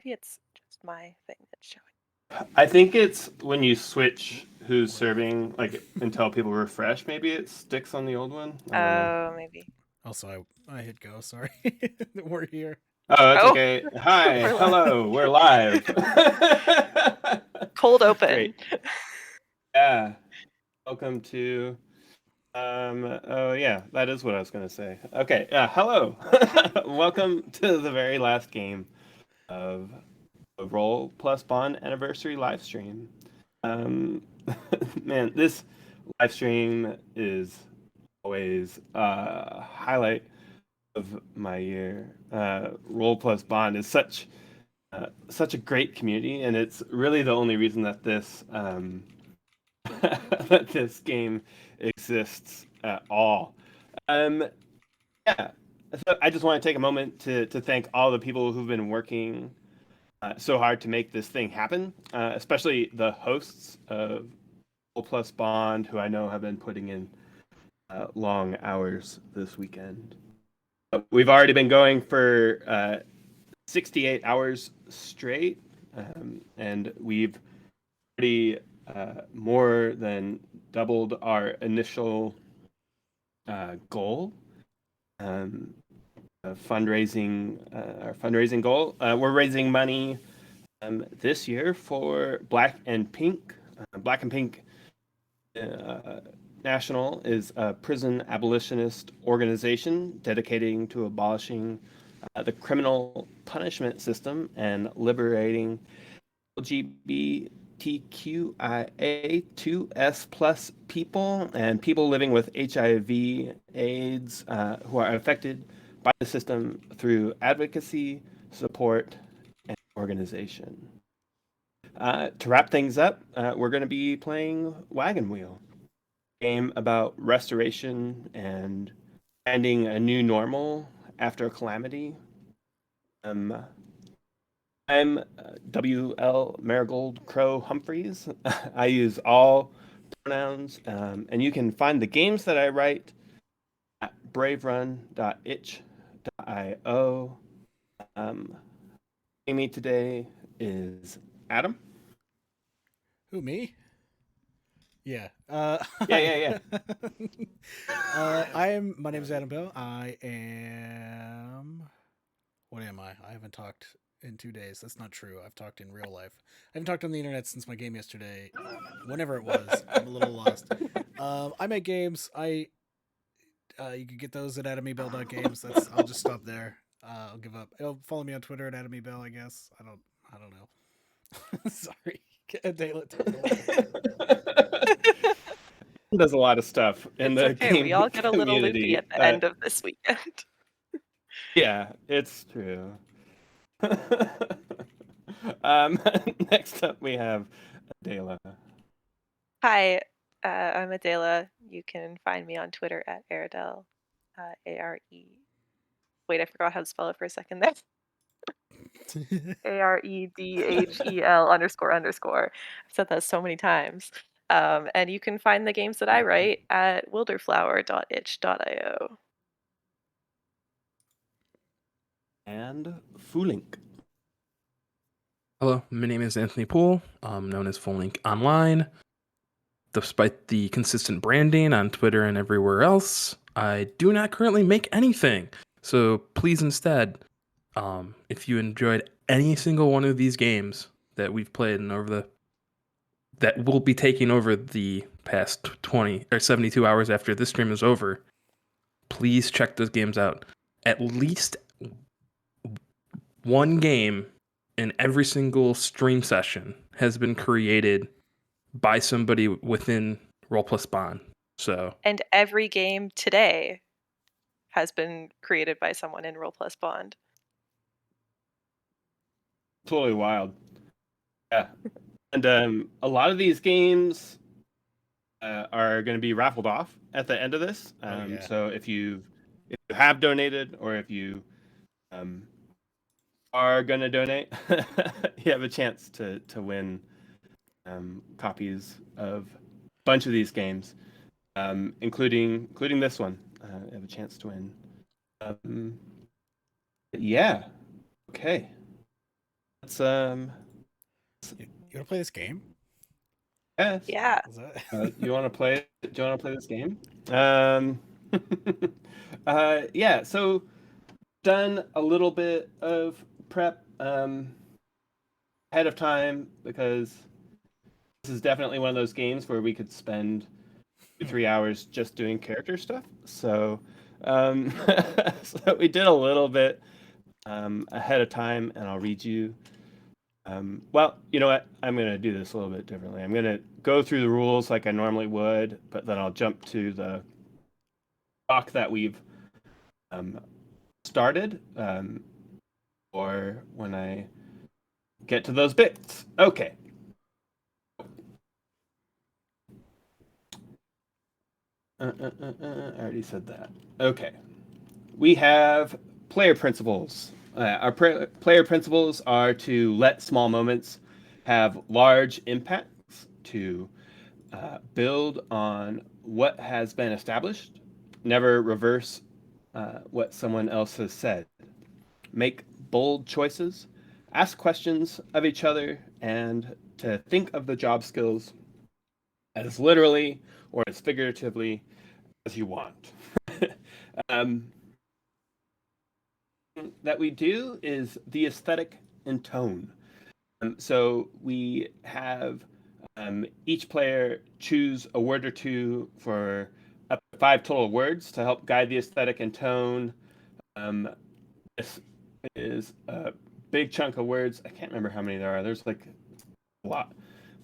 Maybe it's just my thing that's showing. I think it's when you switch who's serving, like until people refresh. Maybe it sticks on the old one. I don't know. Oh, maybe. Also, I hit go. Sorry, we're here. Oh, that's Oh, okay. Hi, we're live. hello, we're live. Cold open. Great. Yeah. Welcome to. Oh yeah, that is what I was gonna say. Okay. Hello. Welcome to the very last game of a Roll Plus Bond anniversary live stream. Um, man, this live stream is always a highlight of my year. Roll Plus Bond is such a great community, and it's really the only reason that this that this game exists at all. Um, yeah, so I just want to take a moment to thank all the people who've been working so hard to make this thing happen, especially the hosts of Roll Plus Bond, who I know have been putting in long hours this weekend. We've already been going for 68 hours straight, and we've already more than doubled our initial goal, um, our fundraising goal. We're raising money this year for Black and Pink. Black and Pink National is a prison abolitionist organization dedicating to abolishing the criminal punishment system and liberating LGBTQIA2S plus people and people living with HIV, AIDS, who are affected by the system through advocacy, support, and organization. To wrap things up, we're going to be playing Wagon Wheel, a game about restoration and finding a new normal after a calamity. Um, I'm WL Marigold Crow Humphreys. I use all pronouns, and you can find the games that I write at braverun.itch.io. Me today is Adam. Who, me? Yeah. Yeah, Hi. yeah, My name is Adam Bell. I am. What am I? I haven't talked in 2 days. That's not true. I've talked in real life. I haven't talked on the internet since my game yesterday. Whenever it was, I'm a little lost. I make games. You can get those at atomybell.games. I'll just stop there. I'll give up. Follow me on Twitter at atomybell, I guess. I don't know. Sorry. Adela, take it away. Does a lot of stuff in It's the okay. We game all get a little loopy community. at the end of this weekend. Yeah, it's true. Next up, we have Adela. Hi, I'm Adela. You can find me on Twitter at Aredel, A-R-E. Wait, I forgot how to spell it for a second there. AREDHEL __. I've said that so many times. And you can find the games that I write at wilderflower.itch.io. And Fulink. Hello, my name is Anthony Poole. I'm known as Full Link Online. Despite the consistent branding on Twitter and everywhere else, I do not currently make anything. So please instead, if you enjoyed any single one of these games that we've played and that will be taking over the past 20 or 72 hours after this stream is over, please check those games out. At least one game in every single stream session has been created by somebody within Roll Plus Bond. So, And every game today has been created by someone in Roll Plus Bond. Totally wild. Yeah. And a lot of these games are going to be raffled off at the end of this. Yeah. So if you have donated or if you are going to donate, you have a chance to win copies of a bunch of these games, including this one. You have a chance to win. Yeah. Okay. let's You want to play this game? yes. Yeah. Is that... You want to play? Do you want to play this game? Yeah. So done a little bit of prep ahead of time because this is definitely one of those games where we could spend 3 hours just doing character stuff. So, so we did a little bit ahead of time, and I'll read you. Well, you know what? I'm going to do this a little bit differently. I'm going to go through the rules like I normally would, but then I'll jump to the talk that we've started, or when I get to those bits. Okay. I already said that. Okay. We have player principles. Our player principles are to let small moments have large impacts, to build on what has been established, never reverse what someone else has said, make bold choices, ask questions of each other, and to think of the job skills as literally or as figuratively as you want. um, that we do is the aesthetic and tone. So we have each player choose a word or two for up to 5 total words to help guide the aesthetic and tone. This is a big chunk of words. I can't remember how many there are. There's like a lot.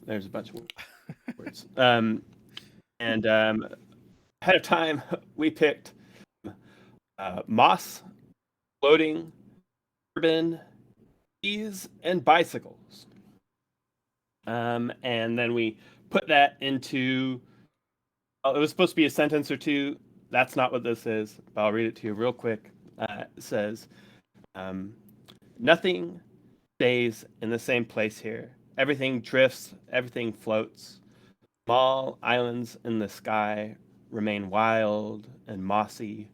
There's a bunch of words. And ahead of time, we picked moss, floating, urban, bees, and bicycles. And then we put that into. It was supposed to be a sentence or two. That's not what this is, but I'll read it to you real quick. It says, nothing stays in the same place here. Everything drifts, everything floats. Small islands in the sky remain wild and mossy.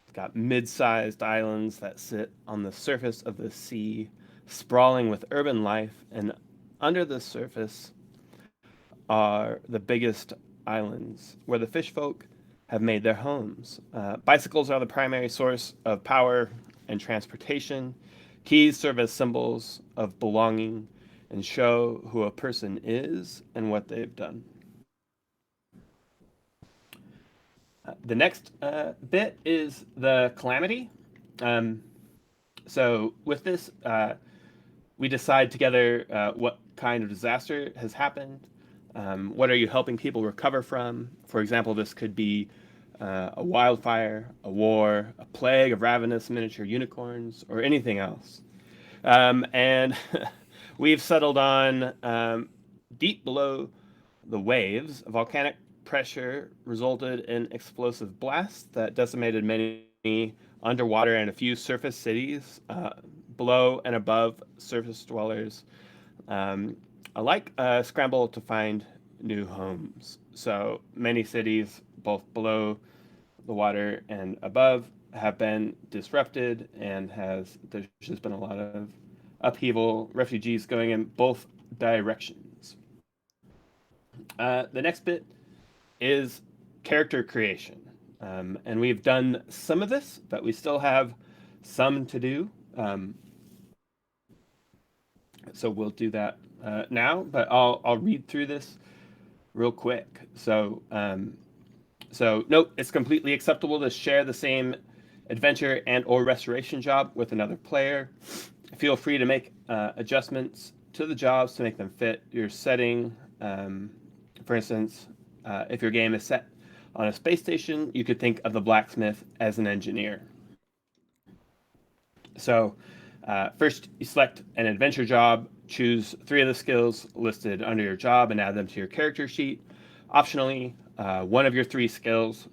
It's got mid-sized islands that sit on the surface of the sea, sprawling with urban life, and under the surface are the biggest islands where the fish folk have made their homes. Bicycles are the primary source of power and transportation. Keys serve as symbols of belonging and show who a person is and what they've done. The next bit is the Calamity. So with this, we decide together what kind of disaster has happened. What are you helping people recover from? For example, this could be a wildfire, a war, a plague of ravenous miniature unicorns, or anything else. And we've settled on deep below the waves, volcanic pressure resulted in explosive blasts that decimated many underwater and a few surface cities. Below and above surface dwellers alike scramble to find new homes. So many cities, both below the water and above, have been disrupted, and there's just been a lot of upheaval, refugees going in both directions. The next bit is character creation. And we've done some of this, but we still have some to do. So we'll do that now, but I'll read through this real quick. So note, it's completely acceptable to share the same adventure and or restoration job with another player. Feel free to make adjustments to the jobs to make them fit your setting. For instance, if your game is set on a space station, you could think of the blacksmith as an engineer. So first, you select an adventure job, choose 3 of the skills listed under your job and add them to your character sheet. Optionally, one of your 3 skills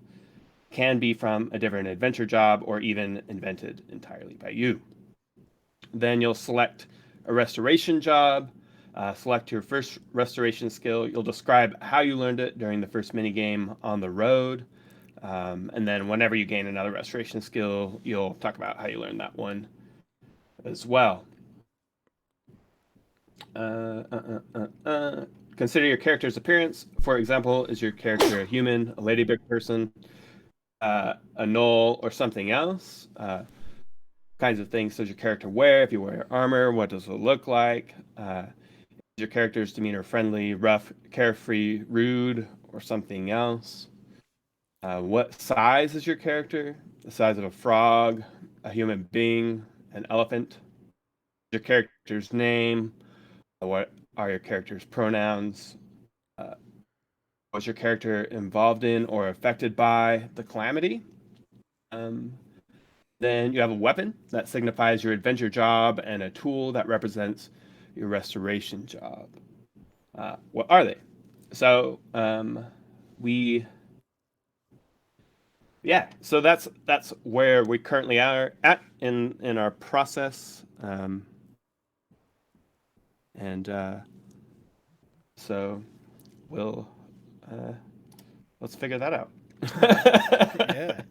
can be from a different adventure job or even invented entirely by you. Then you'll select a restoration job, select your first restoration skill. You'll describe how you learned it during the first minigame on the road. And then whenever you gain another restoration skill, you'll talk about how you learned that one as well. Consider your character's appearance. For example, is your character a human, a ladybug person, a gnoll, or something else? Kinds of things does your character wear? If you wear armor, what does it look like? Is your character's demeanor friendly, rough, carefree, rude, or something else? What size is your character? The size of a frog, a human being, an elephant? Your character's name? What are your character's pronouns? Uh, was your character involved in or affected by the Calamity? Um, then you have a weapon that signifies your adventure job and a tool that represents your restoration job. What are they? So we yeah, so that's where we currently are at in our process, and so we'll let's figure that out. Yeah.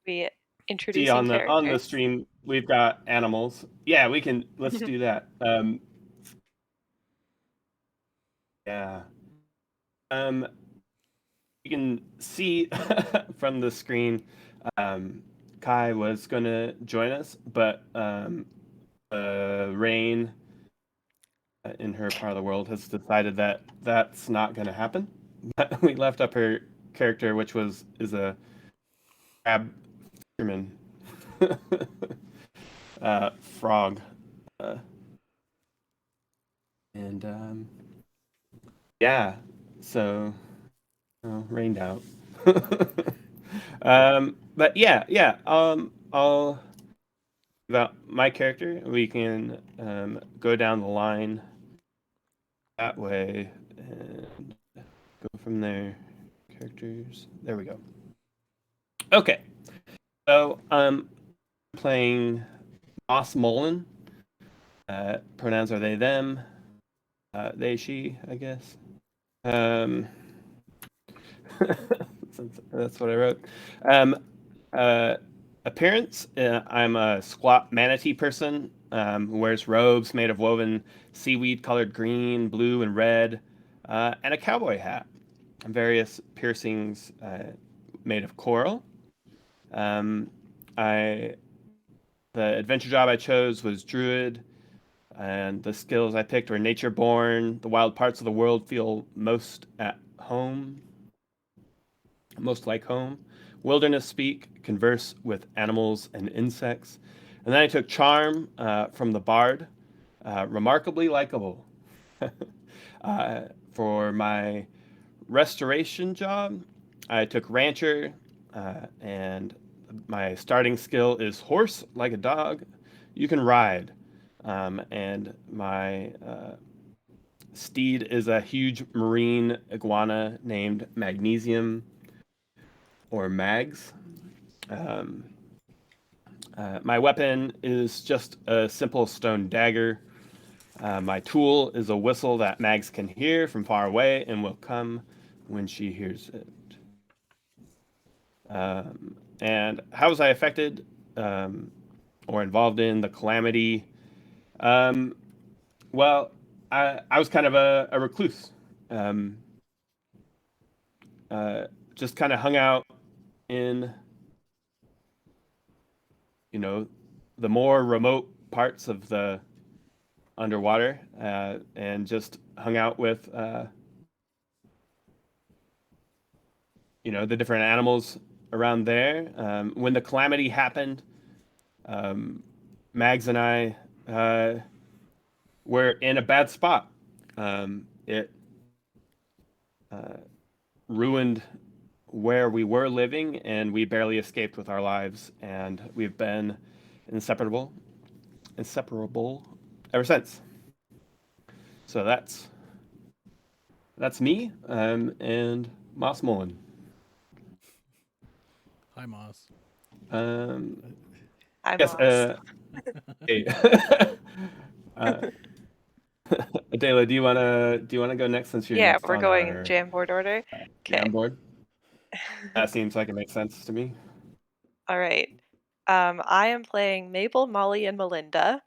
We See introducing on the characters. stream we've got animals. Yeah, we can. Let's do that. Yeah. You can see from the screen, Kai was gonna join us, but Rain in her part of the world has decided that that's not gonna happen. We left up her character, which is a crab fisherman frog, uh, and yeah, so rained out. But yeah. I'll about my character. We can go down the line that way and go from there. Characters. There we go. Okay. So playing Moss Mullen. Pronouns are they, them. They, she, I guess. That's what I wrote. Appearance, I'm a squat manatee person who wears robes made of woven seaweed colored green, blue, and red, and a cowboy hat, and various piercings made of coral. I the adventure job I chose was druid, and the skills I picked were nature born. The wild parts of the world feel most at home, most like home. Wilderness speak, converse with animals and insects. And then I took charm from the bard, remarkably likable. For my restoration job, I took rancher, and my starting skill is horse like a dog. You can ride. And my steed is a huge marine iguana named Magnesium or Mags. Um, my weapon is just a simple stone dagger. My tool is a whistle that Mags can hear from far away and will come when she hears it. And how was I affected or involved in the Calamity? Well, I was kind of a recluse. Um, just kind of hung out in, the more remote parts of the underwater, and just hung out with, the different animals around there. When the Calamity happened, Mags and I were in a bad spot. It ruined where we were living, and we barely escaped with our lives, and we've been inseparable ever since. So that's me, and Moss Mullen. Hi, Moss. Um, I'm yes, Moss. hey. Adela, do you wanna go next since you're Yeah, next we're on going our Jamboard order. Okay. Jamboard? That seems like it makes sense to me. All right. I am playing Mabel, Molly, and Melinda.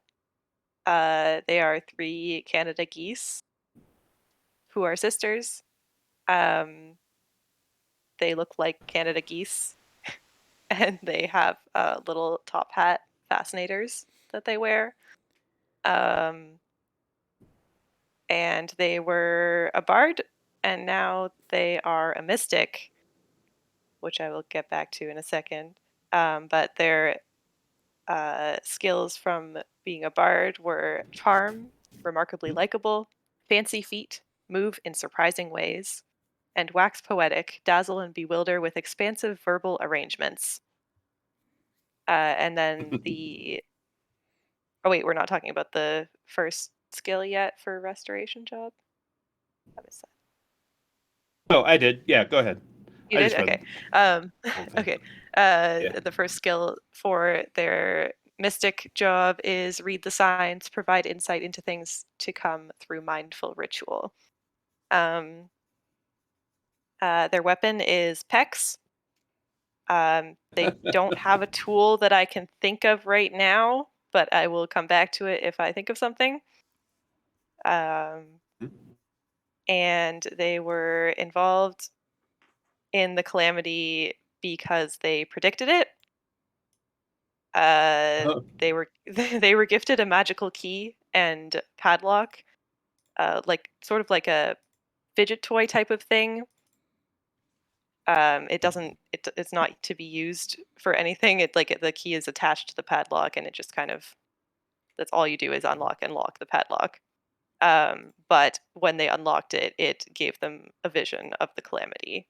They are 3 Canada geese who are sisters. They look like Canada geese, and they have little top hat fascinators that they wear. And they were a bard, and now they are a mystic, which I will get back to in a second. But their skills from being a bard were charm, remarkably likable, fancy feet, move in surprising ways, and wax poetic, dazzle and bewilder with expansive verbal arrangements. And then the oh wait, we're not talking about the first skill yet for restoration job. I missed that. Oh, I did. Yeah, go ahead. You I did? just read Okay. the whole thing. Okay. Yeah. The first skill for their mystic job is read the signs, provide insight into things to come through mindful ritual. Um, their weapon is pecs. They don't have a tool that I can think of right now, but I will come back to it if I think of something. And they were involved in the Calamity because they predicted it. They were they were gifted a magical key and padlock, like sort of like a fidget toy type of thing. It doesn't. It's not to be used for anything. It like the key is attached to the padlock, and it just kind of that's all you do is unlock and lock the padlock. But when they unlocked it, it gave them a vision of the Calamity,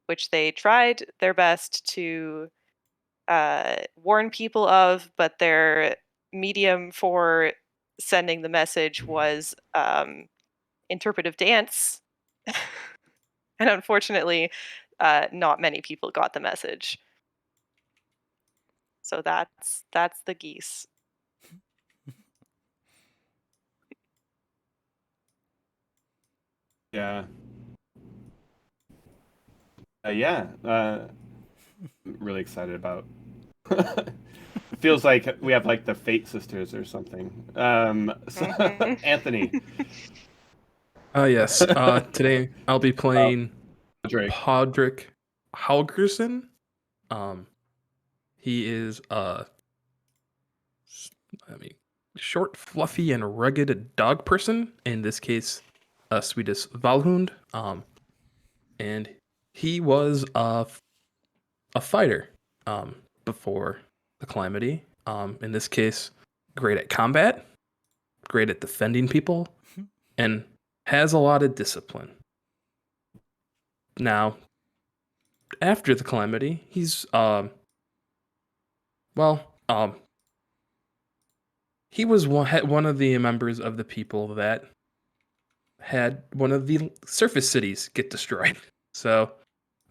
which they tried their best to warn people of, but their medium for sending the message was interpretive dance. And unfortunately, not many people got the message. So that's the geese. Yeah. Yeah. Really excited about. It feels like we have like the Fate sisters or something. So, Mhm. Anthony. Yes. Today I'll be playing Drake. Podrick Halgerson. He is I mean, short, fluffy, and rugged dog person. In this case, a Swedish Valhund. And he was a fighter before the Calamity. In this case, great at combat, great at defending people, and has a lot of discipline. Now, after the Calamity, he's well, he was one of the members of the people that had one of the surface cities get destroyed. So,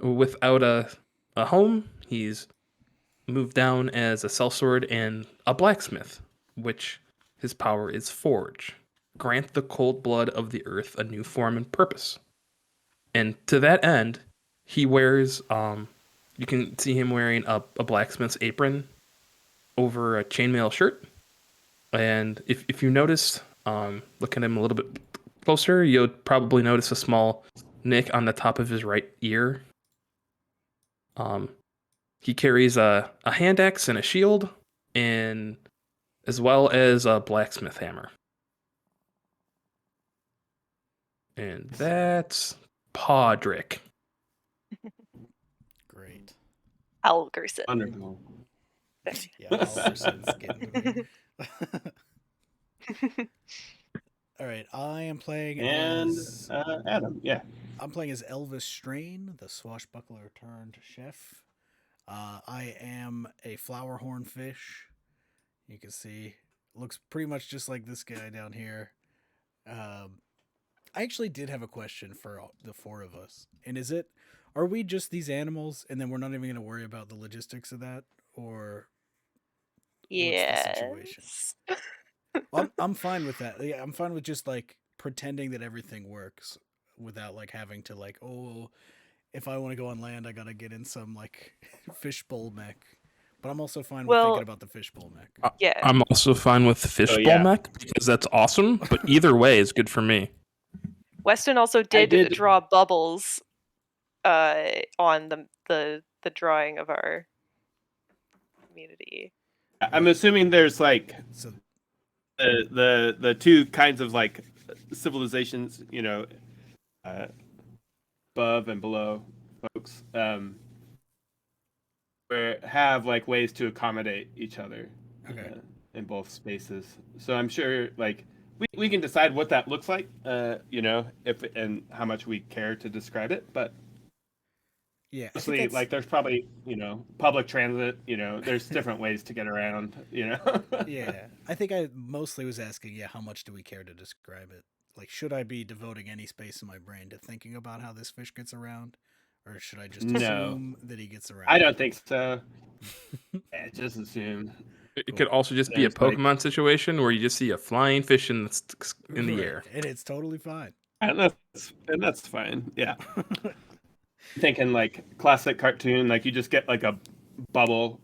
without a home, he's moved down as a sellsword and a blacksmith, which his power is forge. Grant the cold blood of the earth a new form and purpose. And to that end, he wears you can see him wearing a blacksmith's apron over a chainmail shirt. And if you notice, look at him a little bit closer, you'll probably notice a small nick on the top of his right ear. He carries a hand axe and a shield, and as well as a blacksmith hammer. And that's Podrick. Great. Algerson. Wonderful. Yeah, Alverson's getting to me. All right, I am playing And as Adam, yeah. I'm playing as Elvis Strain, the swashbuckler turned chef. I am a flower horn fish. You can see, looks pretty much just like this guy down here. I actually did have a question for the four of us. And are we just these animals and then we're not even going to worry about the logistics of that? Or what's the situation? Yes. Well, I'm fine with that. Yeah, I'm fine with just like pretending that everything works without like having to if I want to go on land, I got to get in some like fishbowl mech. But I'm also fine with Well, thinking about the fishbowl mech. yeah. I'm also fine with the fishbowl yeah. mech because that's awesome. But either way is good for me. Weston also did did- draw bubbles on the drawing of our community. I'm assuming there's like So the two kinds of like civilizations, you know, above and below folks, where have like ways to accommodate each other Okay. in both spaces. So I'm sure like we can decide what that looks like, you know, if and how much we care to describe it, but yeah, I think mostly that's, like there's probably, you know, public transit, you know, there's different ways to get around, you know. yeah. I think I mostly was asking, how much do we care to describe it? Like, should I be devoting any space in my brain to thinking about how this fish gets around, or should I just No. assume that he gets around? I don't think so. Yeah, just assume. It Cool. could also just be a There's, like- Pokemon situation where you just see a flying fish in the Right, air. and it's totally fine. And that's fine. Yeah. Thinking like classic cartoon, like you just get like a bubble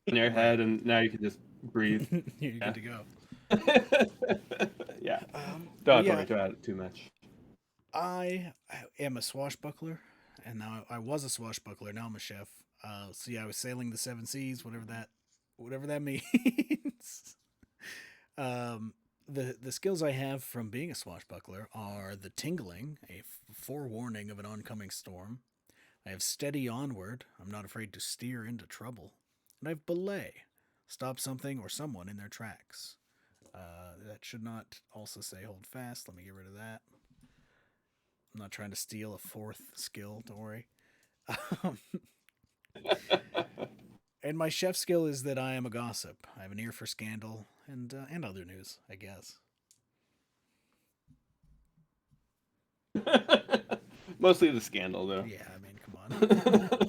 in your head and now you can just breathe. You're Yeah. good to go. Yeah. But Don't yeah, worry about it too much. I am a swashbuckler, and now I was a swashbuckler. Now I'm a chef. So yeah, I was sailing the seven seas, whatever that means. The skills I have from being a swashbuckler are the tingling, a forewarning of an oncoming storm. I have steady onward. I'm not afraid to steer into trouble. And I have belay, stop something or someone in their tracks. That should not also say hold fast. Let me get rid of that. I'm not trying to steal a fourth skill, don't worry. And my chef skill is that I am a gossip. I have an ear for scandal and other news, I guess. Mostly the scandal though. Yeah, I mean, come on.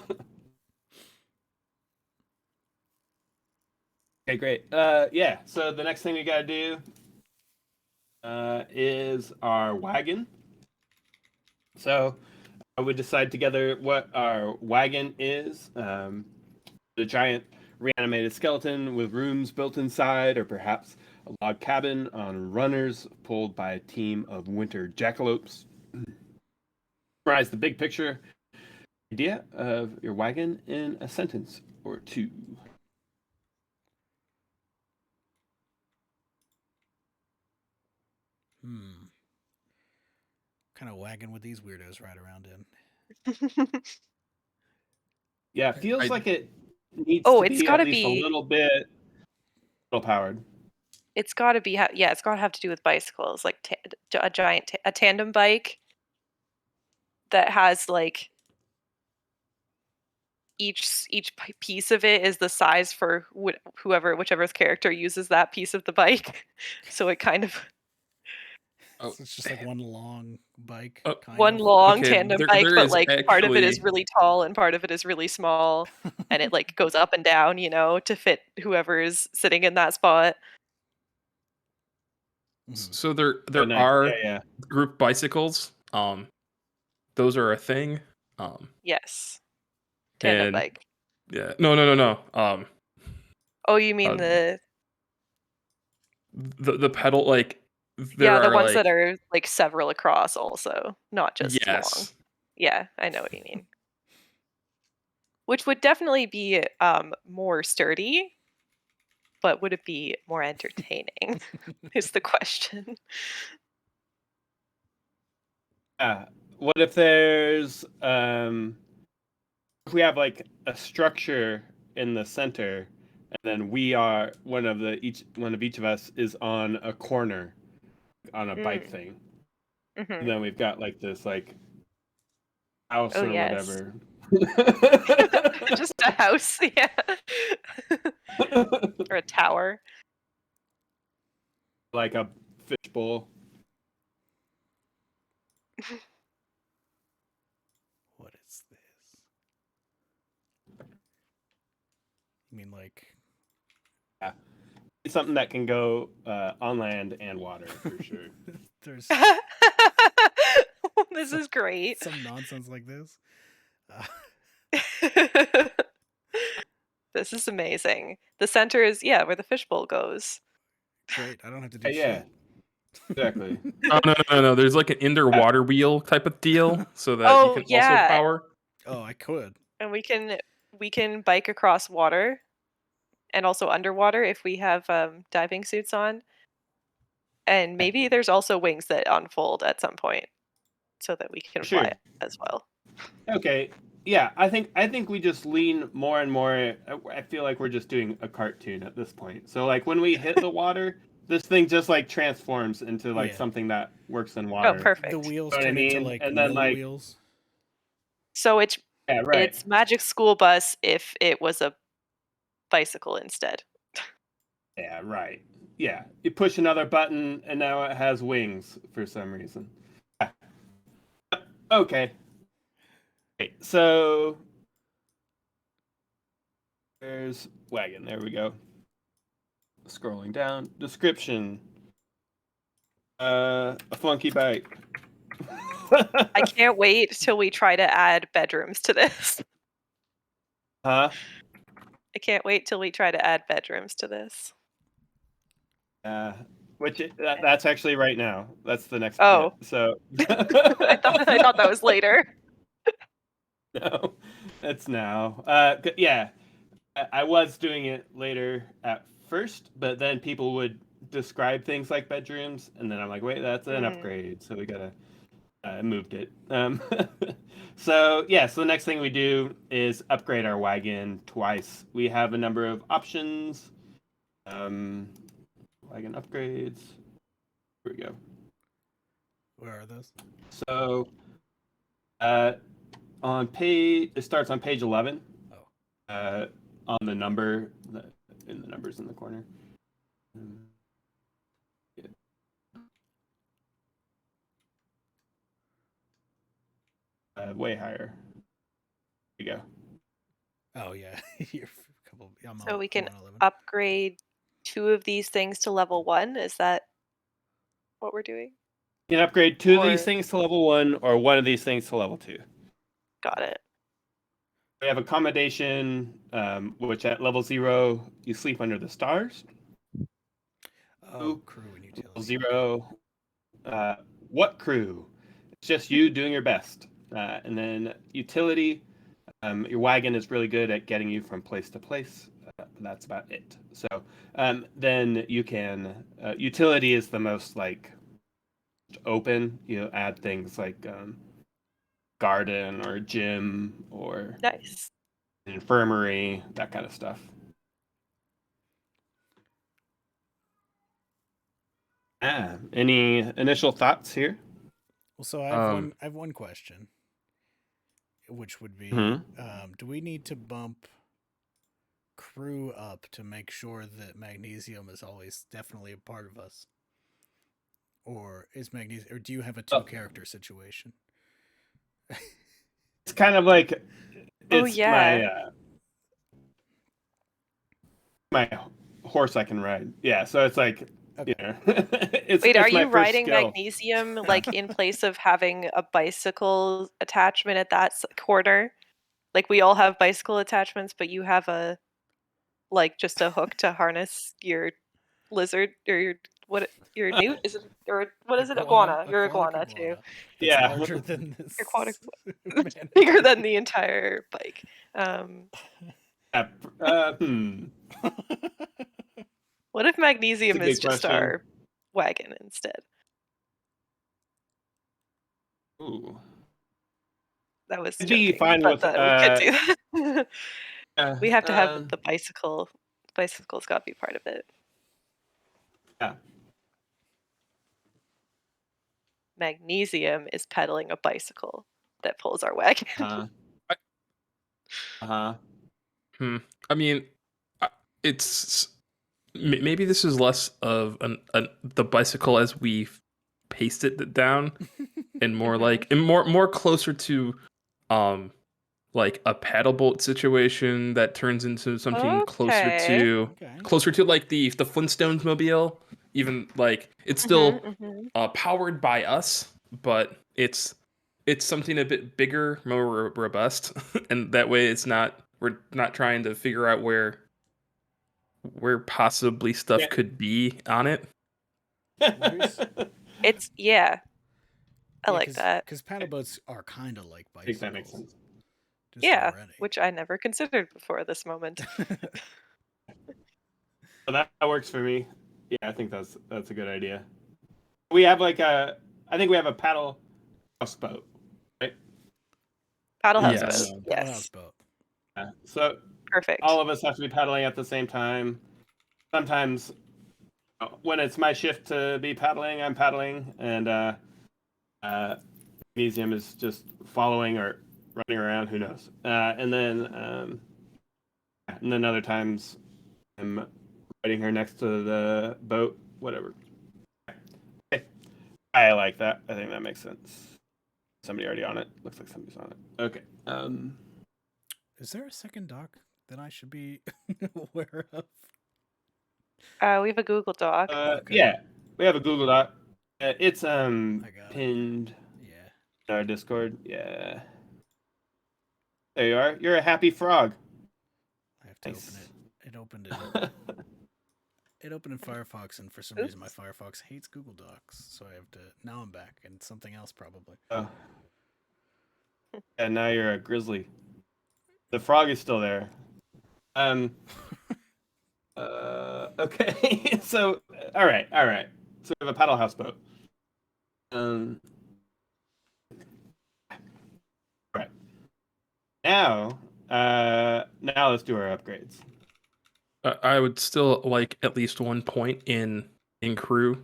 Okay, great. Yeah, so the next thing we gotta do is our wagon. So we decide together what our wagon is. The giant reanimated skeleton with rooms built inside, or perhaps a log cabin on runners pulled by a team of winter jackalopes. Summarize the big picture idea of your wagon in a sentence or two. Kind of wagon with these weirdos ride around in. Yeah, it feels I- like it needs Oh, to it's be gotta at least be- a little bit powered. It's got to be yeah, it's got to have to do with bicycles, like a giant a tandem bike that has like each piece of it is the size for whichever character uses that piece of the bike. So it kind of Oh. So it's just like one long bike. Oh, Kind one of. long Okay, tandem there- bike, there but is like part of it is actually- really tall and part of it is really small, and it like goes up and down, you know, to fit whoever is sitting in that spot. Mhm. So there Oh, nice. are Yeah. group bicycles. Those are a thing. Yes, tandem And bike. yeah, no. Oh, you mean the pedal like there yeah, the are ones like that are like several across, also, not just long. yes. Yeah, I know what you mean. Which would definitely be more sturdy, but would it be more entertaining? Is the question. What if there's if we have like a structure in the center and then we are one of each of us is on a corner on a bike thing. Mhm. And then we've got like this like house Oh, or yes. whatever. Just a house, yeah. Or a tower. Like a fishbowl. What is this? You mean like It's something that can go on land and water for sure. there's This is great. some nonsense like this? This is amazing. The center is, yeah, where the fishbowl goes. Great. I don't have to do Yeah, shit. exactly. Oh, no. There's like an underwater wheel type of deal so that you Oh, can also yeah. power. Oh, I could. And we can bike across water and also underwater if we have diving suits on. And maybe there's also wings that unfold at some point so that we can Sure. fly as well. Okay. Yeah, I think we just lean more and more. I feel like we're just doing a cartoon at this point. So like when we hit the water, this thing just like transforms into like Yeah. something that works in Oh, water. perfect. The wheels Know what I turn into mean? like And then, mill like- wheels. So it's Yeah, right. it's Magic School Bus if it was a bicycle instead. Yeah, right. Yeah, you push another button and now it has wings for some reason. Okay. Okay, so there's wagon. There we go. Scrolling down. Description. A funky bike. I can't wait till we try to add bedrooms to this. Huh? I can't wait till we try to add bedrooms to this. That's actually right now. That's the next Oh. bit. So I thought that was later. no, it's now. Yeah, I was doing it later at first, but then people would describe things like bedrooms, and then I'm like, wait, that's an upgrade, so we gotta moved it. So yeah, so the next thing we do is upgrade our wagon twice. We have a number of options. Wagon upgrades. Here we go. Where are those? So, it starts on page 11. Oh. On the number, in the numbers in the corner. Way higher. Here we go. Oh yeah. You're a couple. So we can I'm on 11. upgrade 2 of these things to level 1. Is that what we're doing? You can upgrade 2 of these Or- things to level 1, or 1 of these things to level 2. Got it. We have accommodation, which at level 0 you sleep under the stars. Oh, crew and utility. Level 0, what crew? It's just you doing your best. And then utility, your wagon is really good at getting you from place to place. But that's about it. So then you can utility is the most like open. You add things like garden or gym or Nice. infirmary, that kind of stuff. Any initial thoughts here? Well, so I have one question, which would be, do we need to bump crew up to make sure that magnesium is always definitely a part of us, or is magnesium, or do you have a 2-character situation? It's kind of like it's yeah. my horse I can ride. Yeah, so it's like Okay. you know, Wait, are my you first riding skill. magnesium like in place of having a bicycle attachment at that corner? Like we all have bicycle attachments, but you have just a hook to harness your lizard or your newt? Is it, or what is it? Iguana. Your iguana too. That's Yeah. larger than this. Aquatic- man. Bigger than the entire bike. What if magnesium That's a is good just question. our wagon instead? Ooh. That was I'd be joking, fine but with, we could do that. We have to have um, the bicycle. Bicycle's got to be part of it. Yeah. Magnesium is pedaling a bicycle that pulls our wagon. Uh-huh. I mean, it's maybe this is less of the bicycle as we pasted it down, and more like and more closer to like a paddle boat situation that turns into something closer to like the Flintstones mobile. Even like it's still powered by us, but it's something a bit bigger, more robust, and that way it's not We're not trying to figure out where possibly stuff Yeah. could be on it. Where's- I like that. Because paddle boats are kind of like I think that makes bicycles. sense. Just Yeah, already. which I never considered before this moment. So that works for me. Yeah, I think that's a good idea. We have I think we have a paddle houseboat, right? Paddle Yeah, houseboat. Yes. paddle Yes. houseboat. So Perfect. all of us have to be paddling at the same time. Sometimes when it's my shift to be paddling, I'm paddling, and museum is just following or running around. Who knows? And then other times I'm riding her next to the boat. Whatever. Okay. I like that. I think that makes sense. Somebody already on it. Looks like somebody's on it. Okay. Is there a second dock that I should be aware of? We have a Google Doc. Okay. Yeah, we have a Google Doc. It's got it. pinned Yeah. in our Discord. Yeah. There you are. You're a happy frog. I have to Nice. open it. It opened it opened in Firefox, and for some reason my Oops. Firefox hates Google Docs, so I have to. Now I'm back and something else probably. Oh. And now you're a grizzly. The frog is still there. Okay. So, all right. So we have a paddle houseboat. All right. Now let's do our upgrades. I would still like at least 1 point in crew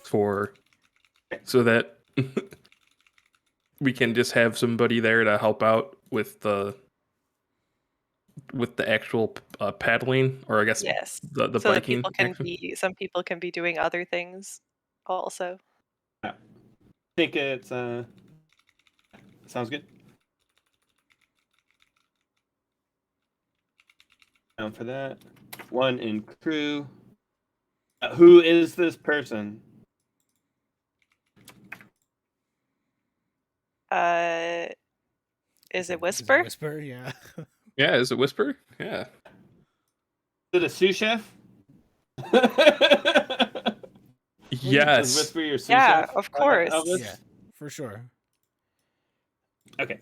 so that we can just have somebody there to help out with the actual paddling, or I guess Yes. the So that biking action. some people can be doing other things also. I think it's sounds good. Down for that. 1 in crew. Who is this person? Is it Is Whisper? it Whisper? Yeah. Yeah, is it Whisper? Yeah. Is it a sous chef? Is Yes. Whisper your sous Yeah, chef? of course. Elvis? Yeah, for sure. Okay.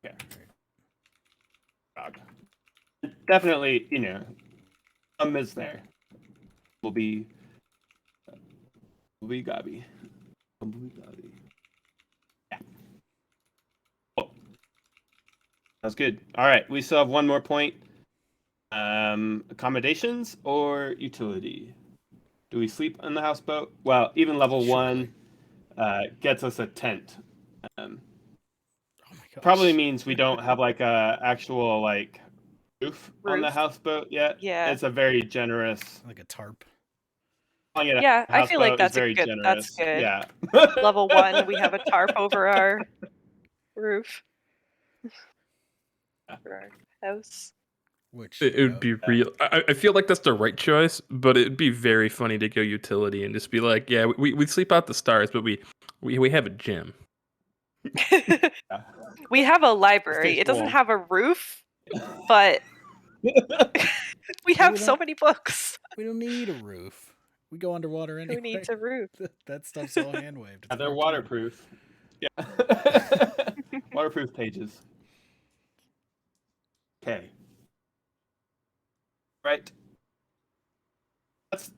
Yeah. Frog. Definitely, is there. Will be Gobby. Yeah. Cool. Sounds good. All right, we still have 1 more point. Accommodations or utility? Do we sleep on the houseboat? Well, even level Surely. 1 gets us a tent. Oh my gosh. Probably means we don't have a actual roof on the Roof. houseboat yet. Yeah. It's a very generous. Like a tarp. Calling it a Yeah, I feel like houseboat is that's very that's generous. good. Yeah. Level 1, we have a tarp over our roof for our house. Which It would be real. I feel like that's the right choice, but it'd be very funny to go utility and just be like, yeah, we sleep out the stars, but we have a gym. We have a library. Stays It doesn't warm. have a roof, but we have we so don't- many books. we don't need a roof. We go underwater anyway. Who needs a roof? That stuff's all hand waved. They're waterproof. Yeah. Waterproof pages. Okay. Right.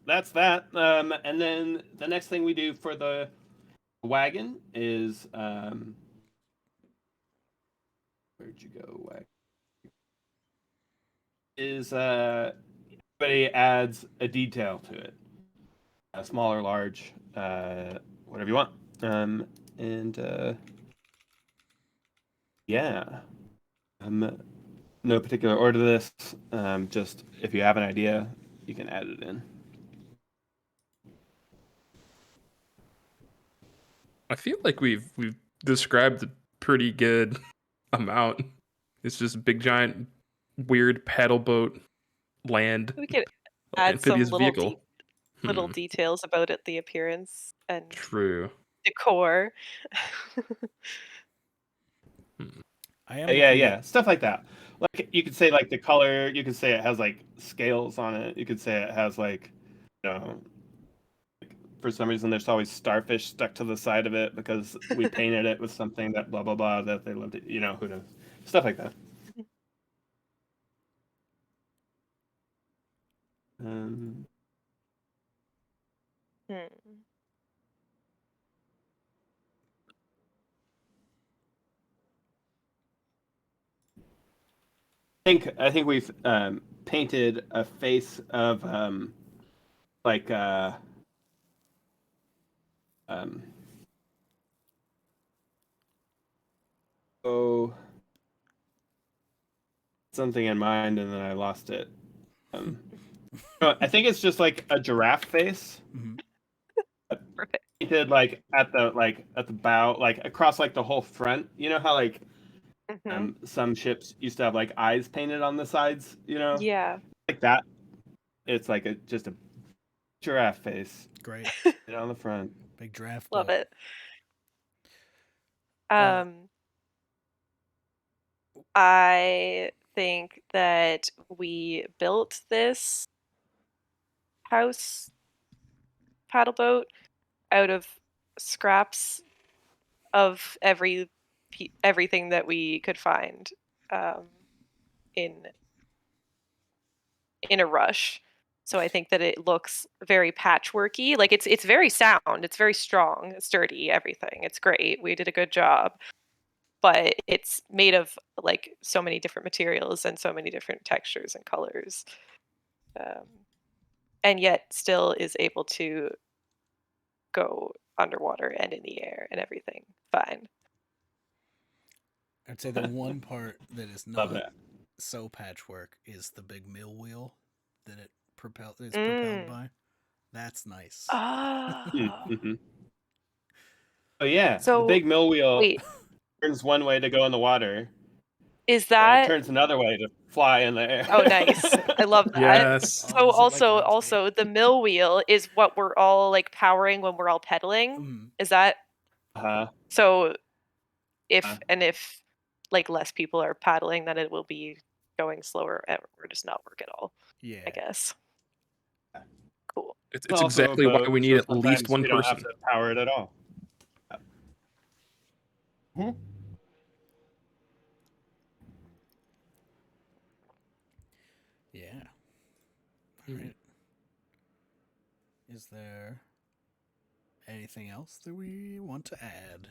That's that. And then the next thing we do for the wagon is where'd you go, wagon? Is everybody adds a detail to it, small or large, whatever you want. Yeah. No particular order to this. Just if you have an idea, you can add it in. I feel like we've described a pretty good amount. It's just big giant weird paddle boat land We could add some amphibious vehicle. little details about it, the appearance and True. decor. I am Yeah, looking yeah, stuff like that. Like you could say like the color. You could say it has like scales on it. You could say it has like, you know, for some reason there's always starfish stuck to the side of it because we painted it with something that blah blah blah that they loved it. You know, who knows? Stuff like that. Um, Hmm. I think we've painted a face of like um oh something in mind and then I lost it. Um, no, I think it's just like a giraffe face Mhm. Perfect. painted like at the bow, like across like the whole front. You know how like Hmm. some ships used to have like eyes painted on the sides. You know, Yeah. like that. It's like just a giraffe face Great. on the front. Big draft Love boat. it. I think that we built this house paddle boat out of scraps of everything that we could find um, in a rush. So I think that it looks very patchworky. Like it's very sound, it's very strong, sturdy, everything. It's great. We did a good job. But it's made of like so many different materials and so many different textures and colors. Um, and yet still is able to go underwater and in the air and everything fine. I'd say the one part that is Love not that. so patchwork is the big mill wheel that is propelled Mm. by. That's nice. Ah. Mm-hmm. Oh yeah, the So big mill wheel wait, turns one way to go in the water, is and it that turns another way to fly in the air. oh nice. I love that. Yes. Oh, So does it like also rotate? the mill wheel is what we're all like powering when we're all pedaling. Mm. Is that uh-huh. so Uh, if like less people are paddling then it will be going slower or just not work at all, I Yeah. guess. Cool. It's also a exactly why boat, we need so at least sometimes one we don't have person. to power it at all. Hmm. Yeah. All Hmm. right. Is there anything else that we want to add?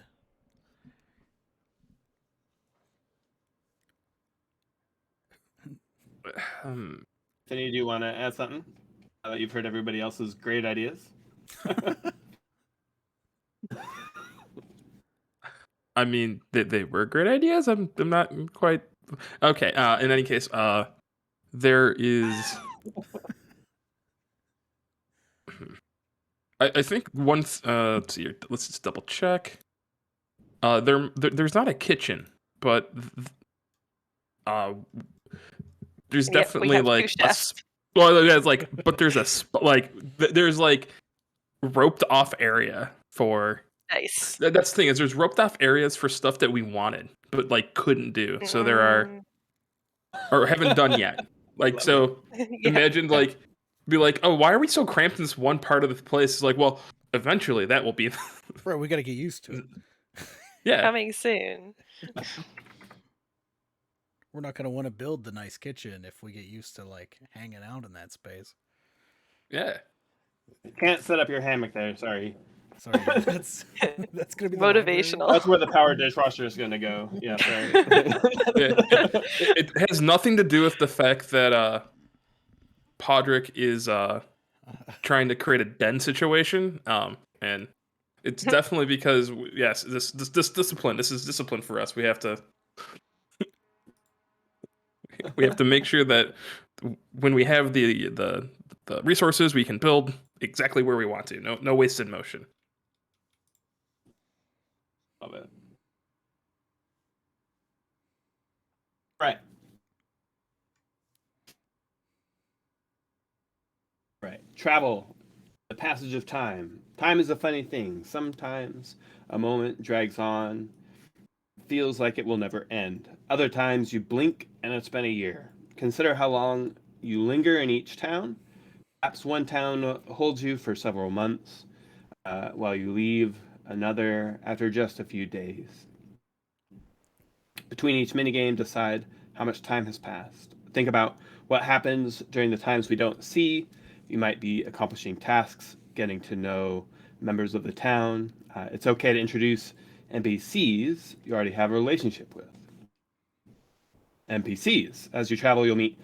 Um, Cindy, do you want to add something? Now that you've heard everybody else's great ideas. I mean, they were great ideas. I'm not quite okay. In any case, there is. I think once. Let's see. Let's just double check. There's not a kitchen, but uh, there's And yet we definitely have two like chefs. well, there's like, but there's there's like roped off area for. Nice. That's the thing is there's roped off areas for stuff that we wanted but like couldn't do. So there are Mm. or haven't done yet. Like Love it. so, Yeah. imagine like be like, oh, why are we so cramped in this one part of the place? It's like, well, eventually that will be. Bro, we got to get used to it. Yeah, Coming soon. We're not going to want to build the nice kitchen if we get used to like hanging out in that space. yeah. Can't set up your hammock there. Sorry. Sorry, that's that's going to be the library. Motivational. That's where the power dishwasher is going to go. Yeah, sorry. Yeah. It has nothing to do with the fact that Podrick is trying to create a den situation. And it's definitely because yes, this discipline. This is discipline for us. We have to make sure that when we have the resources, we can build exactly where we want to. No wasted motion. Love it. Right. right. Travel, the passage of time. Time is a funny thing. Sometimes a moment drags on, feels like it will never end. Other times you blink and it's been a year. Consider how long you linger in each town. Perhaps one town holds you for several months, while you leave another after just a few days. Between each minigame, decide how much time has passed. Think about what happens during the times we don't see. You might be accomplishing tasks, getting to know members of the town. It's okay to introduce NPCs you already have a relationship with. NPCs. As you travel, you'll meet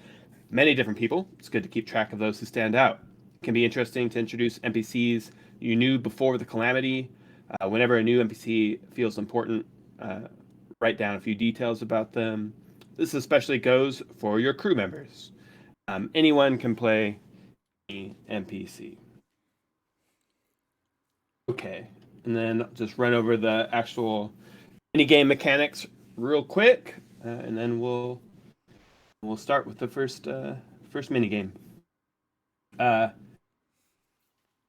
many different people. It's good to keep track of those who stand out. It can be interesting to introduce NPCs you knew before the Calamity. Whenever a new NPC feels important, write down a few details about them. This especially goes for your crew members. Anyone can play any NPC. Okay, and then just run over the actual mini game mechanics real quick, and then we'll start with the first mini game. Uh,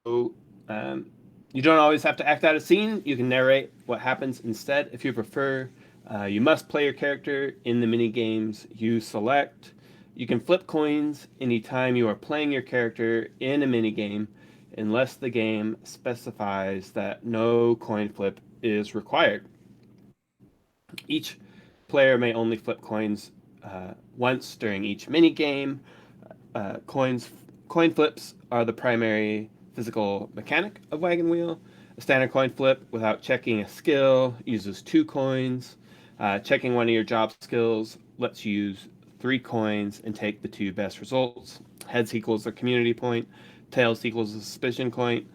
so you don't always have to act out a scene. You can narrate what happens instead if you prefer. You must play your character in the mini games you select. You can flip coins anytime you are playing your character in a mini game, unless the game specifies that no coin flip is required. Each player may only flip coins once during each mini game. Coin flips are the primary physical mechanic of Wagon Wheel. A standard coin flip without checking a skill uses 2 coins. Checking one of your job skills lets you use 3 coins and take the 2 best results. Heads equals a community point. Tails equals a suspicion point.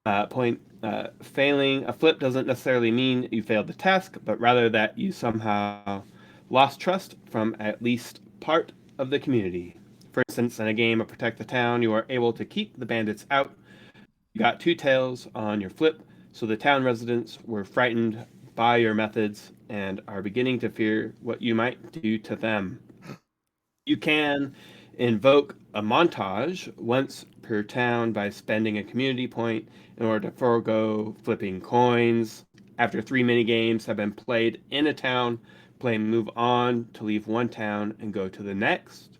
Failing a flip doesn't necessarily mean you failed the task, but rather that you somehow lost trust from at least part of the community. For instance, in a game of Protect the Town, you are able to keep the bandits out. You got 2 tails on your flip, so the town residents were frightened by your methods and are beginning to fear what you might do to them. You can invoke a montage once per town by spending a community point in order to forego flipping coins. After 3 mini games have been played in a town, play Move On to leave one town and go to the next.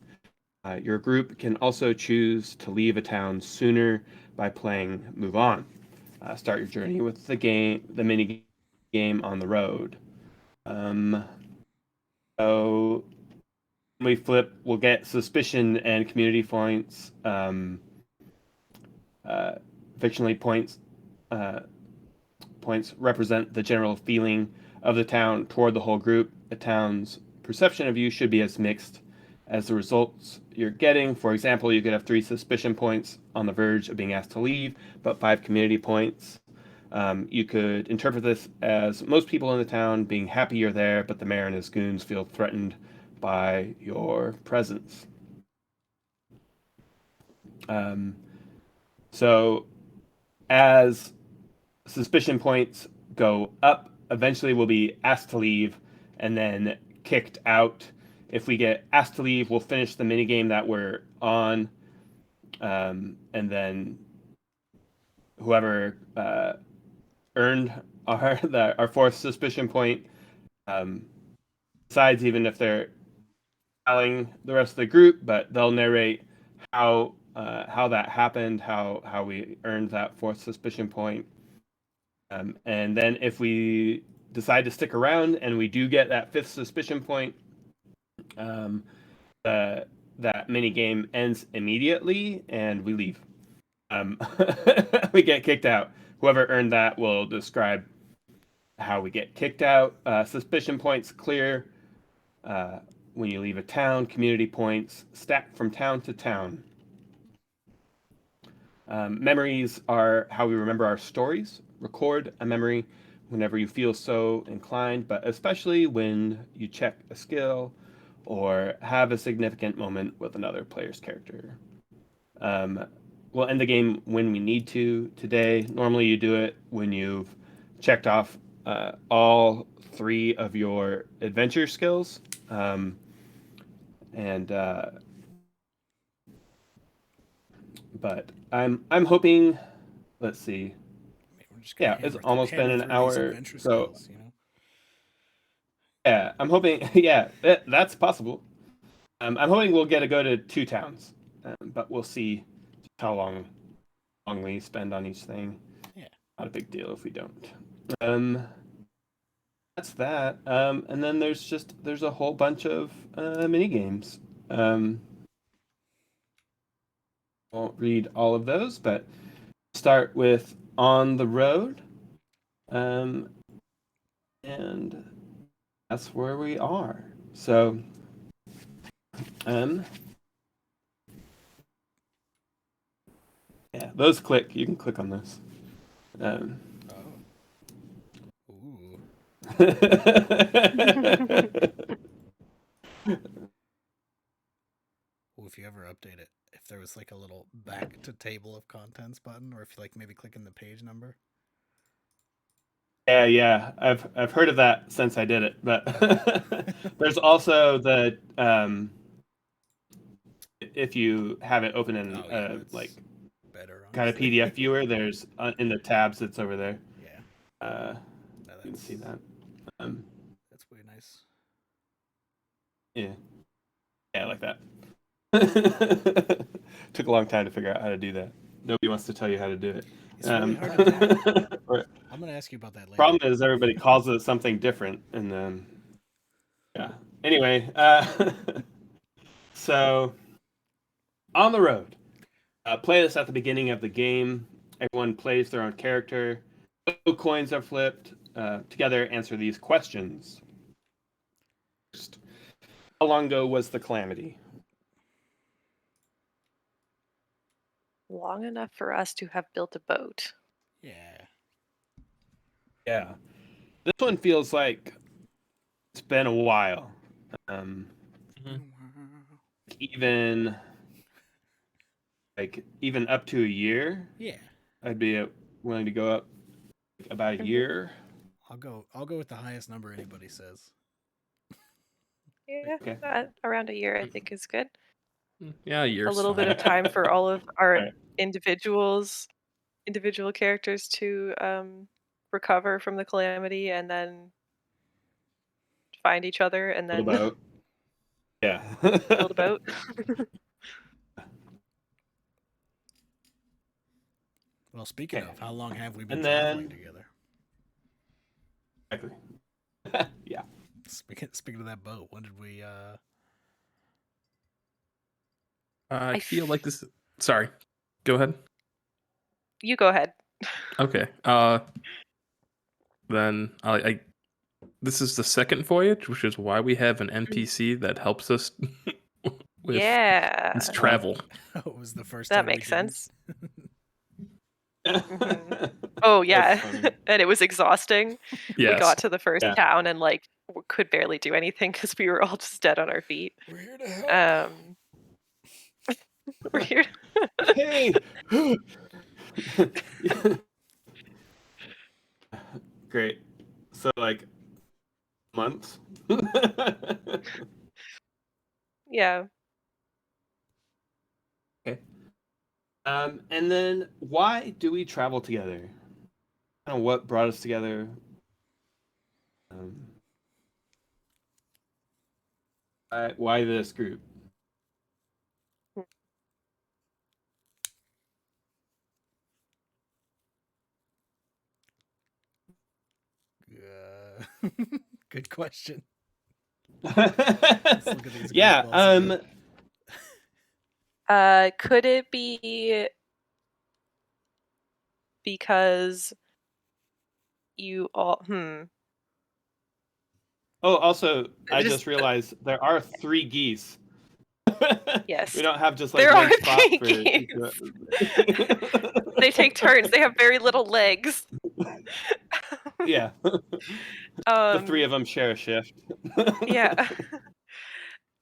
Your group can also choose to leave a town sooner by playing Move On. Start your journey with the mini game on the road. So we flip, we'll get suspicion and community points. Fictionally points represent the general feeling of the town toward the whole group. A town's perception of you should be as mixed as the results you're getting. For example, you could have 3 suspicion points on the verge of being asked to leave, but 5 community points. You could interpret this as most people in the town being happy you're there, but the mayor and his goons feel threatened by your presence. So as suspicion points go up, eventually we'll be asked to leave and then kicked out. If we get asked to leave, we'll finish the minigame that we're on, and then whoever earned our 4th suspicion point decides, even if they're telling the rest of the group, but they'll narrate how that happened, how we earned that 4th suspicion point. And then if we decide to stick around and we do get that 5th suspicion point, that mini game ends immediately and we leave. We get kicked out. Whoever earned that will describe how we get kicked out. Suspicion points clear when you leave a town. Community points stack from town to town. Memories are how we remember our stories. Record a memory whenever you feel so inclined, but especially when you check a skill or have a significant moment with another player's character. We'll end the game when we need to today. Normally you do it when you've checked off all 3 of your adventure skills. And but I'm hoping. Let's see. I mean, we're just gonna It's almost been hammer an through these hour, adventure so skills, you know. yeah, I'm hoping. Yeah, that's possible. I'm hoping we'll get to go to 2 towns, but we'll see how long we spend on each thing. Yeah. Not a big deal if we don't. That's that. And then there's a whole bunch of mini games. Won't read all of those, but start with On the Road. And that's where we are. So, yeah, those click. You can click on those. Oh. Ooh. Well, if you ever update it, if there was like a little back to table of contents button, or if you like maybe click in the page number. Yeah. I've heard of that since I did it, but there's also the if you have it open in like better, kind of honestly. PDF viewer, there's in the tabs that's over there. Yeah. You can see that. That's way nice. Yeah, I like that. Took a long time to figure out how to do that. Nobody wants to tell you how to do it. It's really hard to do. I'm gonna ask you about that later. Problem is everybody calls it something different, and then yeah. Anyway, so On the Road. Play this at the beginning of the game. Everyone plays their own character. No coins are flipped. Together, answer these questions. First, how long ago was the Calamity? Long enough for us to have built a boat. Yeah. This one feels like it's been a while. Even up to a year. Yeah. I'd be willing to go up about a year. I'll go with the highest number anybody says. Yeah, Okay. around a year I think is good. Yeah, a year. A little bit of time for all of our Right. individual characters to recover from the Calamity and then find each other and then Build a boat. Yeah. build a boat. Well, speaking of, how long have we been And traveling then- together? Exactly. Yeah. Speaking of that boat, when did we? I feel like this. Sorry, go ahead. You go ahead. Okay. Then I this is the second voyage, which is why we have an NPC that helps us with this travel. It was the first That time makes we didn't. sense. Oh yeah, and it was exhausting. Yes. We got to the first Yeah. town and like could barely do anything because we were all just dead on our feet. We're here to help. We're here. Hey. Great. So like months. Yeah. Okay. And then why do we travel together? Kind of what brought us together? Why this group? Good question. Yeah. Could it be because you all? Oh, also, I just realized there are 3 geese. Yes. We don't have just like There one are spot 3 for geese. They take turns. They have very little legs. Yeah. The 3 of them share a shift. Yeah.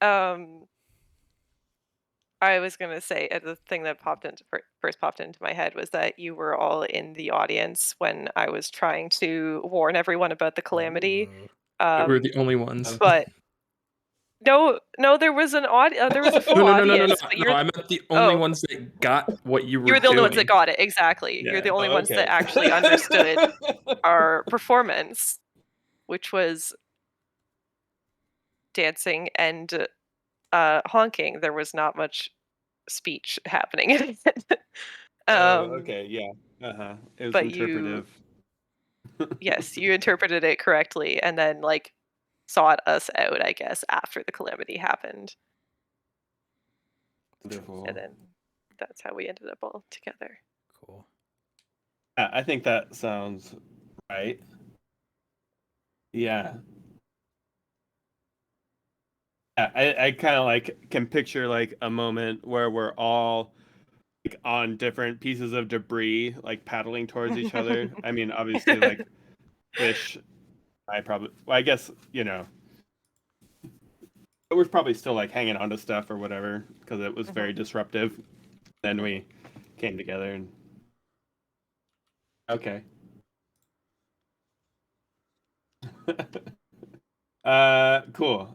I was gonna say the thing that first popped into my head was that you were all in the audience when I was trying to warn everyone about the Calamity. We're the only ones. But No, there was an there was a full No, audience, but no. you're I meant the only oh, ones that got what you were you're the only ones that doing. got it, exactly. You're Yeah. the only Oh, ones that okay. actually understood our performance, which was dancing and honking. There was not much speech happening in it. Oh, Um, okay, yeah. Uh-huh. It was but you, interpretive. yes, you interpreted it correctly and then like sought us out, I guess, after the calamity happened. Wonderful. And then that's how we ended up all together. Cool. Yeah, I think that sounds right. Yeah. Yeah, I kind of like can picture like a moment where we're all like on different pieces of debris, like paddling towards each other. I mean, obviously, like fish. Well, I guess we're probably still like hanging on to stuff or whatever because it was very disruptive. Then we came together and okay. Cool.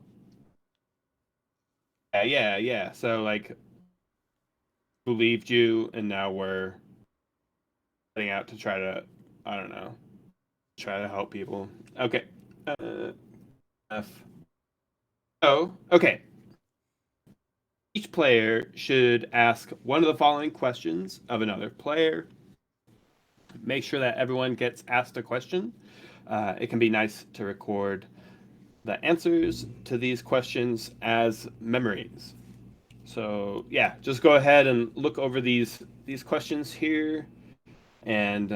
Yeah. So like believed you, and now we're setting out to try to, I don't know, try to help people. Okay. F. So, okay. Each player should ask one of the following questions of another player. Make sure that everyone gets asked a question. It can be nice to record the answers to these questions as memories. So yeah, just go ahead and look over these questions here, and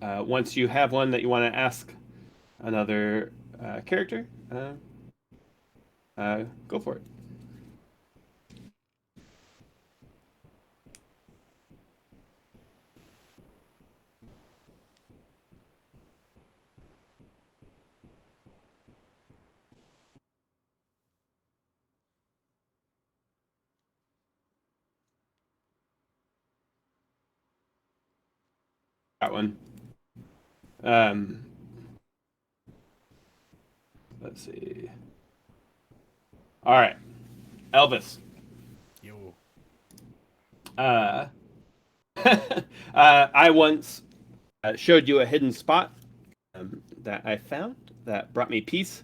once you have one that you want to ask another character, go for it. That one. Um, let's see. All right, Elvis. Yo. Uh, I once showed you a hidden spot that I found that brought me peace.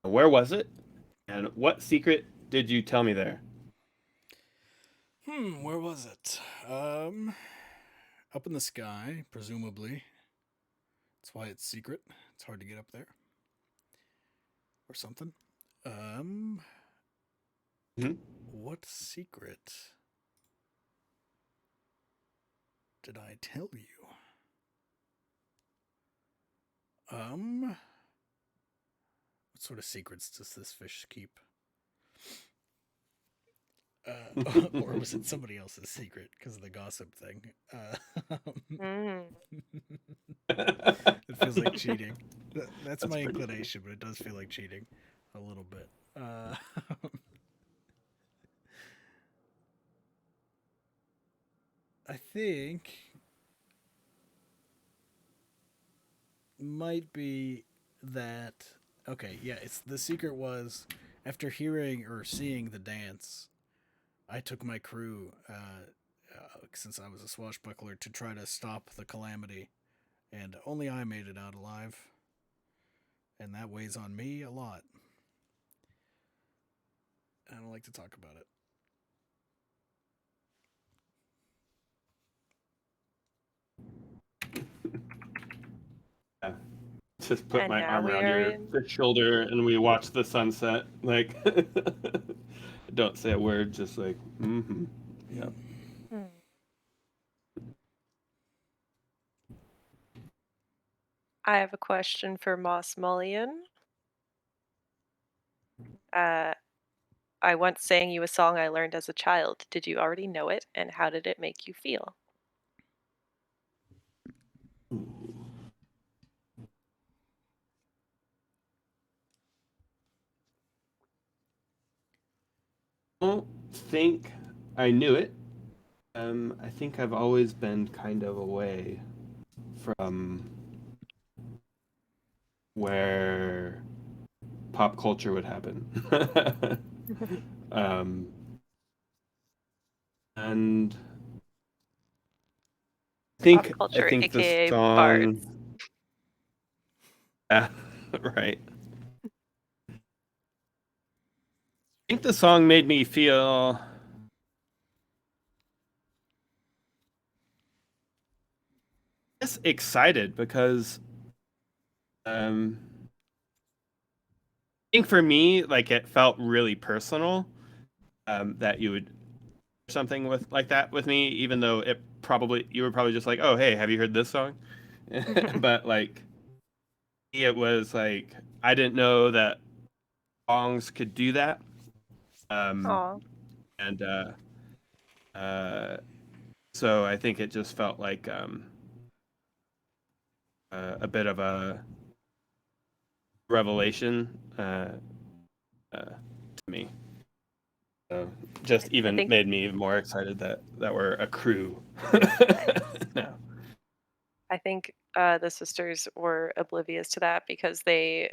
Where was it? And what secret did you tell me there? Where was it? Up in the sky, presumably. That's why it's secret. It's hard to get up there. Or something. Mhm. What secret did I tell you? What sort of secrets does this fish keep? Or was it somebody else's secret because of the gossip thing? Mm. It feels like cheating. That's my pretty inclination, but it does feel like cheating a little bit. I think might be that. Okay, yeah. It's the secret was after hearing or seeing the dance, I took my crew, since I was a swashbuckler, to try to stop the calamity, and only I made it out alive, and that weighs on me a lot. I don't like to talk about it. Yeah. Just put And my now arm we around are your in. shoulder and we watch the sunset. Like, don't say a word, just like, mm-hmm. Yep. Hmm. I have a question for Moss Mullion. I once sang you a song I learned as a child. Did you already know it, and how did it make you feel? I don't think I knew it. I think I've always been kind of away from where pop culture would happen. um, and Pop I culture, think the aka bards. song, yeah, right. I think the song made me feel just excited because I think for me, like it felt really personal that you would something with like that with me, even though it probably you were probably just like, oh hey, have you heard this song? But like it was like I didn't know that songs could do that. Um, Aw. and uh, so I think it just felt like a bit of a revelation to me. So just I even think made me even more excited that we're a crew now. I think the sisters were oblivious to that because they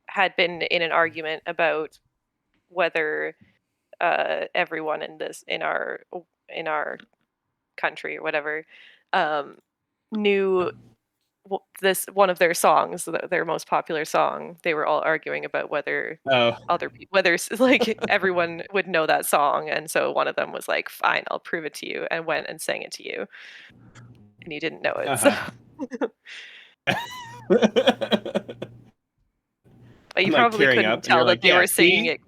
had been in an argument about whether everyone in our country or whatever um, knew this one of their songs, their most popular song. They were all arguing about whether Oh, other people, whether like everyone would know that song, and so one of them was like, "Fine, I'll prove it to you," and went and sang it to you, and you didn't know it. So uh-huh. but I'm you like probably tearing couldn't up, and you're tell that like, they yeah, were singing see. it.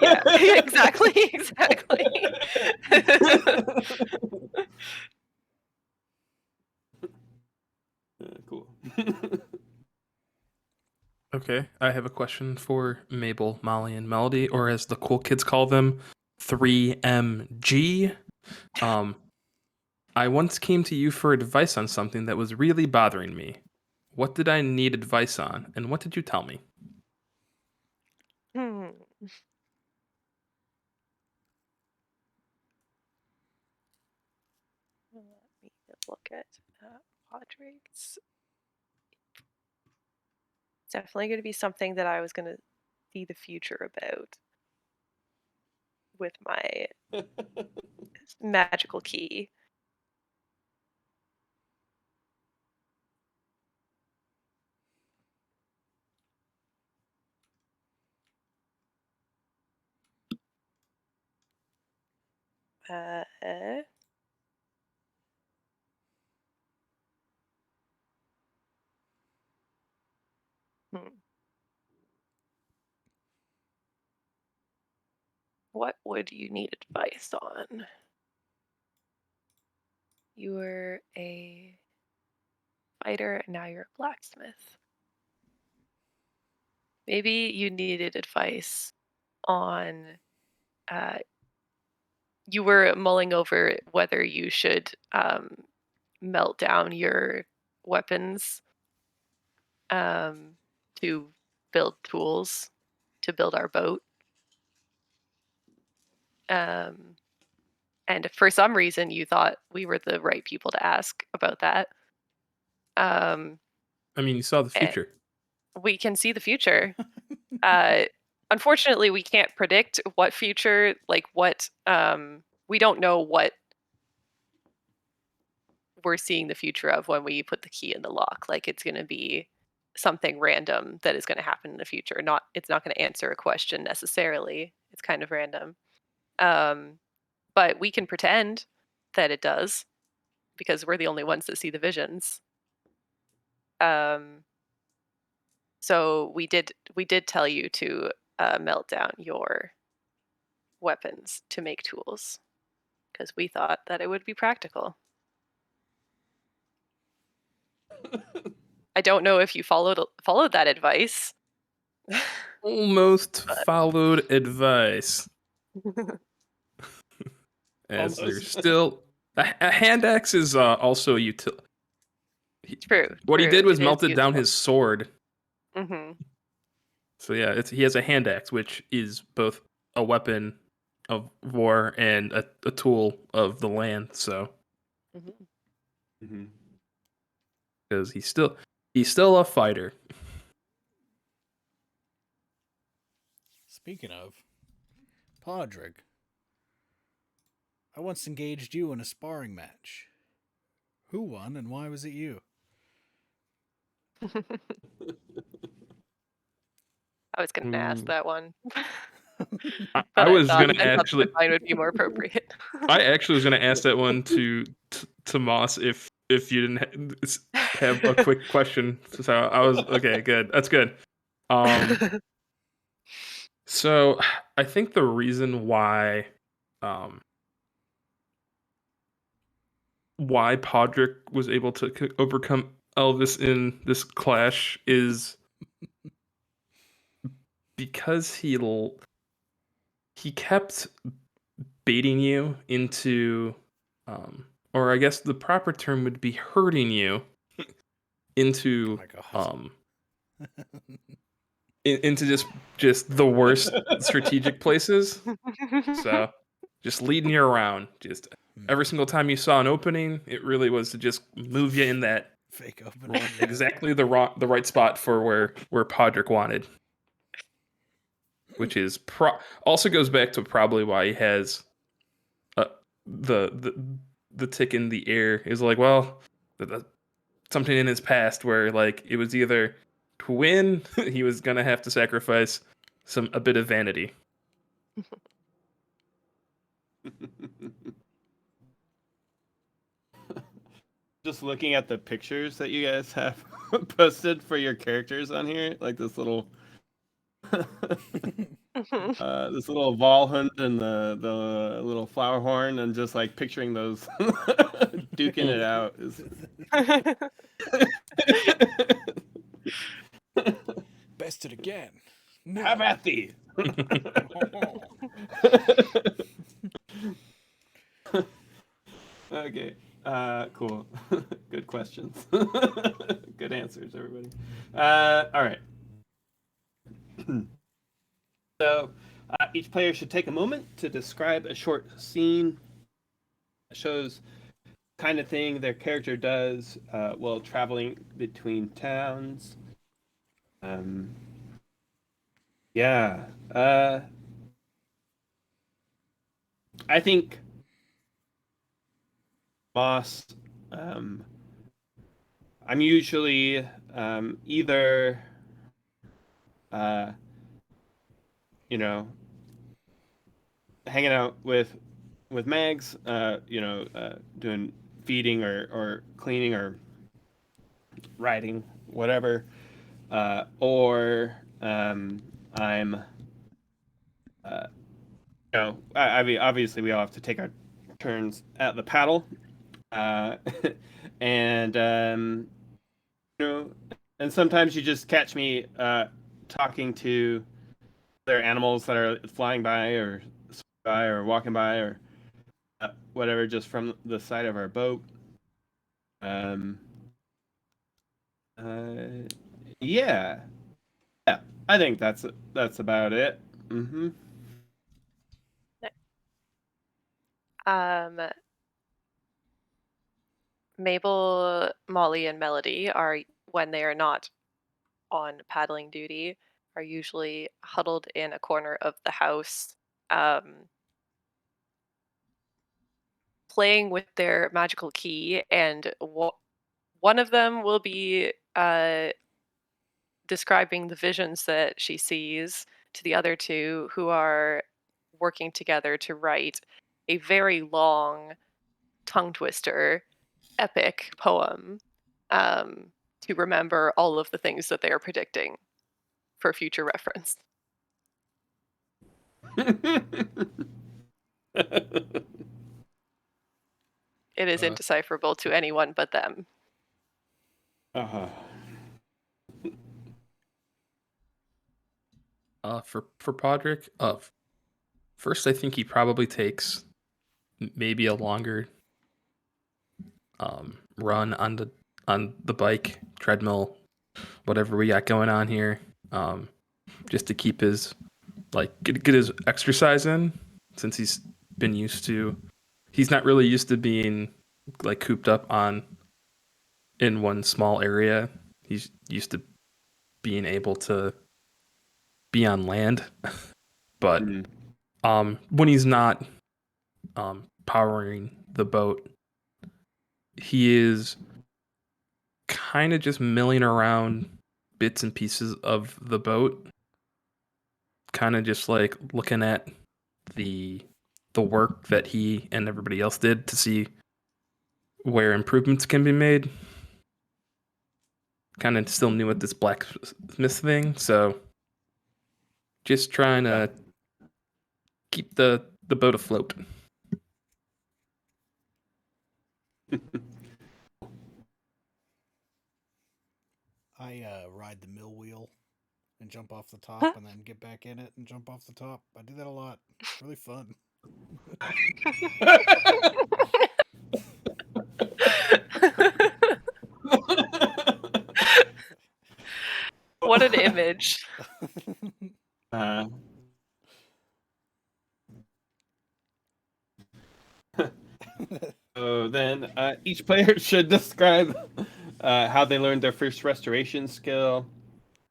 Yeah, exactly, exactly. Cool. Okay, I have a question for Mabel, Molly, and Melody, or as the cool kids call them, 3MG. Um, I once came to you for advice on something that was really bothering me. What did I need advice on, and what did you tell me? Hmm. Let me look at Podrick's. It's definitely going to be something that I was going to see the future about with my magical key. Uh, hmm. What would you need advice on? You were a fighter and now you're a blacksmith. Maybe you needed advice on you were mulling over whether you should melt down your weapons um, to build tools to build our boat. Um, and for some reason, you thought we were the right people to ask about that. Um, I mean, you saw the eh, future. we can see the future. Uh, Unfortunately, we can't predict what future, like what, we don't know what we're seeing the future of when we put the key in the lock. Like it's going to be something random that is going to happen in the future. It's not going to answer a question necessarily. It's kind of random. Um, but we can pretend that it does because we're the only ones that see the visions. Um, so we did tell you to melt down your weapons to make tools because we thought that it would be practical. I don't know if you followed that advice. Almost But followed advice, as there's Almost. still a hand axe is also util. true, What he true. did was It is melted down useful. his sword. Hmm. So yeah, he has a hand axe, which is both a weapon of war and a tool of the land. So Hmm. Mhm. because he's still a fighter. Speaking of, Podrick, I once engaged you in a sparring match. Who won and why was it you? I was going to ask that one. I But was gonna I thought actually. the mine would be more appropriate. I actually was gonna ask that one to Moss if you didn't have a quick question. So I was okay. Good. That's good. So I think the reason um, why Podrick was able to overcome Elvis in this clash is because he kept baiting you into, or I guess the proper term would be hurting you Oh into, my god. into just the worst strategic places. So just leading you around, just every single time you saw an opening, it really was to just move you in that Fake opening. Yeah. exactly the right spot for where Podrick wanted. Which is also goes back to probably why he has uh, the tick in the air is like, well, something in his past where like it was either to win he was gonna have to sacrifice a bit of vanity. Just looking at the pictures that you guys have posted for your characters on here, like this little this little Valhund and the little flower horn, and just like picturing those duking it out is Bested again. No. have at thee. Okay. Cool. Good questions. Good answers, everybody. All right. So, each player should take a moment to describe a short scene that shows kind of thing their character does while traveling between towns. Yeah. I think Moss. I'm usually either, uh, you know, hanging out with Mags, doing feeding or cleaning or riding, whatever, or I'm, I mean, obviously we all have to take our turns at the paddle, uh, and and sometimes you just catch me talking to other animals that are flying by or walking by or whatever, just from the side of our boat. Um, uh, yeah, yeah. I think that's about it. Mm-hmm. um, Mabel, Molly, and Melody are, when they are not on paddling duty, are usually huddled in a corner of the house, playing with their magical key, and one of them will be describing the visions that she sees to the other two, who are working together to write a very long tongue twister epic poem, to remember all of the things that they are predicting for future reference. It is indecipherable to anyone but them. Uh-huh. For Podrick, first I think he probably takes maybe a longer run on the bike, treadmill, whatever we got going on here, just to keep his get his exercise in, since he's not really used to being like cooped up in one small area. He's used to being able to be on land. but when he's not powering the boat, he is kind of just milling around bits and pieces of the boat, kind of just like looking at the work that he and everybody else did to see where improvements can be made. Kind of still new at this blacksmith thing, so just trying to keep the boat afloat. I ride the mill wheel and jump off the top and then get back in it and jump off the top. I do that a lot. It's really fun. What an image. So then each player should describe how they learned their first restoration skill.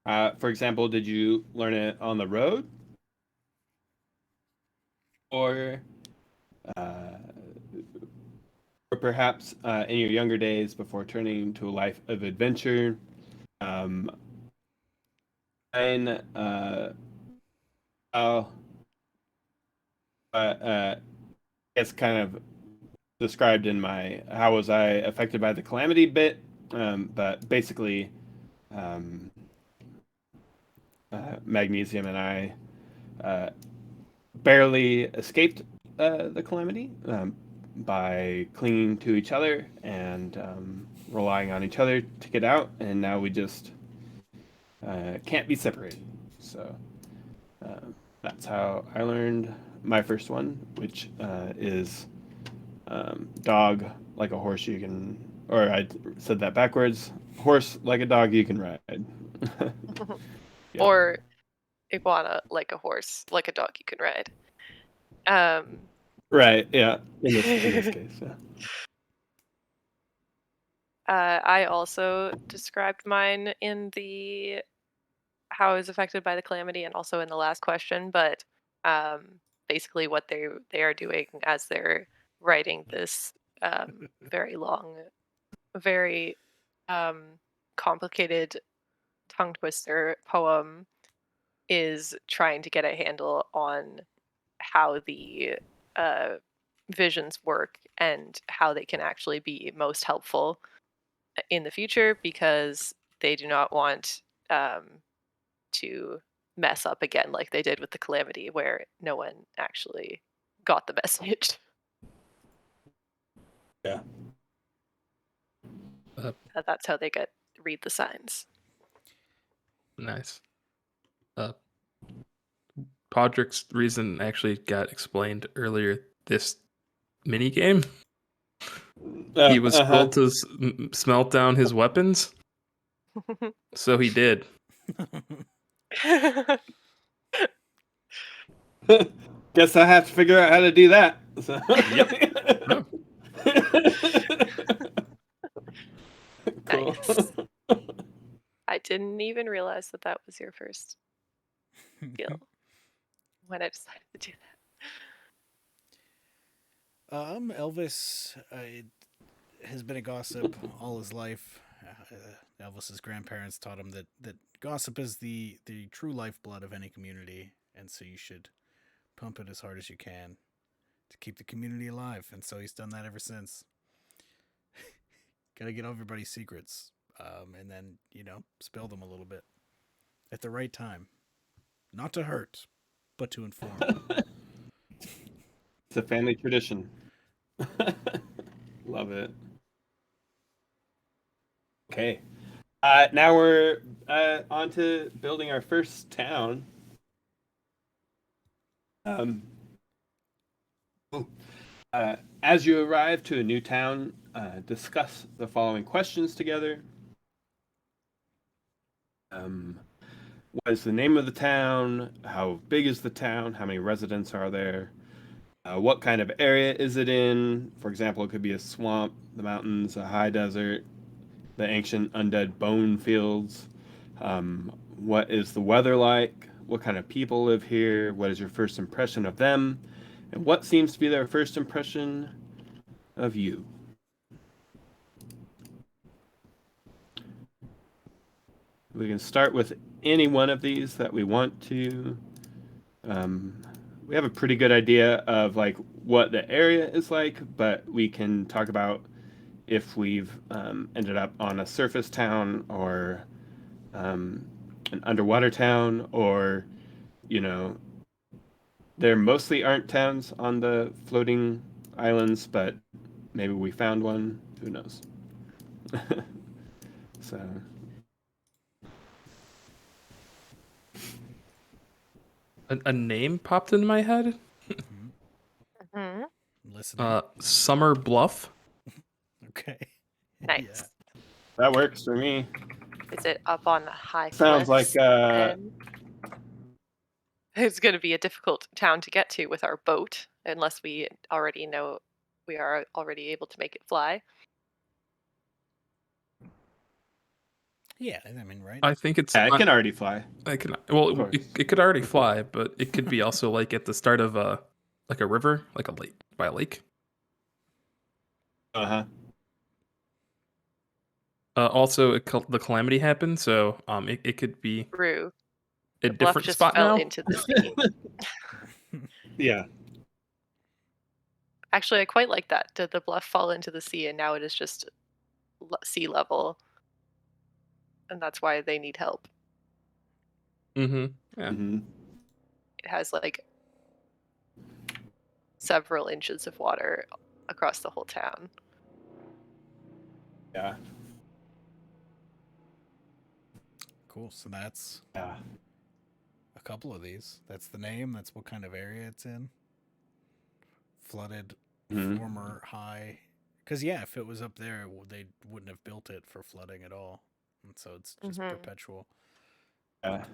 For example, did you learn it on the road? Or perhaps in your younger days before turning to a life of adventure? And it's kind of described in my how was I affected by the calamity bit, but basically magnesium and I barely escaped the calamity by clinging to each other and relying on each other to get out, and now we just can't be separated. So that's how I learned my first one, which is dog like a horse you can, or I said that backwards. Horse like a dog you can ride. Yeah. Or iguana like a horse, like a dog you can ride. Right, yeah. In this case, yeah. I also described mine in the how I was affected by the calamity and also in the last question, but basically what they are doing as they're writing this very long, very complicated tongue twister poem is trying to get a handle on how the visions work and how they can actually be most helpful in the future, because they do not want to mess up again like they did with the calamity, where no one actually got the message. Yeah. That's how they read the signs. Nice. Podrick's reason actually got explained earlier this mini game. He was told to smelt down his weapons, so he did. Guess I have to figure out how to do that. So. Yep. Cool. Nice. I didn't even realize that was your first skill when I decided to do that. Elvis has been a gossip all his life. Elvis's grandparents taught him that gossip is the true lifeblood of any community, and so you should pump it as hard as you can to keep the community alive. And so he's done that ever since. Gotta get everybody's secrets, and then spill them a little bit at the right time, not to hurt, but to inform. It's a family tradition. Love it. Okay. Now we're on to building our first town. As you arrive to a new town, discuss the following questions together. What is the name of the town? How big is the town? How many residents are there? What kind of area is it in? For example, it could be a swamp, the mountains, a high desert, the ancient undead bone fields. What is the weather like? what kind of people live here, what is your first impression of them, and what seems to be their first impression of you. We can start with any one of these that we want to. We have a pretty good idea of like what the area is like, but we can talk about if we've ended up on a surface town or an underwater town, or there mostly aren't towns on the floating islands, but maybe we found one. Who knows? So. A name popped into my head. Mhm. Listening. Summer Bluff. Okay. Nice. That works for me. Is it up on the high Sounds like cliffs? It's going to be a difficult town to get to with our boat, unless we already know we are already able to make it fly. Yeah, I mean, right? I think it's. Yeah, it can already fly. Well, course. it could already fly, but it could be also like at the start of a river, like a lake, by a lake. Uh-huh. Also, the Calamity happened, so it could be True. a The bluff different just spot fell now. into the sea. Yeah. Actually, I quite like that. Did the bluff fall into the sea, and now it is just sea level, and that's why they need help. Mm-hmm. Yeah. Mm-hmm. It has like several inches of water across the whole town. Yeah. Cool. So that's Yeah. a couple of these. That's the name. That's what kind of area it's in. Flooded, Mhm. former high. Because, yeah, if it was up there, they wouldn't have built it for flooding at all. And so it's just perpetual. Yeah.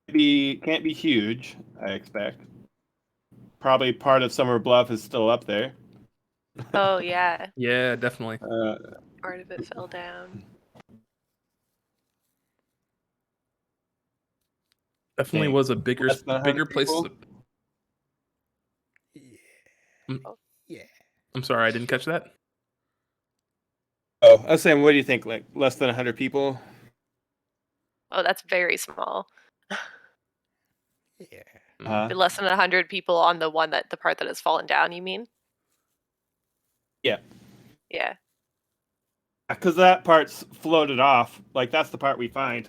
Can't be huge, I expect. Probably part of Summer Bluff is still up there. Oh, yeah. Yeah, definitely. Part of it fell down. Definitely was a bigger less than 100 place. people? Yeah. I'm sorry, I didn't catch that. Oh, I was saying, what do you think? Like less than 100 people? Oh, that's very small. Yeah. Uh-huh. Less than 100 people on the part that has fallen down, you mean? Yeah. Yeah. Because that part's floated off. Like, that's the part we find.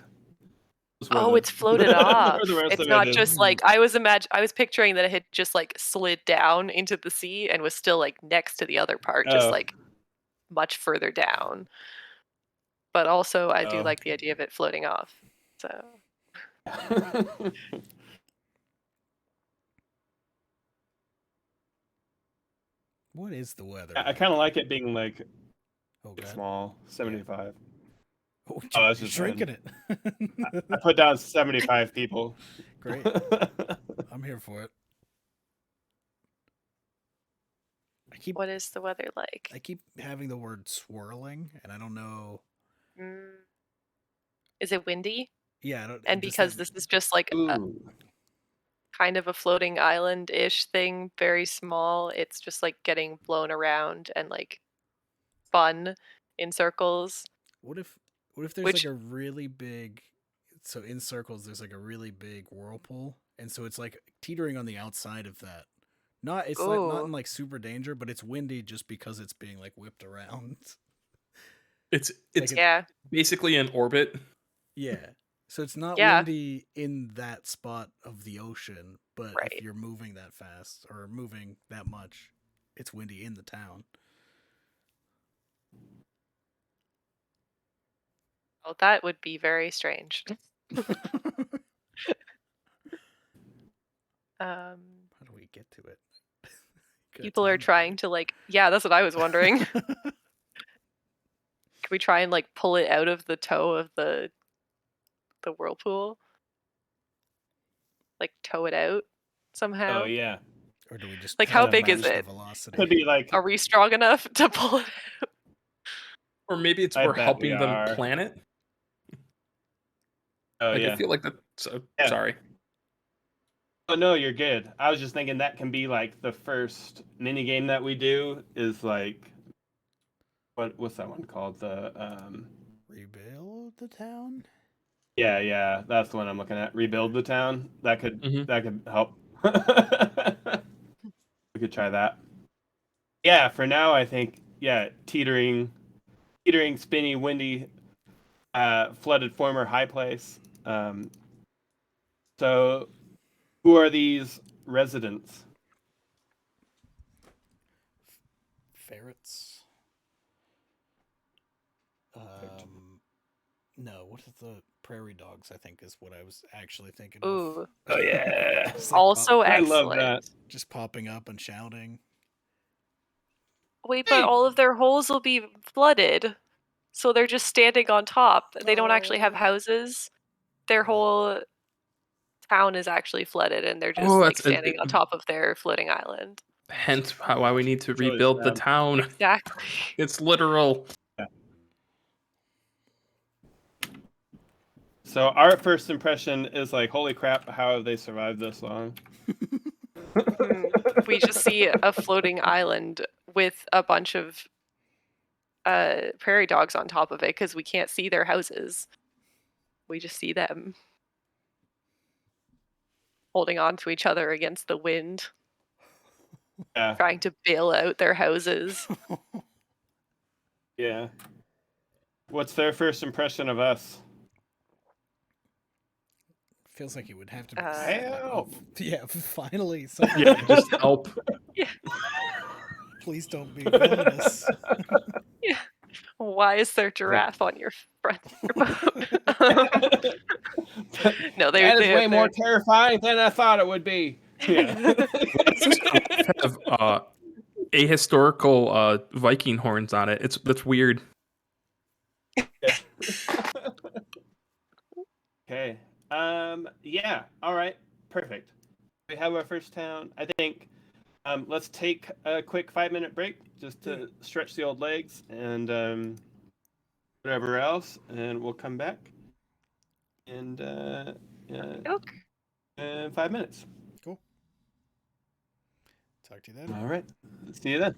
Oh, it's floated off. The rest It's of not it just is. like I was picturing that it had just like slid down into the sea and was still like next to the other part, just Oh. like much further down. But also, I do Oh. like the idea of it floating off. So What is the weather? I kind of like it being like God. small, 75. Oh, that's you're just shrinking it. I put down 75 people. Great. I'm here for it. what is the weather like? I keep having the word swirling, and I don't know. Is it windy? Yeah, I don't. And because this is just like a kind of a floating island-ish thing, very small, it's just like getting blown around and like fun in circles. What if there's like a really big, so in circles there's like a really big whirlpool, and so it's like teetering on the outside of that. Not not in like super danger, but it's windy just because it's being like whipped around. It's yeah, basically in orbit. Yeah. So it's not windy in that spot of the ocean, but if you're moving that fast or moving that much, it's windy in the town. Oh, that would be very strange. How do we get to it? People are trying to like, yeah, that's what I was wondering. Can we try and like pull it out of the toe of the whirlpool? Like tow it out somehow? Oh, yeah. Or do we just like how big is it? Could be like, are we strong enough to pull it out? Or maybe we're helping them plan it. Oh Like, I yeah. feel like that. So Yeah. sorry. Oh no, you're good. I was just thinking that can be like the first mini game that we do is like what's that one called? The Rebuild the town? yeah, that's the one I'm looking at. Rebuild the town. That could help. We could try that. Yeah, for now I think teetering, spinny, windy, flooded former high place. So who are these residents? Ferrets. No, what is the prairie dogs? I think is what I was actually thinking of. Ooh, Oh yeah, Just also I love excellent. that. just popping up and shouting. Wait, Hey! but all of their holes will be flooded, so they're just standing on top. They don't actually have Oh. houses. Their whole town is actually flooded, and they're just Oh, like that's standing on top of their floating island. hence why we need to Really rebuild the sad. town. Exactly. It's literal. So our first impression is like, holy crap, how have they survived this long? We just see a floating island with a bunch of prairie dogs on top of it because we can't see their houses. We just see them holding on to each other against the wind, Yeah, trying to bail out their houses. yeah. What's their first impression of us? Feels like it would have to be. Help! Yeah, finally. Yeah, just help. Yeah. Please don't be villainous. Yeah. Why is there giraffe on your front boat? No, That is way more they're terrifying than I thought it would be. Yeah. Have ahistorical Viking horns on it. That's weird. Okay. Yeah. All right. Perfect. We have our first town. I think. Let's take a quick 5-minute break just to stretch the old legs and whatever else, and we'll come back in okay. 5 minutes. Cool. Talk to you then. All right. See you then.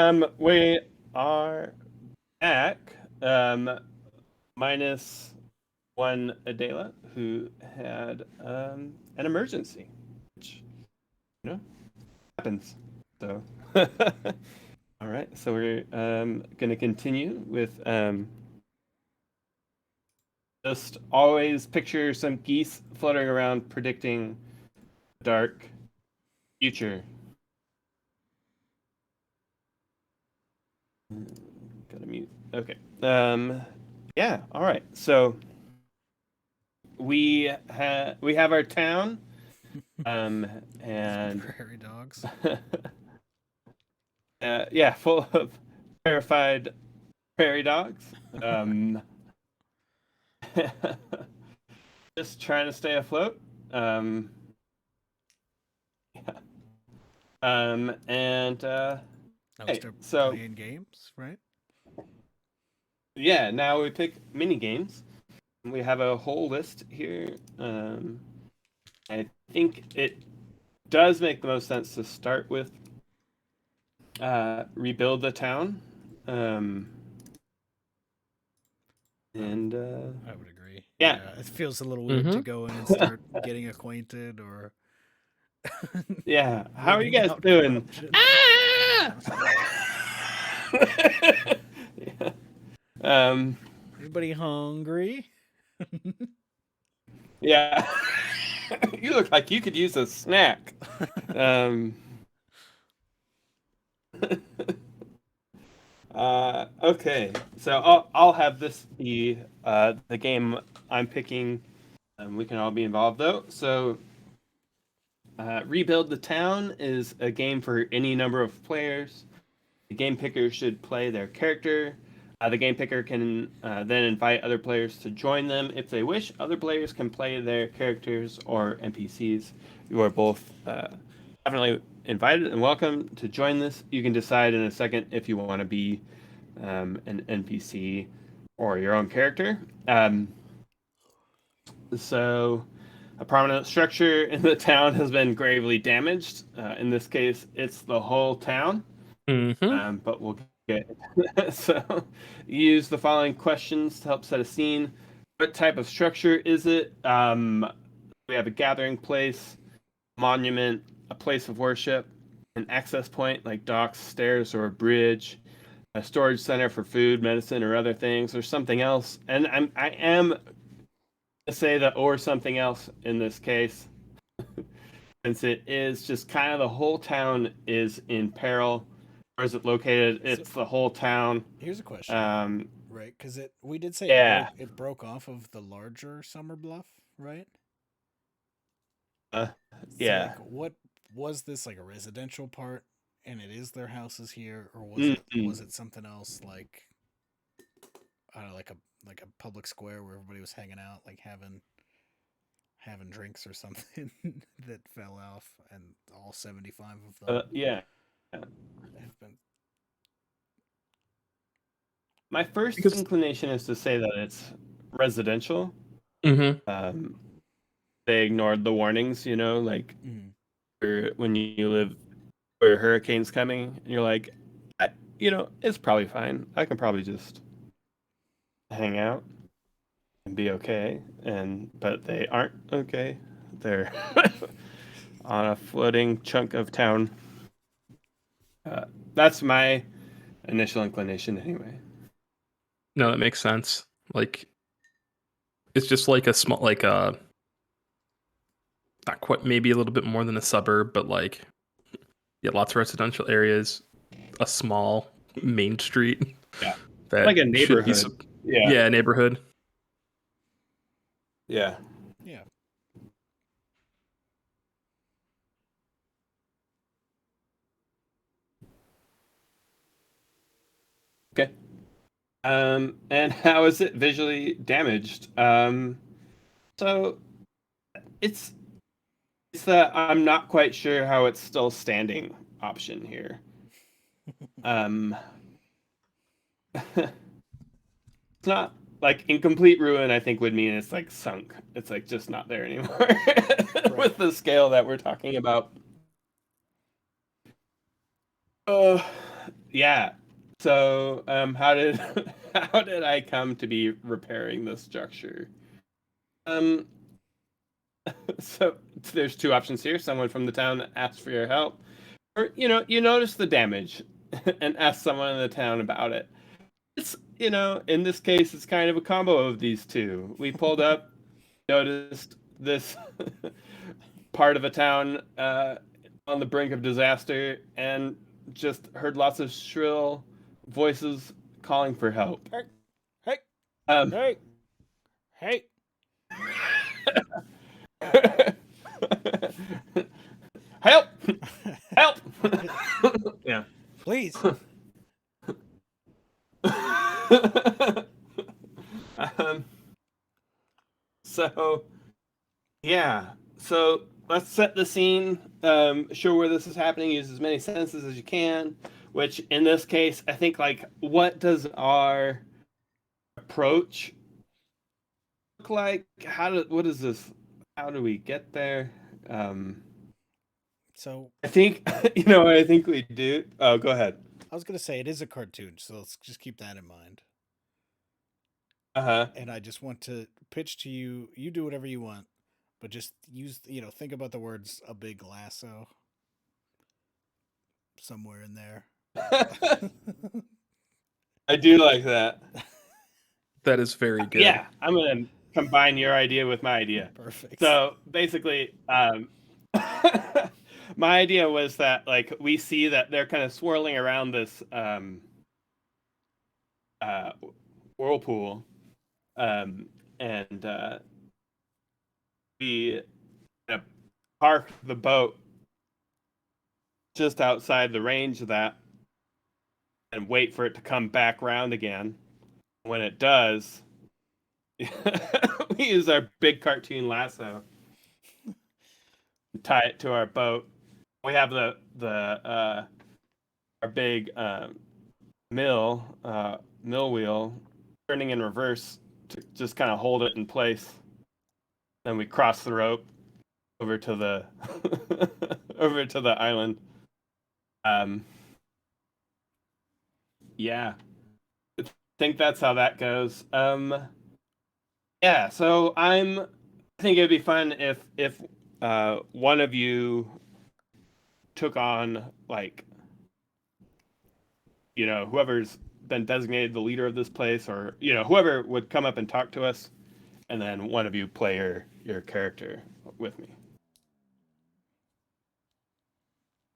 We are back. Minus one Adela who had an emergency, which happens. So, all right. So we're going to continue with just always picture some geese fluttering around, predicting dark future. Gotta mute. Okay. Yeah. All right. So we have our town. And Prairie dogs. Yeah, full of terrified prairie dogs. Just trying to stay afloat. Yeah. And Now we hey, start so playing games, right? yeah, now we pick mini games. We have a whole list here. I think it does make the most sense to start with rebuild the town. And I would agree. yeah. It feels a little weird to go in and start getting acquainted or Yeah, how are you rooting guys out doing? corruption. Ah! Yeah. Anybody hungry? Yeah. You look like you could use a snack. Okay, so I'll have this be the game I'm picking. We can all be involved though. So, Rebuild the Town is a game for any number of players. The game picker should play their character. The game picker can then invite other players to join them if they wish. Other players can play their characters or NPCs. You are both definitely invited and welcome to join this. You can decide in a second if you want to be an NPC or your own character. So, a prominent structure in the town has been gravely damaged. In this case, it's the whole town. But we'll get so use the following questions to help set a scene. What type of structure is it? We have a gathering place, monument, a place of worship, an access point like docks, stairs, or a bridge, a storage center for food, medicine, or other things, or something else. And I am to say that or something else in this case, since it is just kind of the whole town is in peril. Where is it located? It's the whole town. Here's a question, right? Because we did say Yeah. it broke off of the larger Summer Bluff, right? Yeah. So, like, what was this, like a residential part, and it is their houses here, or was it something else, like I don't know, like a public square where everybody was hanging out, like having drinks or something that fell off, and all 75 of them Yeah. have been. My first inclination is to say that it's residential. They ignored the warnings, like when you live where a hurricane's coming, and you're like, it's probably fine. I can probably just hang out and be okay. But they aren't okay. They're on a floating chunk of town. That's my initial inclination, anyway. No, that makes sense. Like, it's just like a small, like a not quite, maybe a little bit more than a suburb, but like, yeah, lots of residential areas, a small main street. Yeah, that like a should be neighborhood. Yeah, neighborhood. Yeah. Yeah. Okay. And how is it visually damaged? So it's the I'm not quite sure how it's still standing option here. It's not like in complete ruin, I think would mean it's like sunk. It's like just not there anymore with the scale that we're talking about. Yeah. So, how did how did I come to be repairing this structure? Um, so there's two options here. Someone from the town asks for your help, or you notice the damage and ask someone in the town about it. It's in this case, it's kind of a combo of these two. We pulled up, noticed this part of a town on the brink of disaster, and just heard lots of shrill voices calling for help. Hey, hey, Um, hey, hey. help! Help! Yeah. Please. um, so yeah, so let's set the scene. Show where this is happening. Use as many senses as you can. Which in this case, I think what does our approach look like? What is this? How do we get there? So I think what I think we do. Oh, go ahead. I was gonna say it is a cartoon, so let's just keep that in mind. Uh-huh. And I just want to pitch to you. You do whatever you want, but just use think about the words "a big lasso" somewhere in there. I do like that. That is very good. Yeah, I'm gonna combine your idea with my idea. Perfect. So basically, my idea was that we see that they're kind of swirling around this whirlpool, and we park the boat just outside the range of that, and wait for it to come back round again. When it does, we use our big cartoon lasso, tie it to our boat. We have our big mill wheel turning in reverse to just kind of hold it in place. Then we cross the rope over to the over to the island. Yeah, I think that's how that goes. Yeah, so I think it'd be fun if one of you took on whoever's been designated the leader of this place, or whoever would come up and talk to us, and then one of you play your character with me.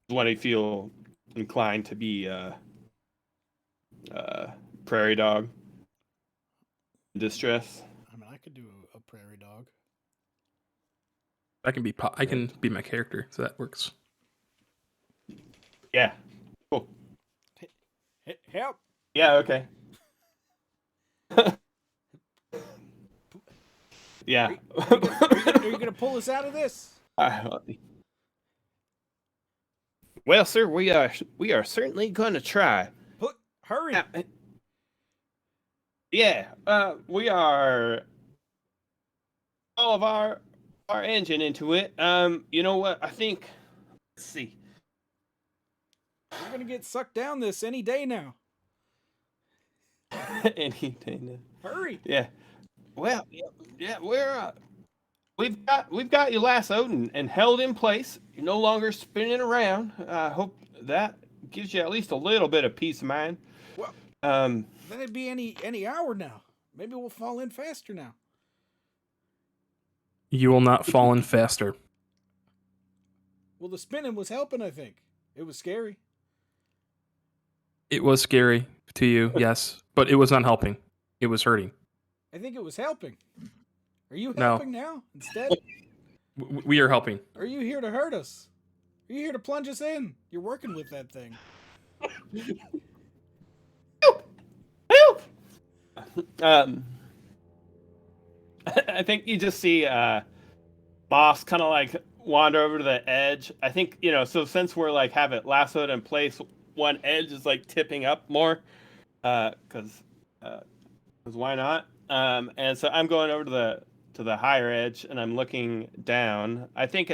Does one of you feel inclined to be prairie dog in distress? I mean, I could do a prairie dog. I can be my character, so that works. Yeah. Cool. Help! Yeah. Okay. Yeah. Are you gonna pull us out of this? Well, sir, we are certainly going to try. Hurry! Yeah, we are all of our engine into it. You know what? I think. Let's see. We're gonna get sucked down this any day now. Any day now. Hurry! Yeah. Well, yeah, we've got you lassoed and held in place. You're no longer spinning around. I hope that gives you at least a little bit of peace of mind. Well, Then it'd be any hour now. Maybe we'll fall in faster now. You will not fall in faster. Well, the spinning was helping. I think it was scary. It was scary to you, yes, but it was not helping. It was hurting. I think it was helping. Are you No. helping now instead? We are helping. Are you here to hurt us? Are you here to plunge us in? You're working with that thing. help! I think you just see Moss kind of wander over to the edge. I think so since we're have it lassoed in place, one edge is tipping up more, because why not? And so I'm going over to the higher edge, and I'm looking down. I think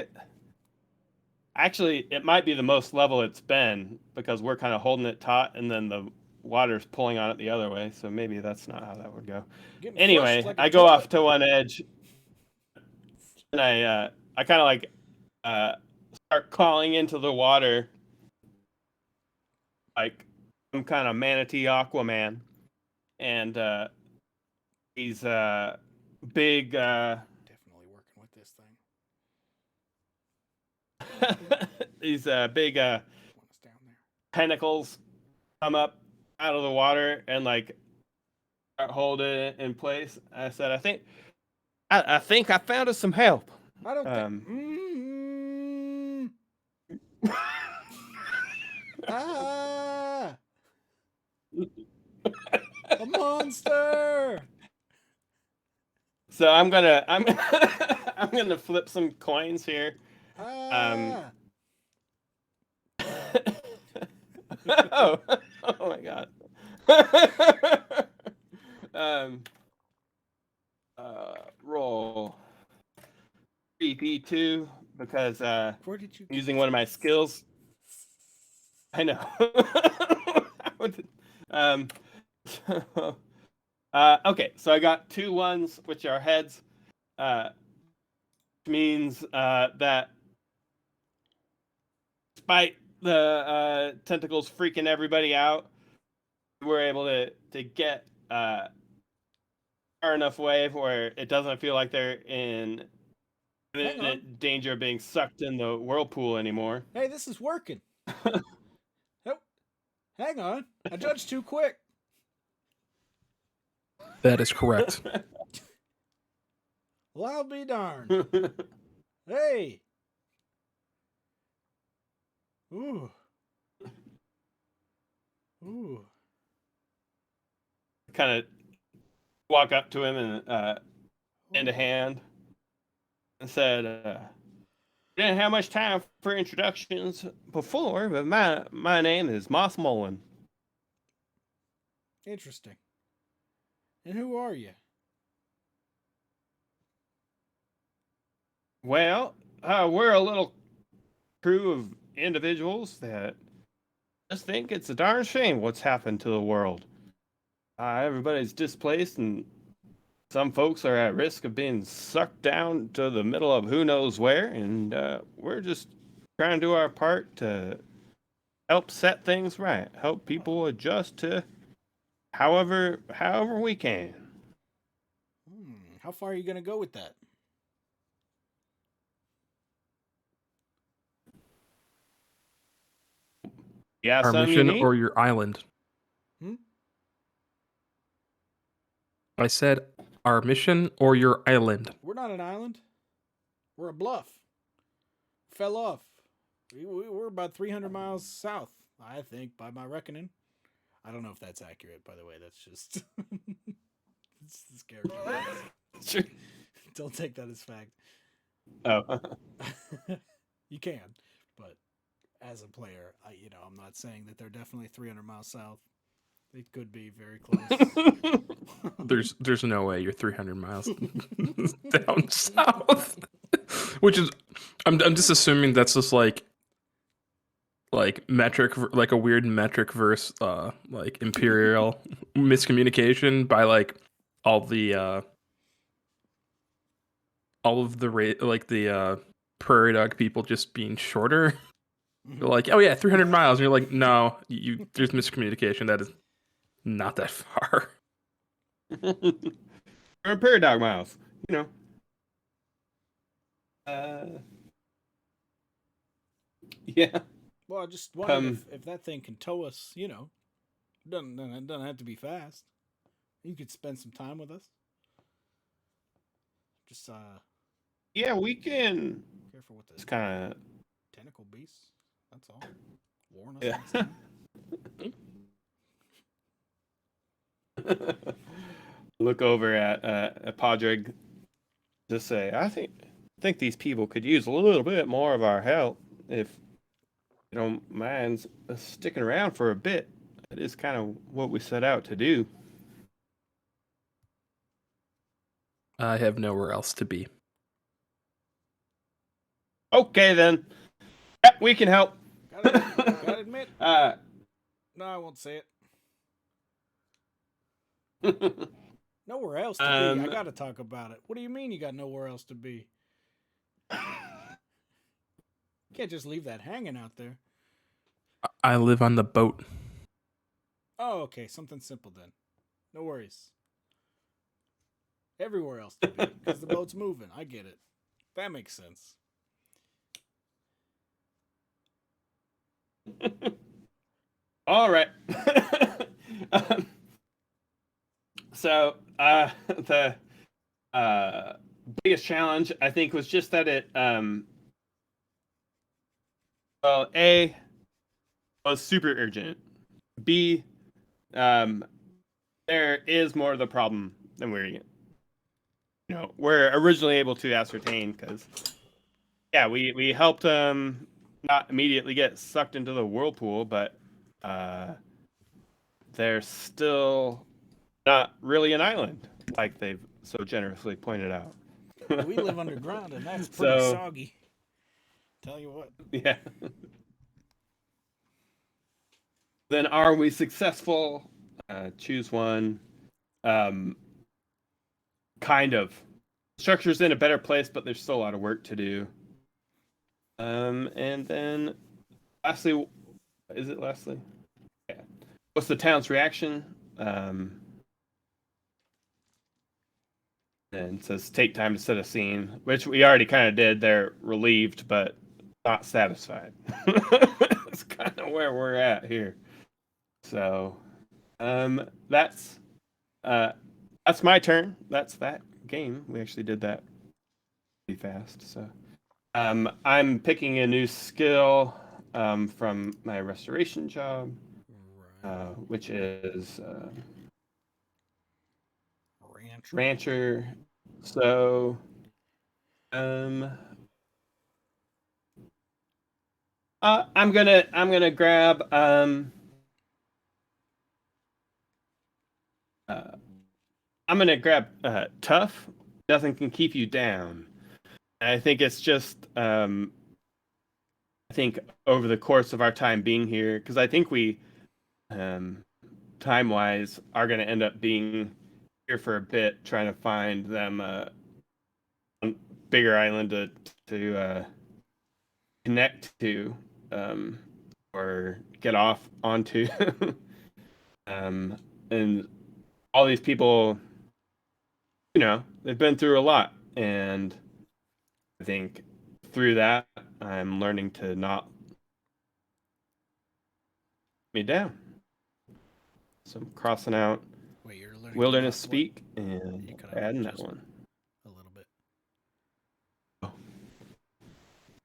Actually, it might be the most level it's been because we're kind of holding it taut, and then the water's pulling on it the other way. So maybe that's not how that would go. Getting Anyway, flushed like a I go off toilet. to one edge, and I kind of like start calling into the water like some kind of manatee Aquaman, and these big Definitely working with this thing. these big One is down there. tentacles come up out of the water and like start holding it in place. I said, I think I found us some help. I don't think. Ah! A monster! So I'm I'm gonna flip some coins here. Ah! Oh, oh my god. um, roll 3p2 because Where did you using one of my skills. I know. um, so, okay, so I got 2 ones, which are heads, which means that despite the tentacles freaking everybody out, we're able to get far enough away where it doesn't feel like they're in Hang on. imminent danger of being sucked in the whirlpool anymore. Hey, this is working. Oh, hang on. I judged too quick. That is correct. Well, I'll be darned. Hey. Ooh. Ooh. Kind of walk up to him and hand a hand and said, didn't have much time for introductions before, but my name is Moss Mullen. Interesting. And who are you? Well, we're a little crew of individuals that just think it's a darn shame what's happened to the world. Everybody's displaced, and some folks are at risk of being sucked down to the middle of who knows where, and we're just trying to do our part to help set things right, help people adjust to however we can. How far are you going to go with that? Yeah, Our something mission you need? or your island? Hmm? I said our mission or your island. We're not an island. We're a bluff. Fell off. We're about 300 miles south, I think, by my reckoning. I don't know if that's accurate, by the way. That's just... it's this character. Sure. Don't take that as fact. Oh. You can, but as a player, I'm not saying that they're definitely 300 miles south. It could be very close. There's no way you're 300 miles down south. Which is, I'm just assuming that's just like metric, like a weird metric verse, like imperial miscommunication by like all of the like the prairie dog people just being shorter. They're like, oh yeah, 300 miles, and you're like, no, there's miscommunication. That is not that far. Or Paradox Miles, you know. Yeah. Well, I just wondered if that thing can tow us, doesn't have to be fast. You could spend some time with us. Just Yeah, we can. careful with It's the kind of tentacle beasts. That's all. Warn us. yeah. Next time. Look over at Podrick. Just say, I think these people could use a little bit more of our help if you don't mind sticking around for a bit. It is kind of what we set out to do. I have nowhere else to be. Okay then. we can help. Gotta admit. No, I won't say it. Nowhere else to be. I gotta talk about it. What do you mean you got nowhere else to be? Can't just leave that hanging out there. I live on the boat. Oh, okay. Something simple then. No worries. Everywhere else to be. Because the boat's moving. I get it. That makes sense. All right. So the biggest challenge I think was just that it well, A was super urgent. B there is more of the problem than we're originally able to ascertain, because we helped them not immediately get sucked into the whirlpool, but they're still not really an island, like they've so generously pointed out. We live underground, and that's pretty soggy. Tell you what. Yeah. Then are we successful? Choose one. Kind of. Structure's in a better place, but there's still a lot of work to do. And then lastly, is it lastly? Yeah. What's the town's reaction? And it says take time to set a scene, which we already kind of did. They're relieved, but not satisfied. That's kind of where we're at here. So, that's my turn. That's that game. We actually did that pretty fast. So, I'm picking a new skill from my restoration job, which is rancher. So, I'm gonna grab tough. Nothing can keep you down. And I think it's just I think over the course of our time being here, because I think we time wise are going to end up being here for a bit, trying to find them a bigger island to connect to, or get off onto. And all these people, they've been through a lot, and I think through that I'm learning to not me down. So I'm crossing out You're learning wilderness speak and adding that one a little bit.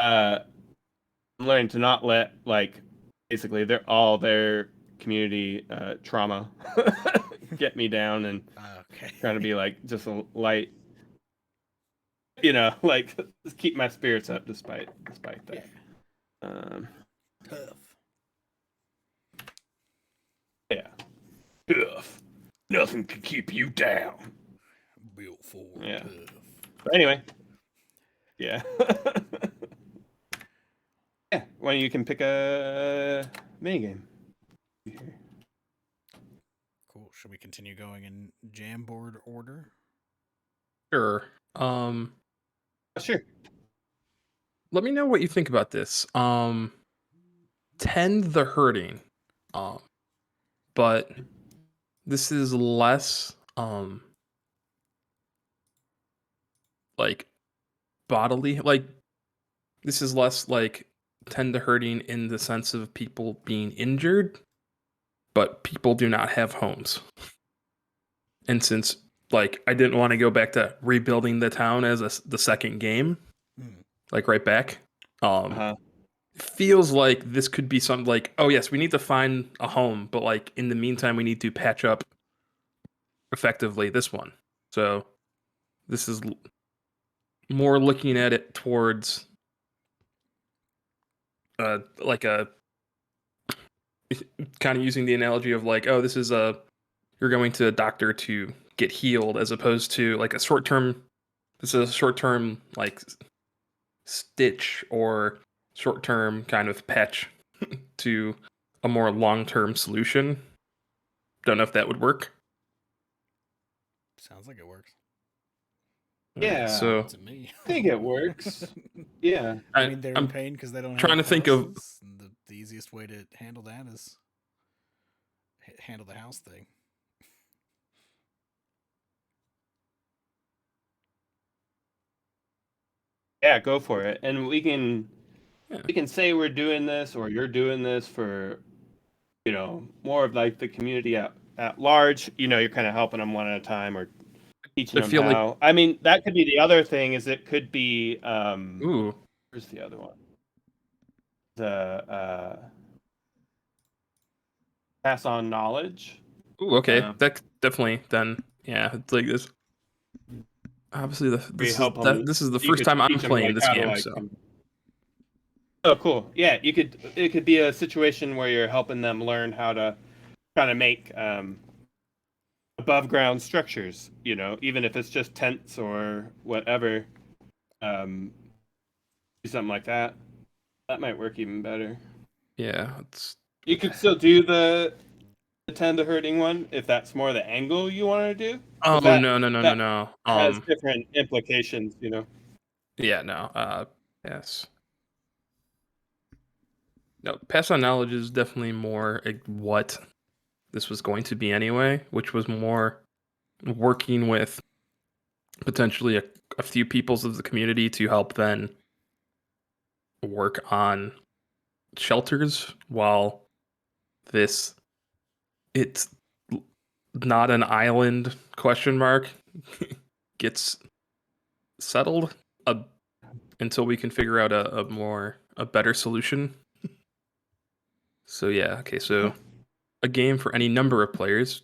I'm learning to not let, basically their community trauma get me down, and trying to be just a light, just keep my spirits up despite that. Tough. Yeah. Tough. Nothing can keep you down. Built for tough. But anyway. Yeah. Yeah. Well, you can pick a minigame. Cool. Should we continue going in Jamboard order? Sure. Sure. Let me know what you think about this. Tend the hurting. But this is less bodily, this is less tend to hurting in the sense of people being injured, but people do not have homes. And since I didn't want to go back to rebuilding the town as the second game, right back, feels like this could be something oh yes, we need to find a home, but in the meantime we need to patch up effectively this one. So this is more looking at it towards a kind of using the analogy of this is you're going to a doctor to get healed, as opposed to a short term. This is a short term stitch or short-term kind of patch to a more long-term solution. Don't know if that would work. Sounds like it works. Yeah, So To me. I think it works. Yeah. I mean, they're in I'm pain because they don't trying have to think of houses. And the easiest way to handle that is handle the house thing. Yeah, go for it. And yeah. we can say we're doing this or you're doing this for, more of like the community at large. You're kind of helping them one at a time or teaching I them feel like how. I mean, that could be the other thing is it could be ooh where's the other one? The pass on knowledge. okay, Um, that definitely then yeah, it's like this. Obviously, where you help them. this is the You first could time I'm teach them playing like this how to game, like. so Oh, cool. Yeah, it could be a situation where you're helping them learn how to kind of make above ground structures, even if it's just tents or whatever. Um, do something like that. That might work even better. yeah, it's You could still do the tend to hurting one if that's more the angle you want to do, oh because that that no. has different implications. Yeah, no. Yes. No, pass on knowledge is definitely more like what this was going to be anyway, which was more working with potentially a few peoples of the community to help then work on shelters while this it's not an island question mark gets settled until we can figure out a better solution. So yeah, okay, so a game for any number of players.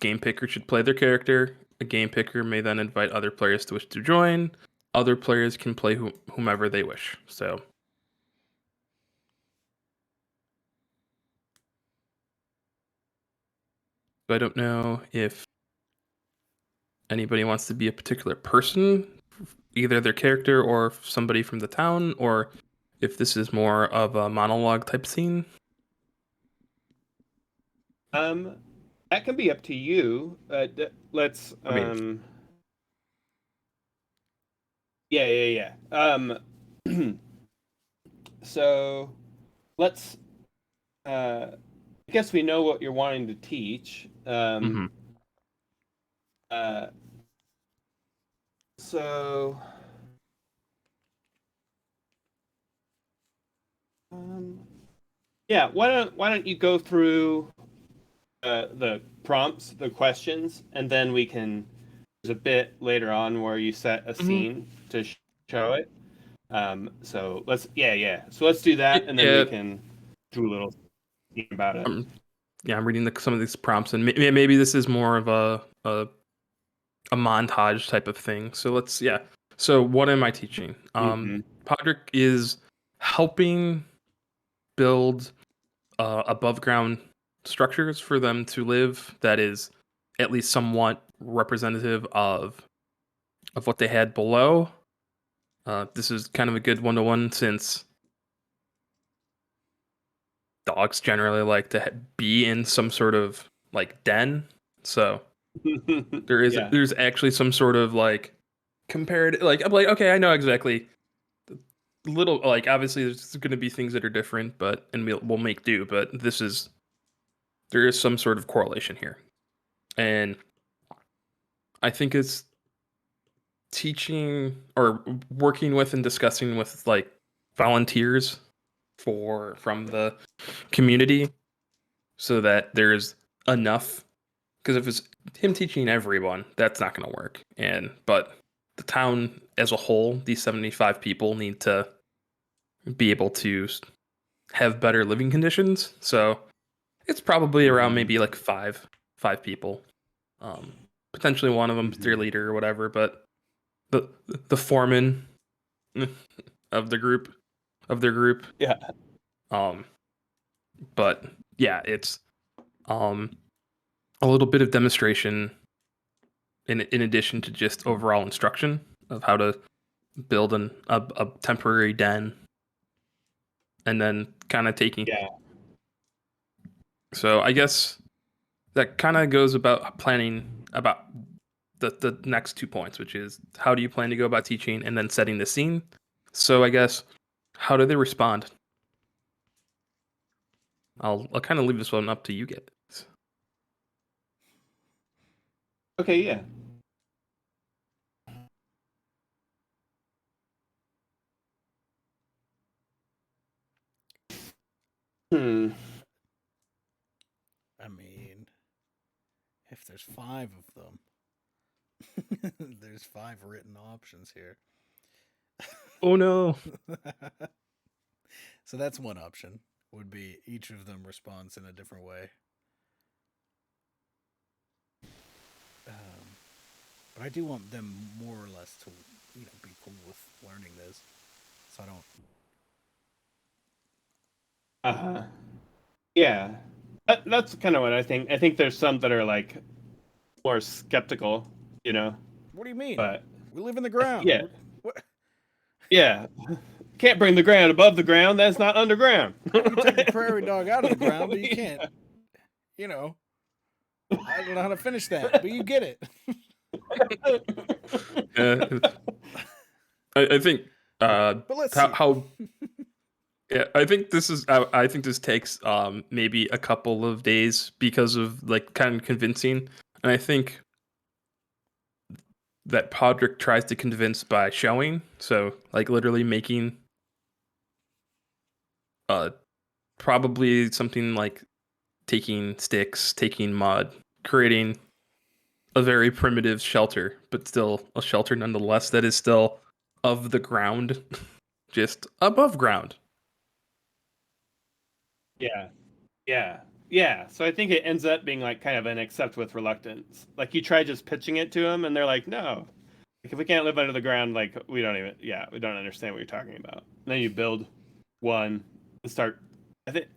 Game picker should play their character. A game picker may then invite other players to wish to join. Other players can play whomever they wish. So I don't know if anybody wants to be a particular person, either their character or somebody from the town, or if this is more of a monologue type scene. Um, that can be up to you. Let's I mean, yeah, yeah, yeah. So let's I guess we know what you're wanting to teach. mhm. Uh, so um, yeah, why don't you go through the prompts, the questions, and then we can. There's a bit later on where you set a Mhm. scene to show it. Yeah. So let's do that, and then we Yeah, can do a little scene about it. I'm reading some of these prompts, and maybe this is more of a montage type of thing. So yeah. So what am I teaching? Mm-hmm. Podrick is helping build above ground structures for them to live that is at least somewhat representative of what they had below. This is kind of a good one-to-one since dogs generally like to be in some sort of like den. So Yeah. there's actually some sort of like compared like I'm like okay I know exactly little like obviously there's going to be things that are different but and we'll make do but there is some sort of correlation here and I think it's teaching or working with and discussing with like volunteers from the community so that there's enough because if it's him teaching everyone that's not going to work but the town as a whole these 75 people need to be able to have better living conditions so it's probably around Mm-hmm. maybe like five people potentially one of them's their Mm-hmm. leader or whatever but the the foreman of the group of their group Yeah. um but yeah it's um a little bit of demonstration in addition to just overall instruction of how to build a temporary den and then kind of taking. Yeah. So I guess that kind of goes about planning about the next 2 points, which is how do you plan to go about teaching and then setting the scene. So I guess how do they respond? I'll kind of leave this one up to you guys. Okay, yeah. Hmm. I mean, if there's 5 of them, there's 5 written options here. Oh no. So that's one option. Would be each of them responds in a different way. But I do want them more or less to, be cool with learning this. So I don't. Uh-huh. Yeah. That's kind of what I think. I think there's some that are like more skeptical, What do you mean? but We live in the ground. yeah. What? Yeah. Can't bring the ground above the ground. That's not underground. You take the prairie dog out of the ground, but you can't. I don't know how to finish that, but you get it. I think But let's see. how yeah, I think this takes maybe a couple of days because of like kind of convincing, and I think that Podrick tries to convince by showing, so like literally making probably something like taking sticks, taking mud, creating a very primitive shelter, but still a shelter nonetheless that is still of the ground, just above ground. Yeah. Yeah. Yeah. So I think it ends up being like kind of an accept with reluctance. Like you try just pitching it to them and they're like, no. Like if we can't live under the ground, like we don't understand what you're talking about. And then you build one and start. I think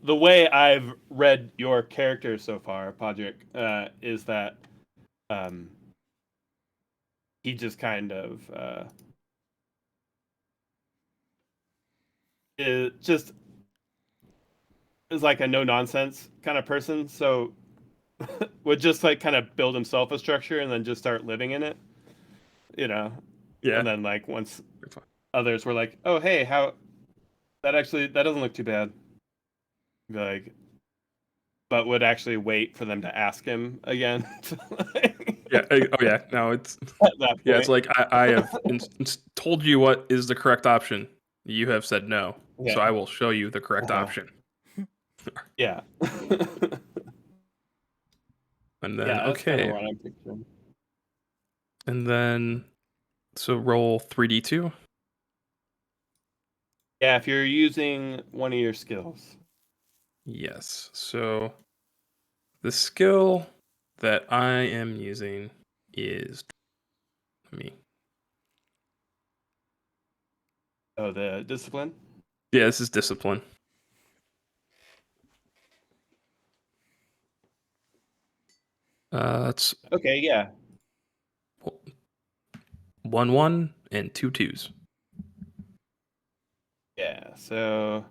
the way I've read your character so far, Podrick, is that he just kind of is like a no nonsense kind of person. So would just like kind of build himself a structure and then just start living in it, Yeah. And then like once others were like, oh hey, how that doesn't look too bad. Like, but would actually wait for them to ask him again. Yeah. Oh yeah. No, it's At that yeah. It's point. like I have told you what is the correct option. You have said no, so Yeah. I will show you the correct Uh-huh. option. Yeah. And then Yeah, that's kind of okay, what I'm picturing. and then so roll 3d2. Yeah, if you're using one of your skills. Yes. So the skill that I am using is me. Oh, the discipline? Yeah, this is discipline. That's Okay, yeah. 1 1 and 2 2s. Yeah, so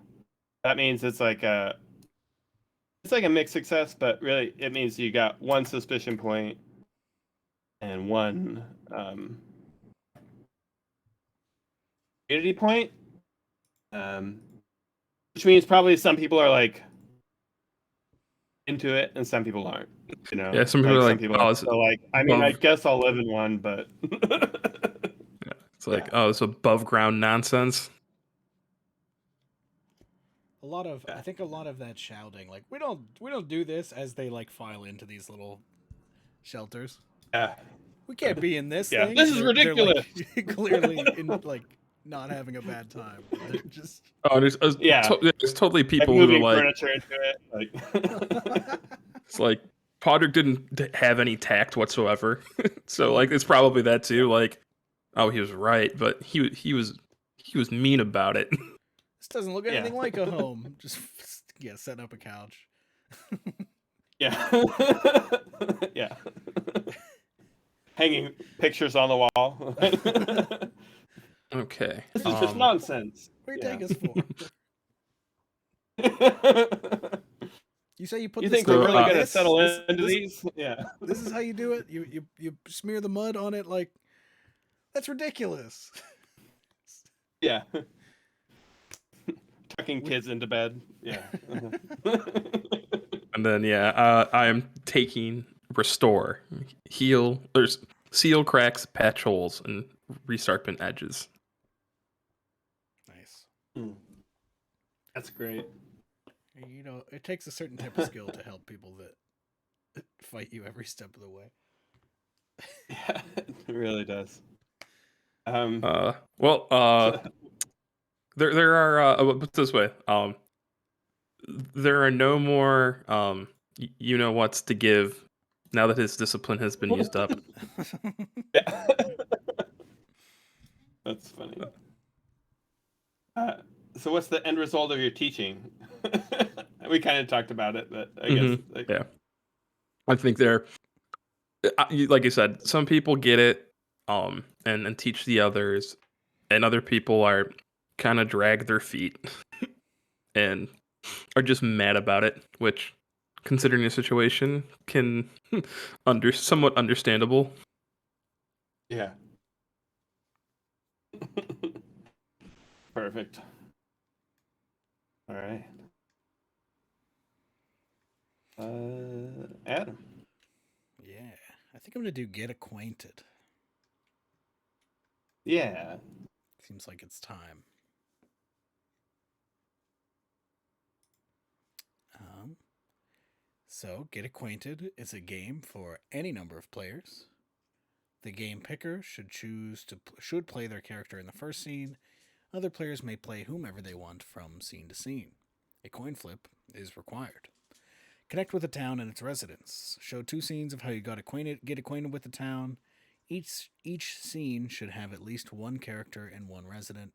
that means it's like a mixed success, but really it means you got one suspicion point and one unity point. Which means probably some people are like into it and some people aren't. Yeah, some people like are some like, people oh, are it's so like, I mean, I above. guess I'll live in one, but Yeah, it's like, oh, it's above ground nonsense. I think a lot of that shouting, like we don't do this, as they like file into these little shelters. yeah, We can't be in this yeah, thing. this is ridiculous. They're like clearly in like not having a bad time. They're just Oh, Yeah. there's totally Like people who are moving like, furniture into it, like it's like Podrick didn't have any tact whatsoever. So like it's probably that too. Like, oh, he was right, but he was mean about it. this doesn't look anything like a home. Just setting up a couch. yeah, yeah, hanging pictures on the wall. Okay. This is just nonsense. What do you Yeah. take us for? You say you put You the think we're stuff really like going to this? settle This, into this, these? Yeah. this is how you do it. You smear the mud on it like that's ridiculous. Yeah. Tucking We- kids into bed. Yeah. And then I am taking restore, heal, or seal cracks, patch holes, and restarpment edges. Nice. That's great. You know, it takes a certain type of skill to help people that fight you every step of the way. Yeah, it really does. Well, there are put it this way, there are no more you know what's to give now that his discipline has been used up. Yeah. That's funny. So what's the end result of your teaching? We kind of talked about it, but I guess Yeah, I think like you said, some people get it and teach the others, and other people are kind of drag their feet and are just mad about it, which, considering the situation, can somewhat understandable. yeah. Perfect. All right. Adam. Yeah, I think I'm gonna do get acquainted. Yeah. Seems like it's time. So get acquainted is a game for any number of players. The game picker should play their character in the first scene. Other players may play whomever they want from scene to scene. A coin flip is required. Connect with the town and its residents. Show 2 scenes of how you get acquainted with the town. Each scene should have at least 1 character and 1 resident.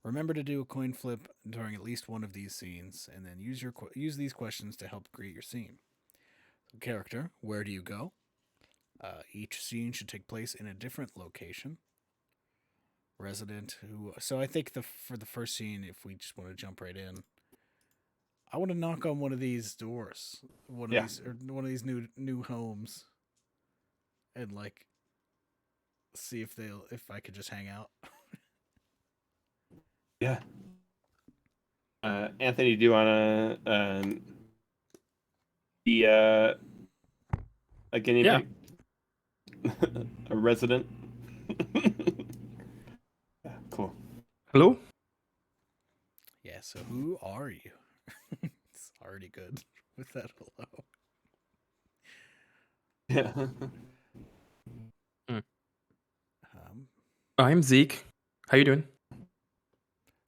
Remember to do a coin flip during at least one of these scenes, and then use these questions to help create your scene. Character, where do you go? Each scene should take place in a different location. Resident, so I think for the first scene, if we just want to jump right in, I want to knock on one of these doors, one of these new homes, and like see if I could just hang out. Yeah. Anthony, do you want to be a guinea Yeah. pig? A resident? Yeah, cool. Hello? Yeah. So who are you? It's already good with that hello. Yeah. I'm Zeke. How you doing?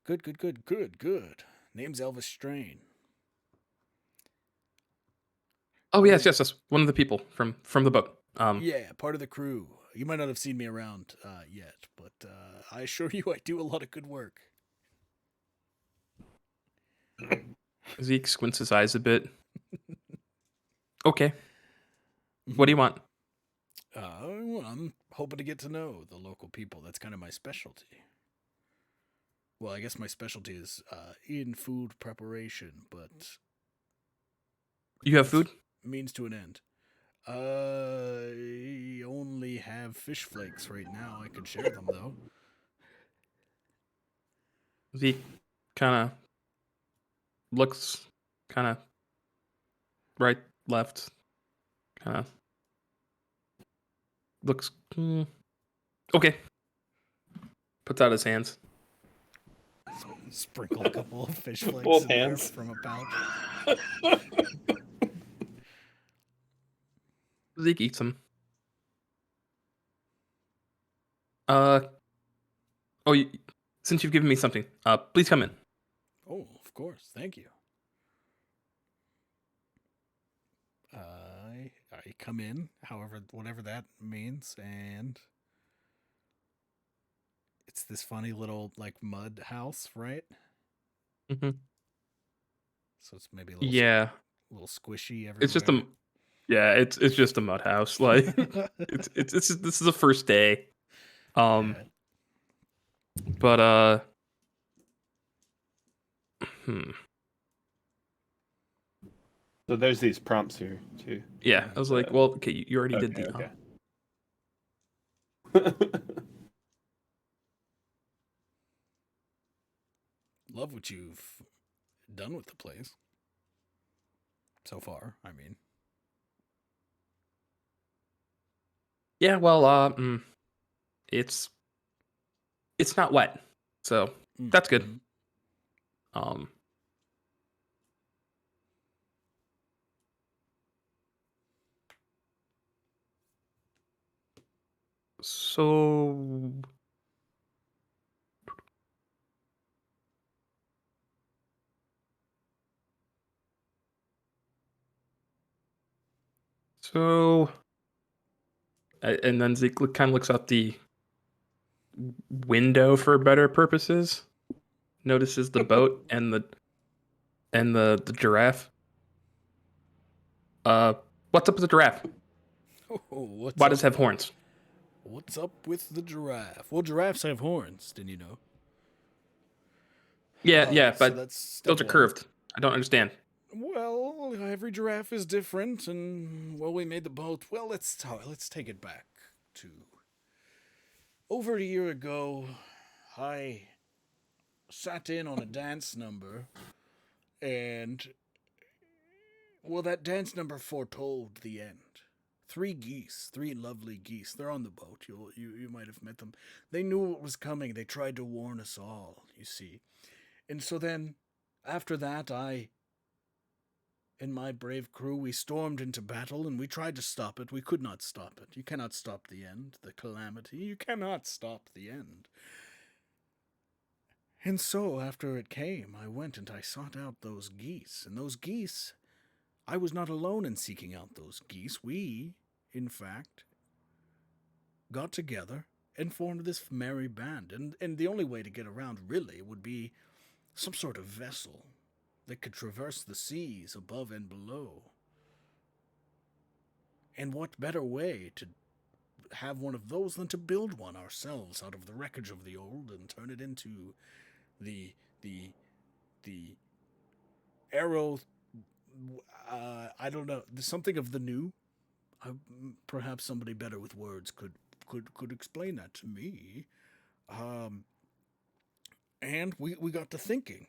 Good. Name's Elvis Strain. Oh yes. One of the people from the boat. Yeah, part of the crew. You might not have seen me around yet, but I assure you I do a lot of good work. Zeke squints his eyes a bit. Okay. What do you want? Well, I'm hoping to get to know the local people. That's kind of my specialty. Well, I guess my specialty is in food preparation, but You have food? means to an end. I only have fish flakes right now. I could share them though. Zeke kind of looks kind of right, left, kind of looks okay. Puts out his hands. Sprinkle a couple of fish flakes Both in there hands. from a pouch. Zeke eats them. Since you've given me something, please come in. Oh, of course. Thank you. I come in, whatever that means, and it's this funny little like mud house, right? Mm-hmm. So it's maybe a little squishy everywhere. It's just it's just a mud house. Like it's this is the first day. Yeah. But So there's these prompts here too. Yeah, I was like, well, okay, you already did Okay, the. okay. Love what you've done with the place so far. I mean, Yeah, well, it's not wet, so that's good. mhm. So and then Zeke kind of looks out the window for better purposes. Notices the boat and the giraffe. What's up with the giraffe? Oh, what's Why up? does it have horns? What's up with the giraffe? Well, giraffes have horns, didn't you know? Yeah, So but that's step those are one. curved. I don't understand. Well, every giraffe is different, and well, we made the boat. Well, let's take it back to over a year ago. I sat in on a dance number, and well, that dance number foretold the end. Three geese, three lovely geese. They're on the boat. You might have met them. They knew what was coming. They tried to warn us all. You see, and so then, after that, I and my brave crew, we stormed into battle and we tried to stop it. We could not stop it. You cannot stop the end, the calamity. You cannot stop the end. And so, after it came, I went and I sought out those geese. And those geese, I was not alone in seeking out those geese. We, in fact, got together and formed this merry band. And the only way to get around, really, would be some sort of vessel that could traverse the seas above and below. And what better way to have one of those than to build one ourselves out of the wreckage of the old and turn it into the the arrow. I don't know, something of the new. Perhaps somebody better with words could explain that to me. Um, and we got to thinking.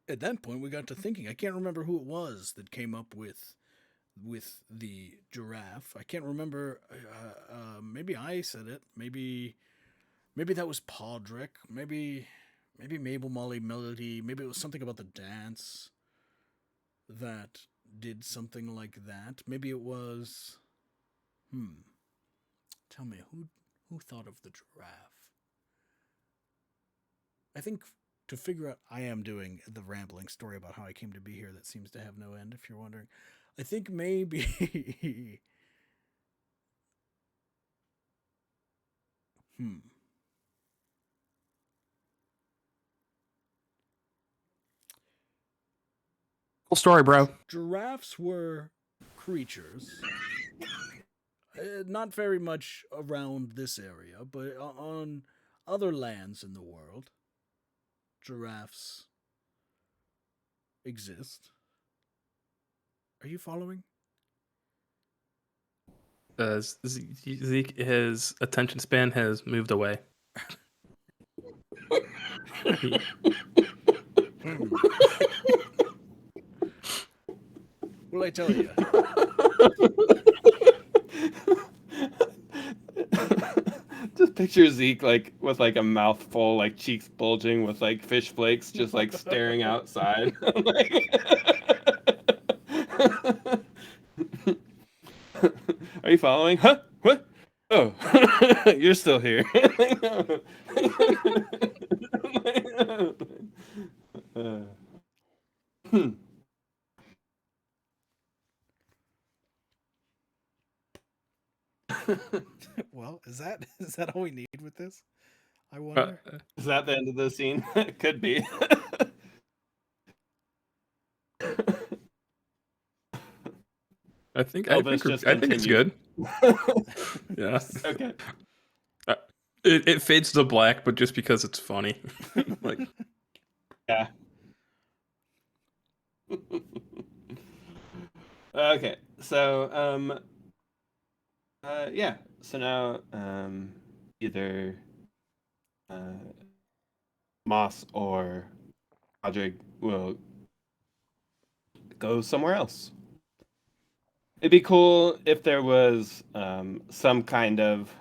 At that point, we got to thinking. I can't remember who it was that came up with the giraffe. I can't remember. Maybe I said it. Maybe that was Podrick. Maybe Mabel Molly Melody. Maybe it was something about the dance that did something like that. Maybe it was. Tell me who thought of the giraffe? I think to figure out, I am doing the rambling story about how I came to be here that seems to have no end. If you're wondering, I think maybe. Cool story, bro. Giraffes were creatures, not very much around this area, but on other lands in the world, giraffes exist. Are you following? Zeke, his attention span has moved away. What'll I tell you? Just picture Zeke like with like a mouthful, like cheeks bulging, with like fish flakes, just like staring outside. Are you following? Huh? What? Oh, you're still here. Well, is that all we need with this? I Uh, wonder. Is that the end of the scene? Could be. I think Elvis just I think it's continued. good. Yeah. Okay. It fades to black, but just because it's funny. Like, Yeah. Okay, so yeah. So now either uh, Moss or Podrick will go somewhere else. It'd be cool if there was some kind of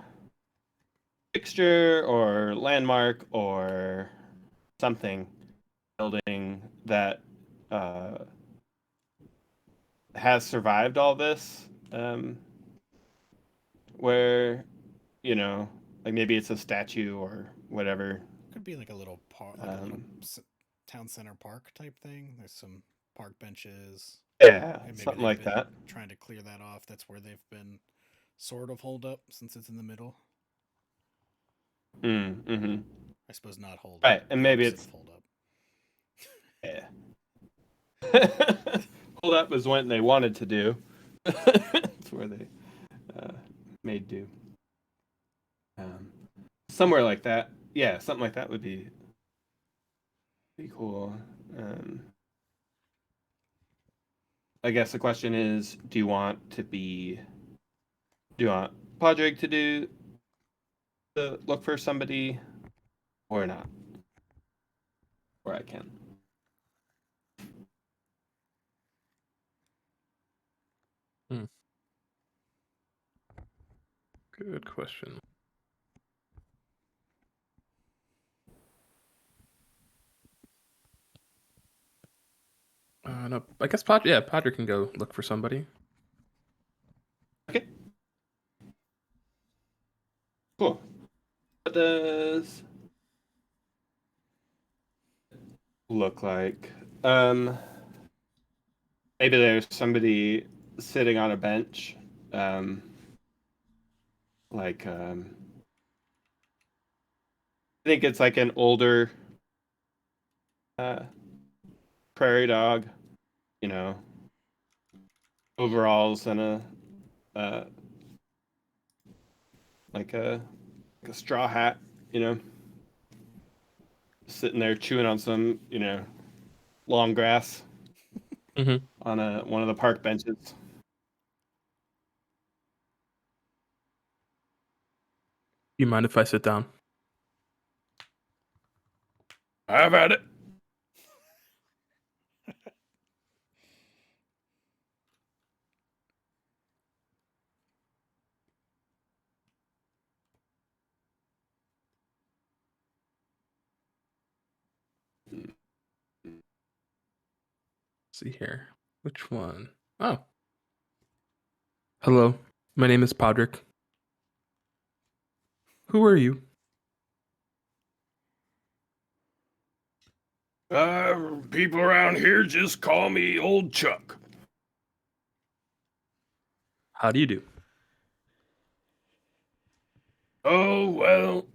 fixture or landmark or something building that uh, has survived all this, where you know, like maybe it's a statue or whatever. Could be like a little park, like a little Um, town center park type thing. There's some park benches, yeah, and maybe something they've like been that. trying to clear that off. That's where they've been sort of holed up since it's in the middle. Mm-hmm. I suppose not hold up. Right, and The maybe opposite it's of hold up. yeah. Hold up is when they wanted to do. It's where they uh, made do. Um, somewhere like that. Yeah, something like that would be cool. Um, I guess the question is, do you want Podrick to look for somebody or not? Or I can. Good question. No, I guess Podrick can go look for somebody. Okay. Cool. What does look like? Maybe there's somebody sitting on a bench. Um, like I think it's like an older uh, prairie dog, you know, overalls and uh, like a straw hat, you know, sitting there chewing on some, you know, long grass Mm-hmm. on one of the park benches. You mind if I sit down? I've had it. See here. Which one? Oh. Hello. My name is Podrick. Who are you? People around here just call me Old Chuck. How do you do? Oh, well,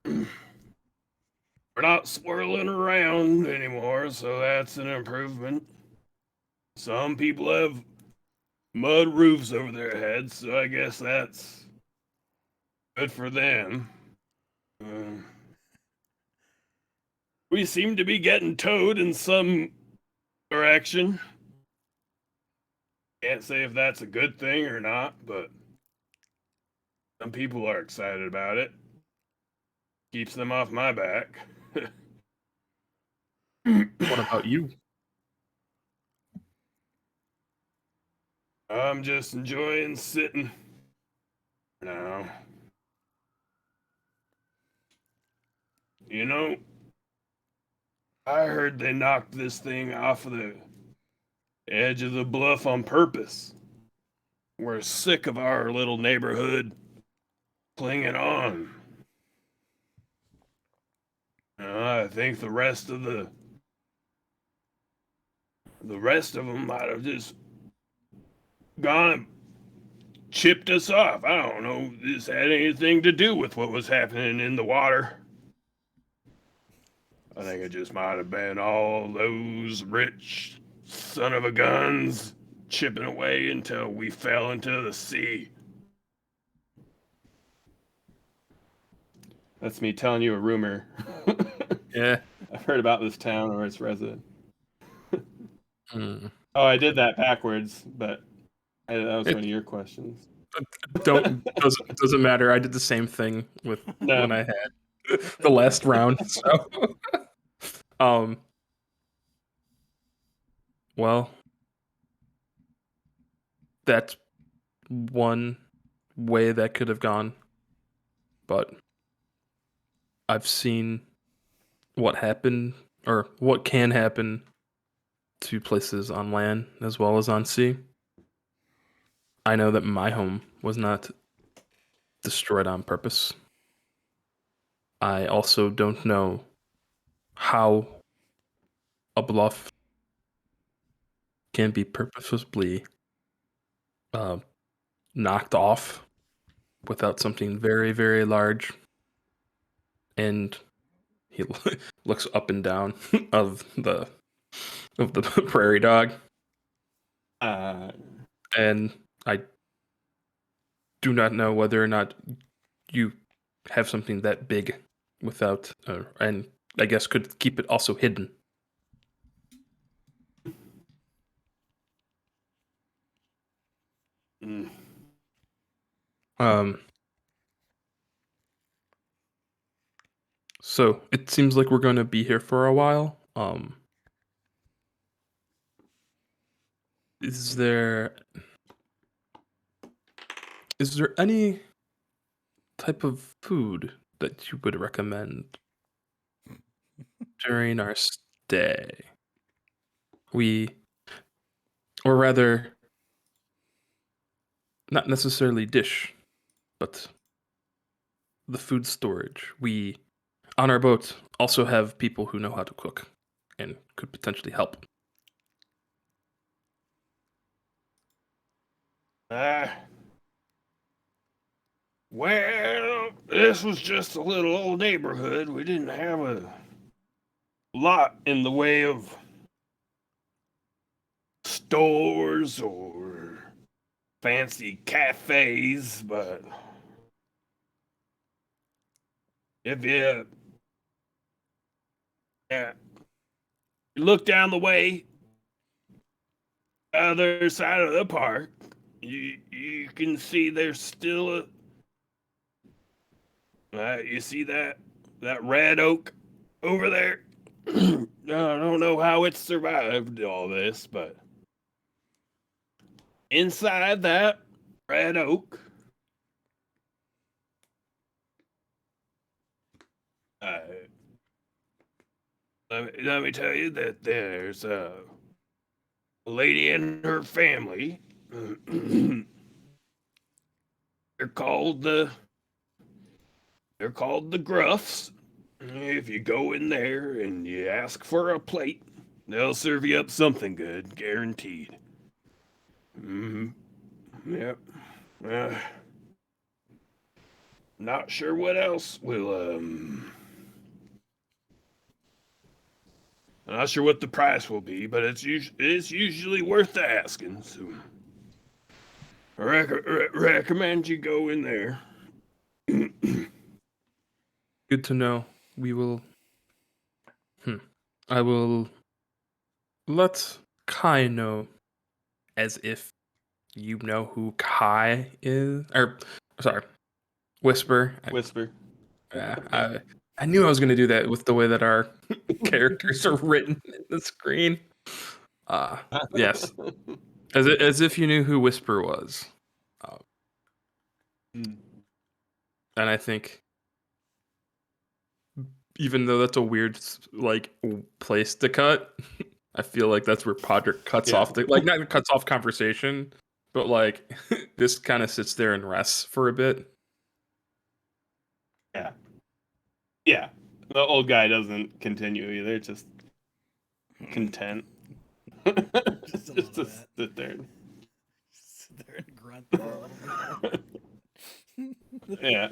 we're not swirling around anymore, so that's an improvement. Some people have mud roofs over their heads, so I guess that's good for them. Uh, we seem to be getting towed in some direction. Can't say if that's a good thing or not, but some people are excited about it. Keeps them off my back. What about you? I'm just enjoying sitting now. You know, I heard they knocked this thing off of the edge of the bluff on purpose. We're sick of our little neighborhood clinging on. I think the rest of them might have just gone and chipped us off. I don't know if this had anything to do with what was happening in the water. I think it just might have been all those rich son of a guns chipping away until we fell into the sea. That's me telling you a rumor. Yeah. I've heard about this town or its resident. Hmm. Oh, I did that backwards, but that was It one of your questions. doesn't matter. I did the same thing with No. when I had the last round. So, um, well, that's one way that could have gone, but I've seen what happened or what can happen to places on land as well as on sea. I know that my home was not destroyed on purpose. I also don't know how a bluff can be purposefully uh, knocked off without something very, very large. And he looks up and down of the prairie dog, Uh, and I do not know whether or not you have something that big without, and I guess could keep it also hidden. mm. Um, so it seems like we're going to be here for a while. Is there any type of food that you would recommend during our stay? Or rather, not necessarily dish, but the food storage. We, on our boat, also have people who know how to cook and could potentially help. Uh, well, this was just a little old neighborhood. We didn't have a lot in the way of stores or fancy cafes, but if yeah, you look down the way, other side of the park, you can see there's still a. You see that red oak over there? I don't know how it survived all this, but inside that red oak, uh, let me tell you that there's a lady and her family. they're called the they're called the Gruffs. If you go in there and you ask for a plate, they'll serve you up something good, guaranteed. Mm-hmm. Yep. Uh, Not sure what else will not sure what the price will be, but it's usually worth the asking. So I recommend you go in there. Good to know. We will. I will let Kai know as if you know who Kai is. Or, sorry, Whisper. Whisper. I knew I was going to do that with the way that our characters are written in the screen. Yes, as if you knew who Whisper was. Mm. And I think, even though that's a weird place to cut, I feel like that's where Podrick cuts Yeah. off not cuts off conversation, but like this kind of sits there and rests for a bit. Yeah. Yeah. The old guy doesn't continue either, just content. Just a just little to bit. sit there. Sit there and grunt a little bit. Yeah.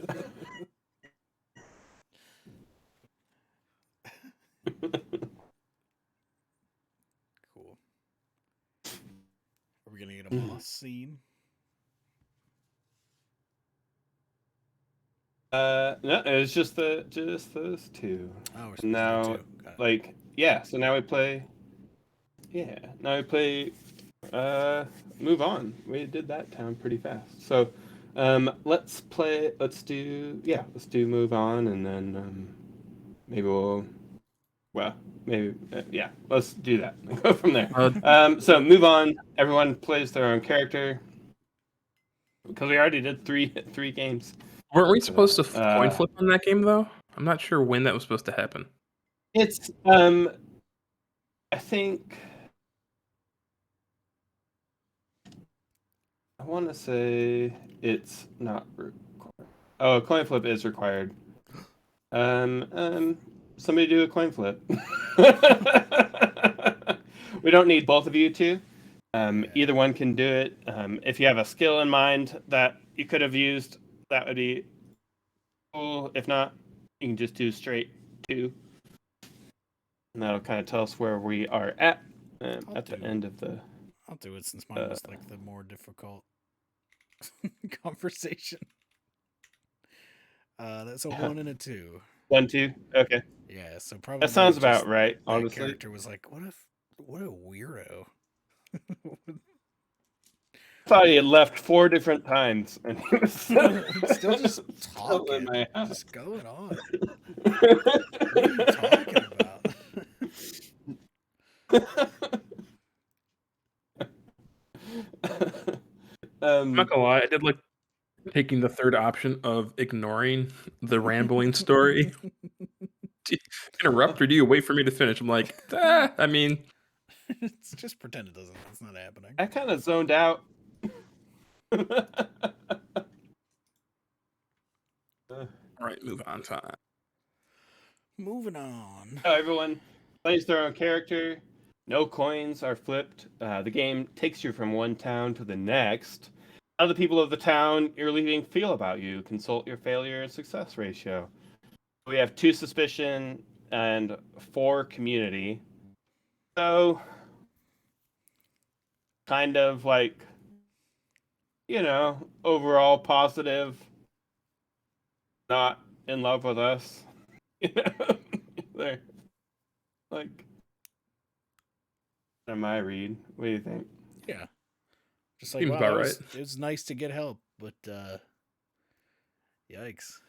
Cool. Are we gonna get a boss scene? No, it's just those two. Oh, we're supposed Now, to do two. Got it. like, yeah. So now we play Yeah. Now we play. Move on. We did that town pretty fast. So, let's play. Let's do. Yeah. Let's do move on, and then maybe we'll. Well, maybe. Yeah. Let's do that. Go from there. So move on. Everyone plays their own character. Because we already did three games. Weren't we supposed to coin flip on that game though? I'm not sure when that was supposed to happen. It's I think I want to say it's not required. Oh, a coin flip is required. Somebody do a coin flip. We don't need both of you to. Either one can do it. If you have a skill in mind that you could have used, that would be cool. If not, you can just do straight 2. And that'll kind of tell us where we are at the end of the... I'll do it since mine was like the more difficult conversation. That's a 1 and a 2. 1, 2? Okay. Yeah, so probably... That sounds about right, honestly. That character was like, what a weirdo. I thought he had left 4 different times, and he was still just talking. Just going on. What are you talking about? I'm not gonna lie, I did like taking the third option of ignoring the rambling story. Do you interrupt or do you wait for me to finish? I'm like, I mean, it's just pretend it doesn't. It's not happening. I kind of zoned out. All right, move on time. Moving on. So everyone plays their own character. No coins are flipped. The game takes you from one town to the next. How the people of the town you're leaving feel about you. Consult your failure and success ratio. We have 2 suspicion and 4 community. So, kind of like, overall positive. Not in love with us. They're like, what am I read? What do you think? Yeah. Just like, Seems wow, about right. It was nice to get help, but yikes.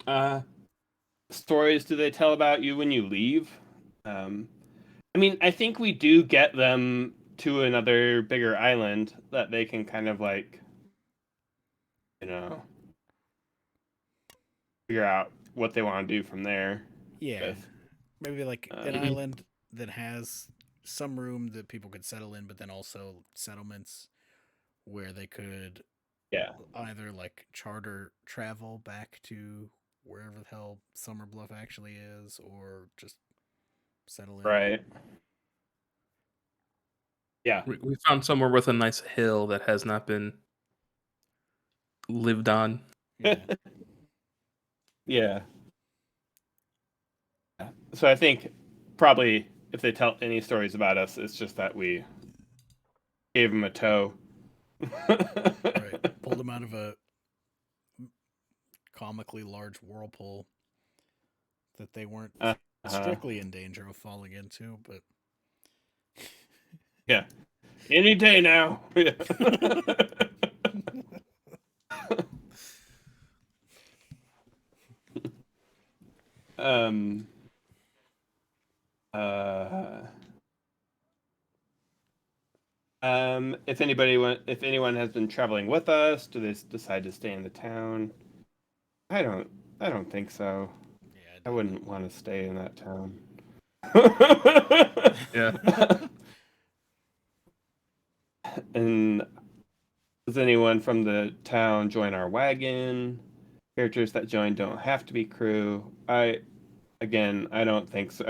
Yeah. Stories do they tell about you when you leave? I mean, I think we do get them to another bigger island that they can kind of like, figure out what they want to do from there. Yeah. Maybe like an island that has some room that people could settle in, but then also settlements where they could either like charter travel back to wherever the hell Summer Bluff actually is, or just settle in. Right. Yeah. We found somewhere with a nice hill that has not been lived on. Yeah. Yeah. So I think probably if they tell any stories about us, it's just that we gave them a tow. Right. Pulled them out of a comically large whirlpool that they weren't strictly in danger of falling into, but yeah, any day now. If anyone has been traveling with us, do they decide to stay in the town? I don't think so. yeah, I wouldn't want to stay in that town. Yeah. And does anyone from the town join our wagon? Characters that join don't have to be crew. I don't think so.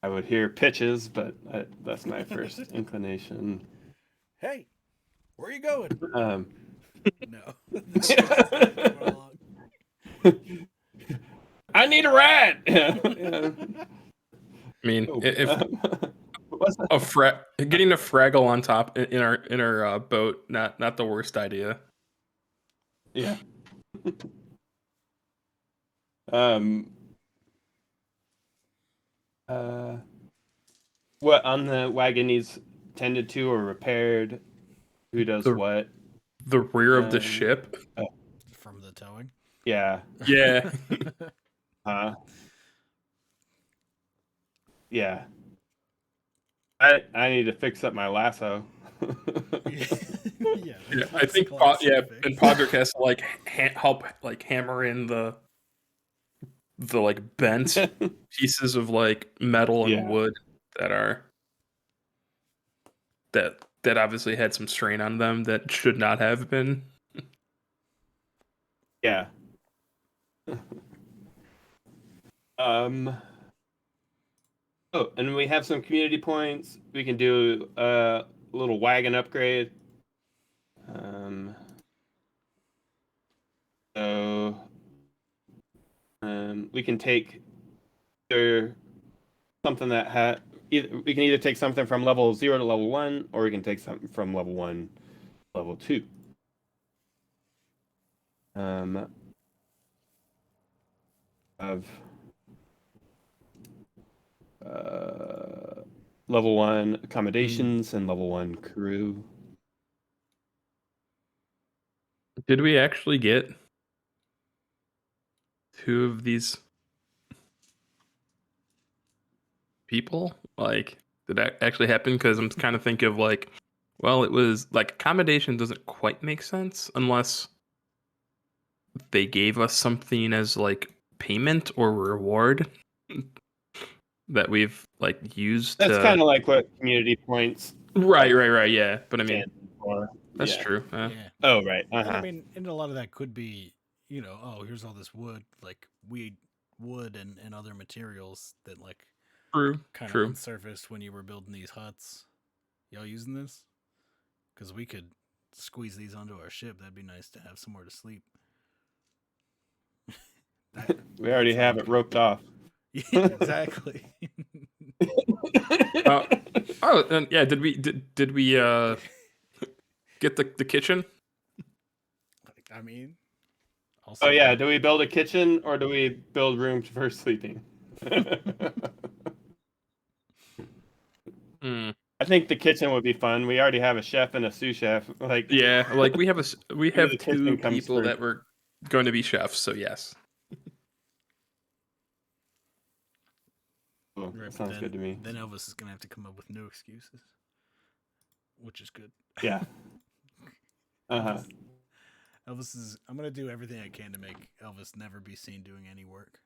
I would hear pitches, but that's my first inclination. Hey, where are you going? No. I need a ride. Yeah. I mean, if What's that? Getting a Fraggle on top in our boat, not the worst idea. Yeah. um. What on the wagon needs tended to or repaired? Who does The what? the rear of the Um. ship. From the towing. Yeah. Yeah. Yeah. I need to fix up my lasso. Yeah, Yeah, that's I think classic fix. and Podrick has to like help like hammer in the like bent pieces of like metal and Yeah. wood that are that obviously had some strain on them that should not have been. Yeah. Um. Oh, and we have some community points. We can do a little wagon upgrade. Um. So. We can take either something that had. We can either take something from level 0 to level 1, or we can take something from level 1 to level 2. Of level 1 accommodations and level 1 crew. Did we actually get 2 of these people? Like, did that actually happen? Because I'm kind of thinking of like, well, it was like accommodation doesn't quite make sense unless they gave us something as like payment or reward that we've like used That's to. kind of like what community points Right, yeah. But I mean, stand for. that's Yeah. true. Yeah. Oh, right. And I mean, and a lot of that could be, oh, here's all this wood, like wood and other materials that like True, kind of true. unsurfaced when you were building these huts. Y'all using this? Because we could squeeze these onto our ship. That'd be nice to have somewhere to sleep. We already have it roped off. Yeah, exactly. And yeah, did we get the kitchen? I mean, Oh yeah, do we build a kitchen or do we build rooms for sleeping? I think the kitchen would be fun. We already have a chef and a sous chef. Like Yeah, like we have maybe the 2 kitchen comes people through. that were going to be chefs, so yes. Cool. That sounds good to me. Then Elvis is gonna have to come up with no excuses, which is good. Yeah. Elvis is. I'm gonna do everything I can to make Elvis never be seen doing any work.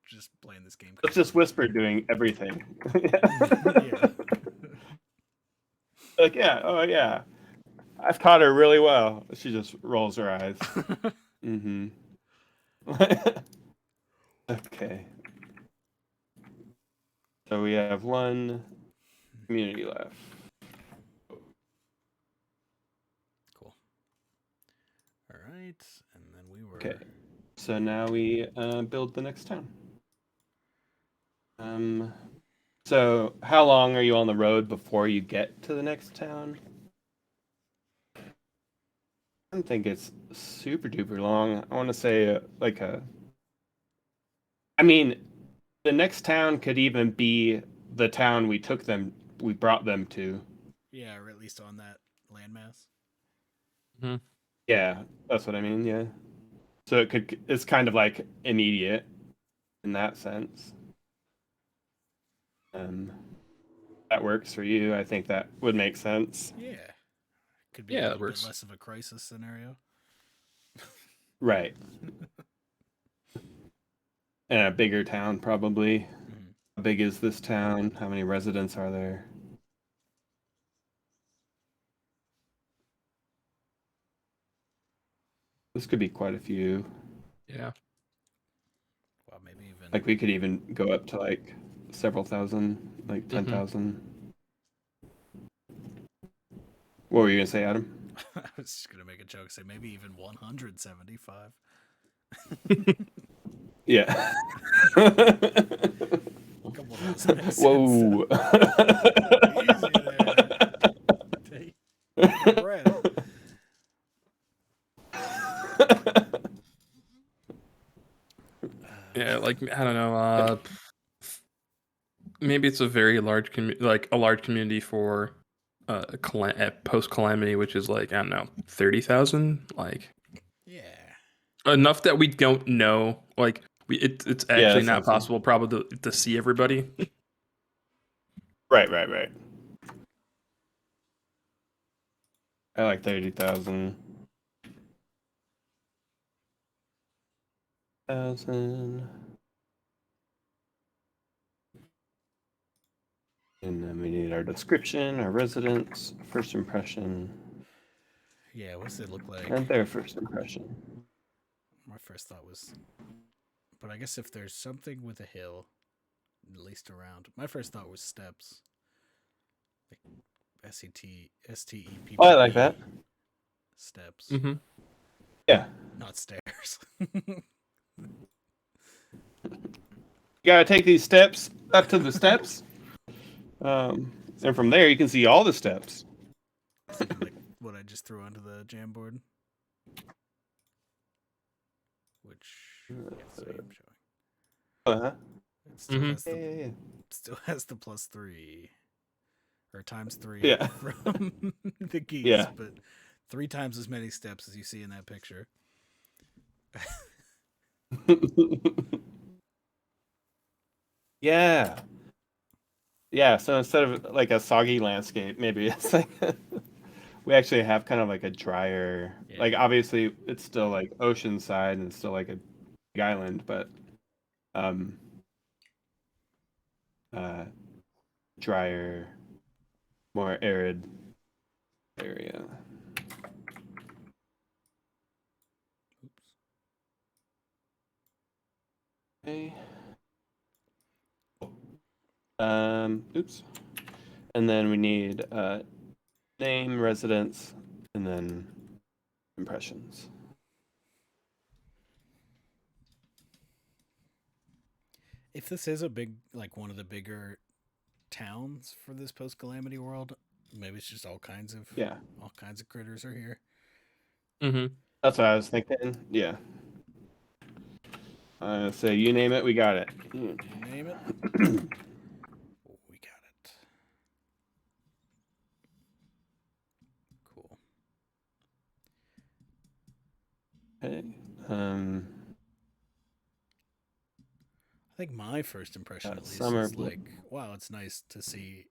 Just playing this game. Let's just whisper doing everything. Yeah. Like, yeah, oh yeah. I've caught her really well. She just rolls her eyes. Mm-hmm. Okay. So we have 1 community left. Cool. All right, and then we were. Okay. So now we build the next town. So how long are you on the road before you get to the next town? I don't think it's super duper long. I want to say I mean, the next town could even be the town we brought them to. Yeah, or at least on that landmass. Mm-hmm. Yeah, that's what I mean. Yeah. So it's kind of like immediate in that sense. That works for you. I think that would make sense. Yeah, could be a little bit less of a crisis scenario. Right. And a bigger town, probably. Mm-hmm. How big is this town? How many residents are there? This could be quite a few. Yeah. Well, maybe even like we could even go up to like several thousand, like 10,000. What were you gonna say, Adam? I was just gonna make a joke, say maybe even 175. Yeah. doesn't make sense. Whoa. Easy there. Take a breath. Yeah, like I don't know. Maybe it's a very large community for post Calamity, which is like I don't know 30,000. Like Yeah. enough that we don't know. Like it's Yeah, actually that not sounds good. possible probably to see everybody. Right. I like 30,000. And then we need our description, our residence, first impression, Yeah, what's it look like? and their first impression. My first thought was, but I guess if there's something with a hill, at least around, my first thought was steps. Like STEP. Oh, I like that. Steps. Mm-hmm. Yeah. Not stairs. You gotta take these steps up to the steps. And from there, you can see all the steps. Like what I just threw onto the Jamboard. Which, yes, I am showing. Uh-huh. It still, has the, Yeah. still has the +3. Or ×3 Yeah. from the geese. Yeah. But 3 times as many steps as you see in that picture. Yeah. Yeah, so instead of like a soggy landscape, maybe it's like we actually have kind of like a drier, Yeah. like obviously it's still like oceanside and it's still like a big island, but drier, more arid area. Oops. Okay. Oops. And then we need name, residence, and then impressions. If this is a big, like one of the bigger towns for this post Calamity world, maybe it's just all kinds of critters are here. Mm-hmm. That's what I was thinking. Yeah. So you name it, we got it. You name it. We got it. Cool. Okay. I think my first impression, at least, summer is like, wow, it's nice to see.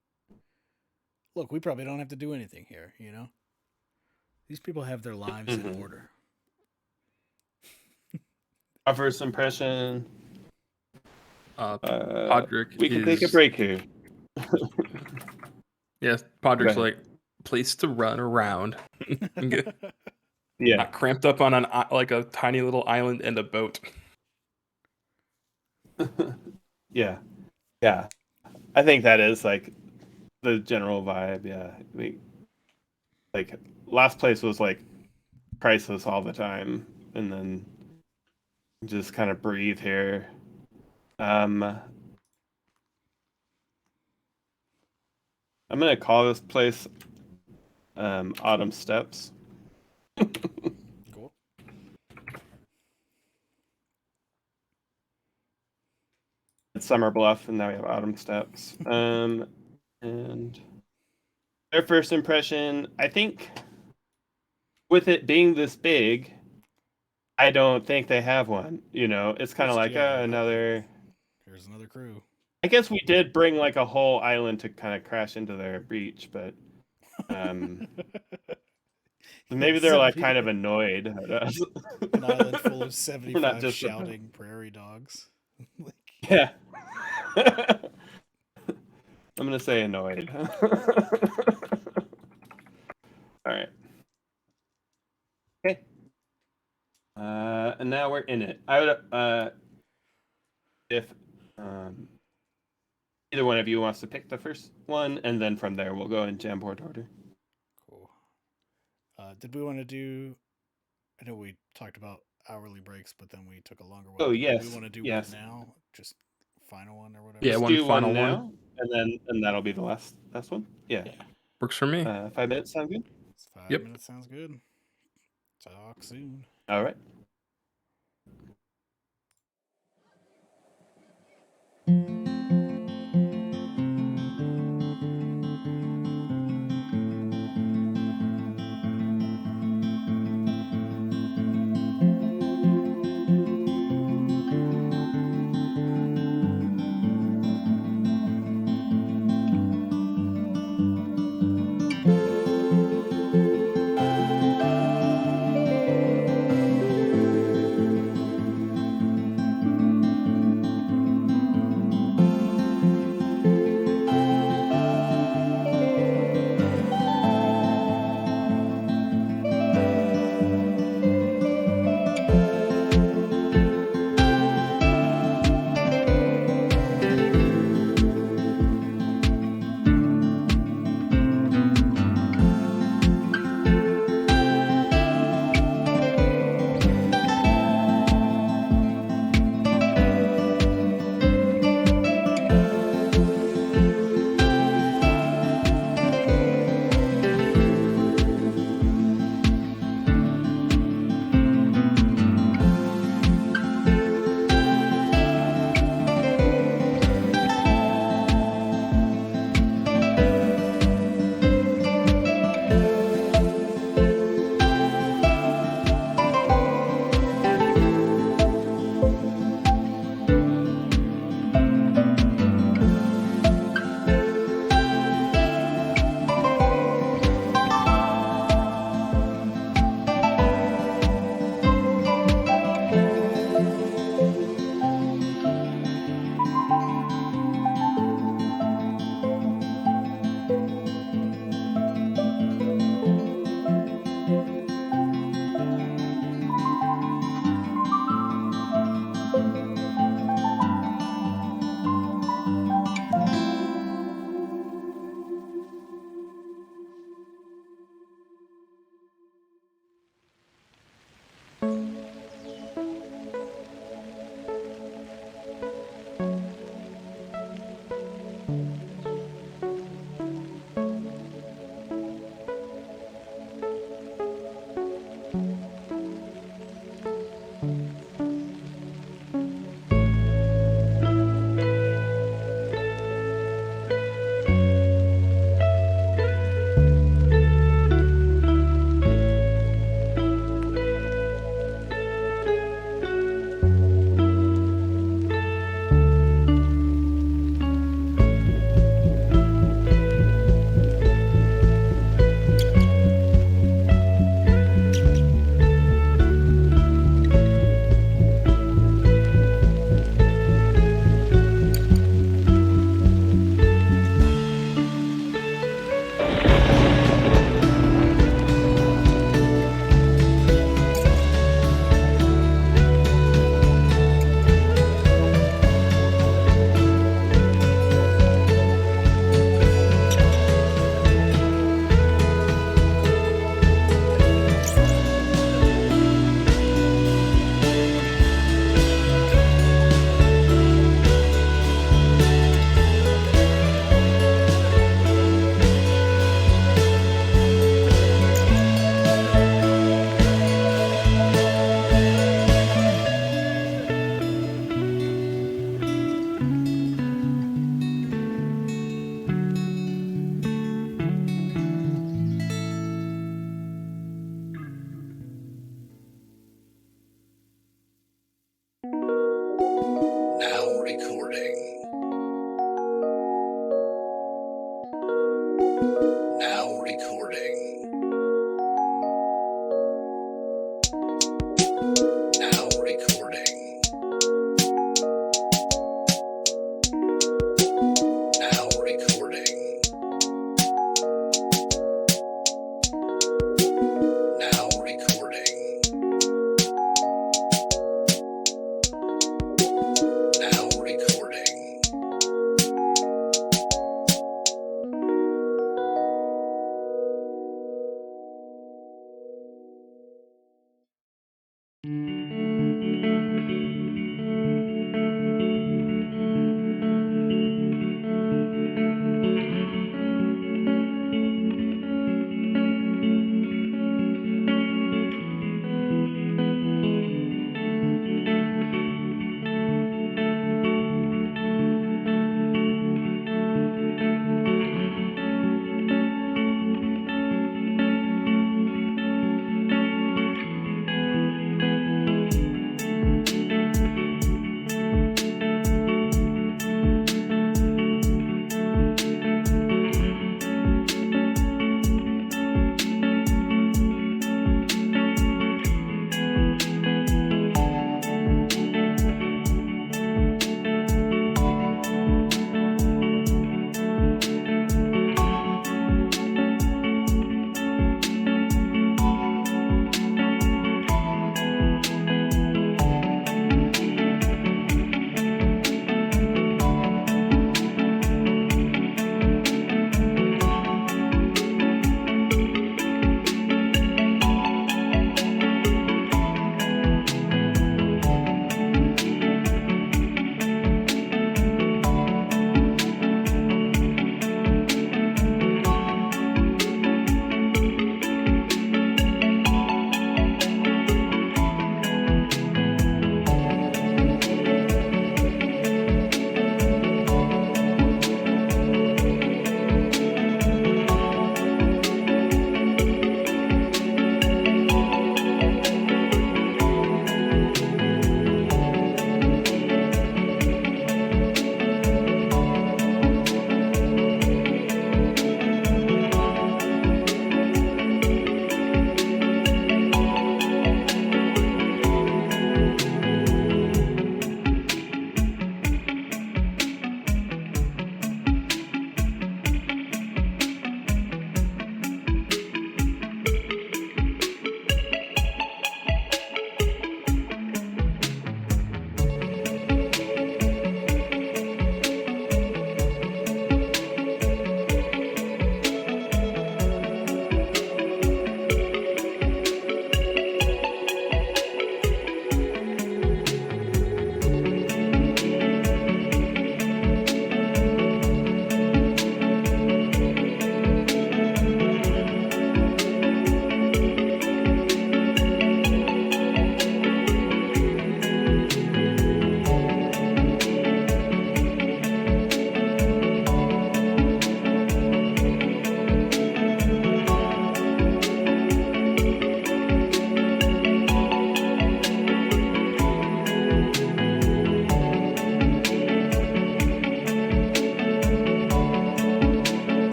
Look, we probably don't have to do anything here, you know? These people have their lives in order. Our first impression. Podrick we can take a break here. Yes, Podrick's like place to run around. Yeah. Not cramped up on like a tiny little island and a boat. Yeah. I think that is like the general vibe. Yeah, like last place was like crisis all the time, and then just kind of breathe here. I'm gonna call this place Autumn Steps. Cool. It's Summer Bluff, and now we have Autumn Steps. And their first impression, I think, with it being this big, I don't think they have one. You know, it's kind of like another. Here's another crew. I guess we did bring like a whole island to kind of crash into their beach, but maybe they're like kind of annoyed at us. An island full of 75 just shouting prairie dogs. Yeah. I'm gonna say annoyed. All right. Okay. And now we're in it. I would if either one of you wants to pick the first one, and then from there we'll go in Jamboard order. Cool. Did we want to do? I know we talked about hourly breaks, but then we took a longer one. Oh yes. Do we want to do yes. one now? Just final one or whatever. Yeah, Let's one do final one one. now, and that'll be the last one. Yeah. Works for me. 5 minutes sound good? It's 5 Yep. minutes sounds good. Talk soon. All right. Now recording. Now recording. Now recording. Now recording. Now recording. Now recording.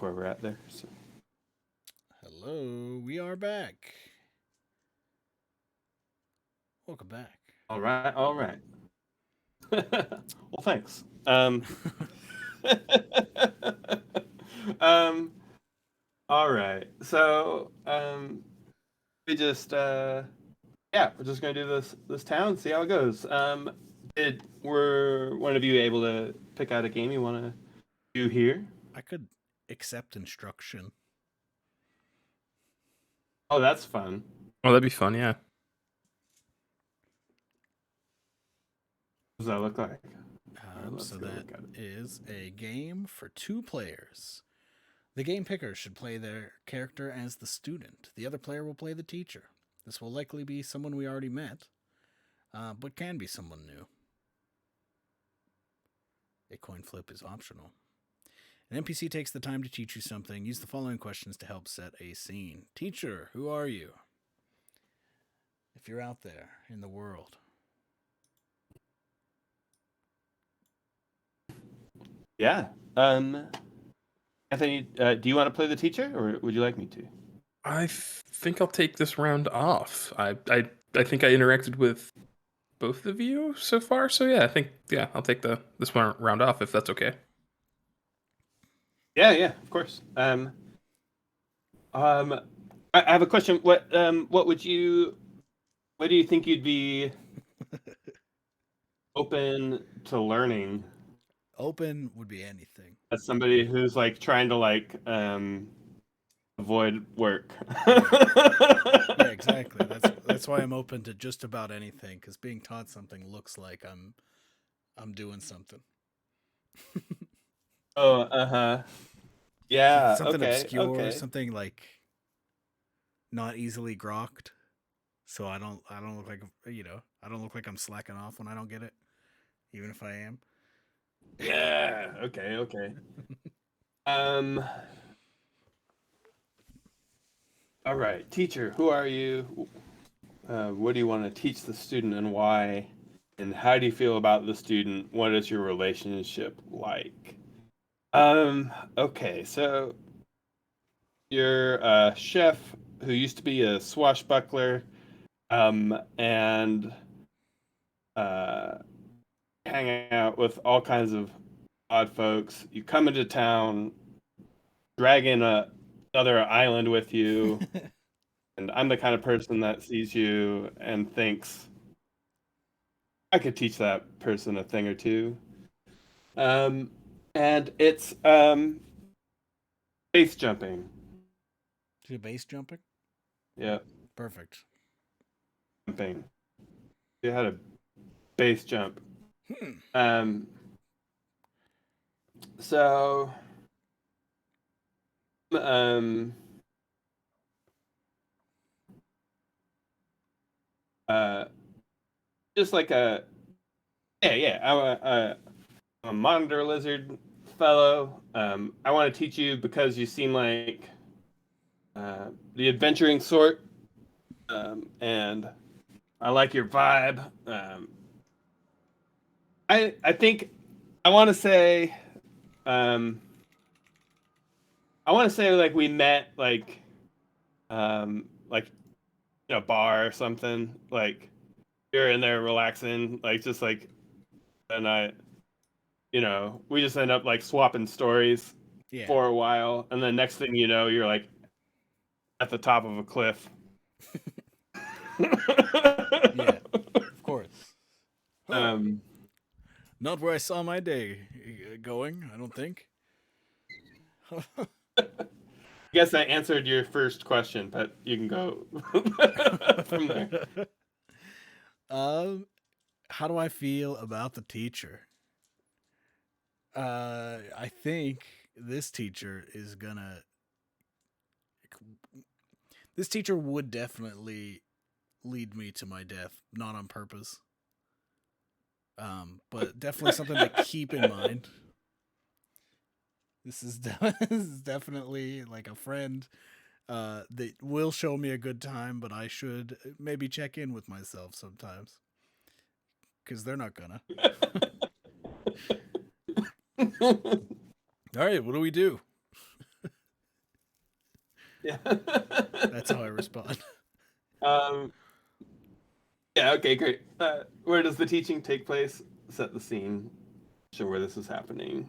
where we're at there. So. Hello, we are back. Welcome back. All right, all right. Well, thanks. Um, all right. So, we just, yeah, we're just gonna do this town, see how it goes. Were one of you able to pick out a game you want to do here? I could accept instruction. Oh, that's fun. Oh, that'd be fun. Yeah. What does that look like? Let's So go that look at it. is a game for 2 players. The game picker should play their character as the student. The other player will play the teacher. This will likely be someone we already met, but can be someone new. A coin flip is optional. An NPC takes the time to teach you something. Use the following questions to help set a scene. Teacher, who are you? If you're out there in the world. Yeah. Anthony, do you want to play the teacher, or would you like me to? I think I'll take this round off. I think I interacted with both of you so far, so yeah, I think I'll take this one round off if that's okay. Yeah, of course. I have a question. What do you think you'd be open to learning Open would be anything. as somebody who's like trying to avoid work? Yeah, exactly. That's why I'm open to just about anything, because being taught something looks like I'm doing something. Oh, yeah. Something Okay. obscure, Okay. something like not easily grokked. So I don't look like I don't look like I'm slacking off when I don't get it, even if I am. Yeah. Okay. Um. All right, teacher. Who are you? What do you want to teach the student, and why? And how do you feel about the student? What is your relationship like? Okay, so you're a chef who used to be a swashbuckler, and hang out with all kinds of odd folks. You come into town, dragging another island with you, and I'm the kind of person that sees you and thinks I could teach that person a thing or two. And it's base jumping. Do base jumping? Yeah, Perfect. jumping. You had a base jump. Hmm. So uh just like I'm a monitor lizard fellow. I want to teach you because you seem like the adventuring sort, and I like your vibe. I think I want to say, like we met like in a bar or something. Like you're in there relaxing, like just like, and we just end up like swapping stories Yeah. for a while, and then next thing you know, you're like at the top of a cliff. Yeah. Of course. Um, Not where I saw my day going, I don't think. I guess I answered your first question, but you can go from there. How do I feel about the teacher? I think this teacher would definitely lead me to my death, not on purpose. But definitely something to keep in mind. This is definitely like a friend that will show me a good time, but I should maybe check in with myself sometimes, because they're not gonna. All right, what do we do? Yeah. That's how I respond. Um, yeah, okay, great. Where does the teaching take place? Set the scene. Show where this is happening.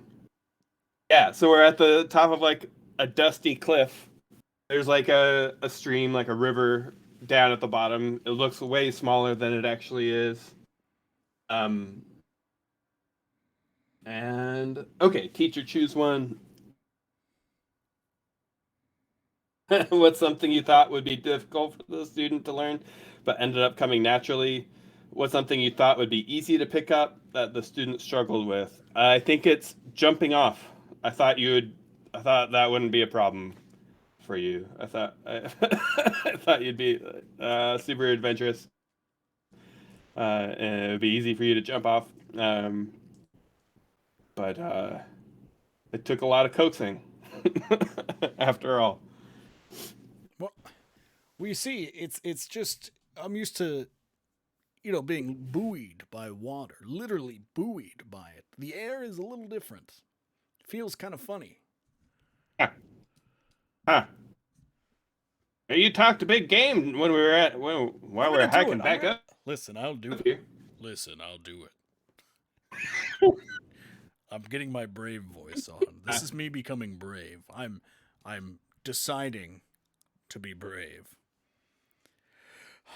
Yeah, so we're at the top of like a dusty cliff. There's like a stream, like a river down at the bottom. It looks way smaller than it actually is. Um, and okay, teacher, choose one. What's something you thought would be difficult for the student to learn, but ended up coming naturally? What's something you thought would be easy to pick up that the student struggled with? I think it's jumping off. I thought you would. I thought that wouldn't be a problem for you. I thought you'd be super adventurous, and it would be easy for you to jump off. But it took a lot of coaxing, after all. Well, you see, it's just I'm used to, being buoyed by water, literally buoyed by it. The air is a little different. Feels kind of funny. Huh. You talked a big game when we were while we were hiking back up. Listen, I'll do it. Here. Listen, I'll do it. I'm getting my brave voice on. This is me becoming brave. I'm deciding to be brave.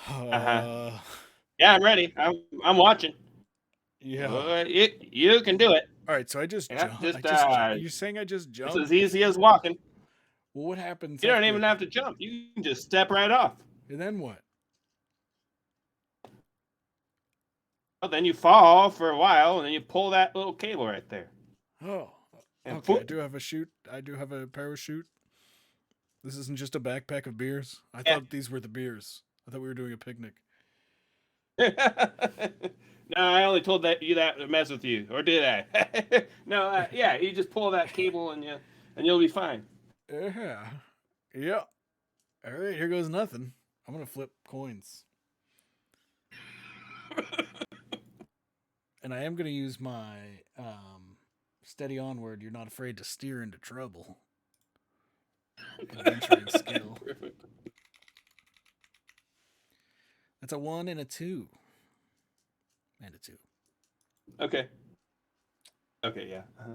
Uh-huh. Yeah, I'm ready. I'm watching. Yeah. You can do it. All right, so I just Yeah, jumped. just You're saying I just it's jumped? as easy as walking. Well, what happens? You don't after- even have to jump. You can just step right off. And then what? Well, then you fall for a while, and then you pull that little cable right there. Oh, And okay. I whoop. do have a chute. I do have a parachute. This isn't just a backpack of beers. I Yeah. thought these were the beers. I thought we were doing a picnic. No, I only told you that to mess with you, or did I? No, yeah, you just pull that cable and you'll be fine. Yeah. Yeah. All right, here goes nothing. I'm gonna flip coins. And I am gonna use my steady onward. You're not afraid to steer into trouble. Adventuring skill. Perfect. That's a 1 and a 2. And a 2. Okay. Okay, yeah. Uh-huh.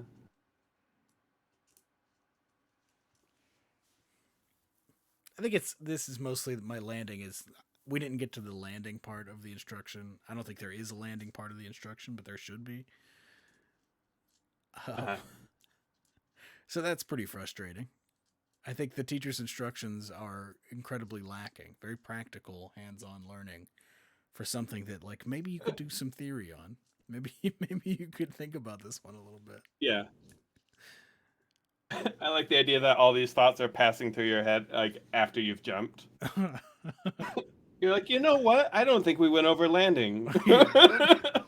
I think this is mostly my landing is we didn't get to the landing part of the instruction. I don't think there is a landing part of the instruction, but there should be. Uh-huh. So that's pretty frustrating. I think the teacher's instructions are incredibly lacking. Very practical, hands-on learning for something that like maybe you could do some theory on. Maybe you could think about this one a little bit. Yeah. I like the idea that all these thoughts are passing through your head like after you've jumped. You're like, you know what? I don't think we went over landing. I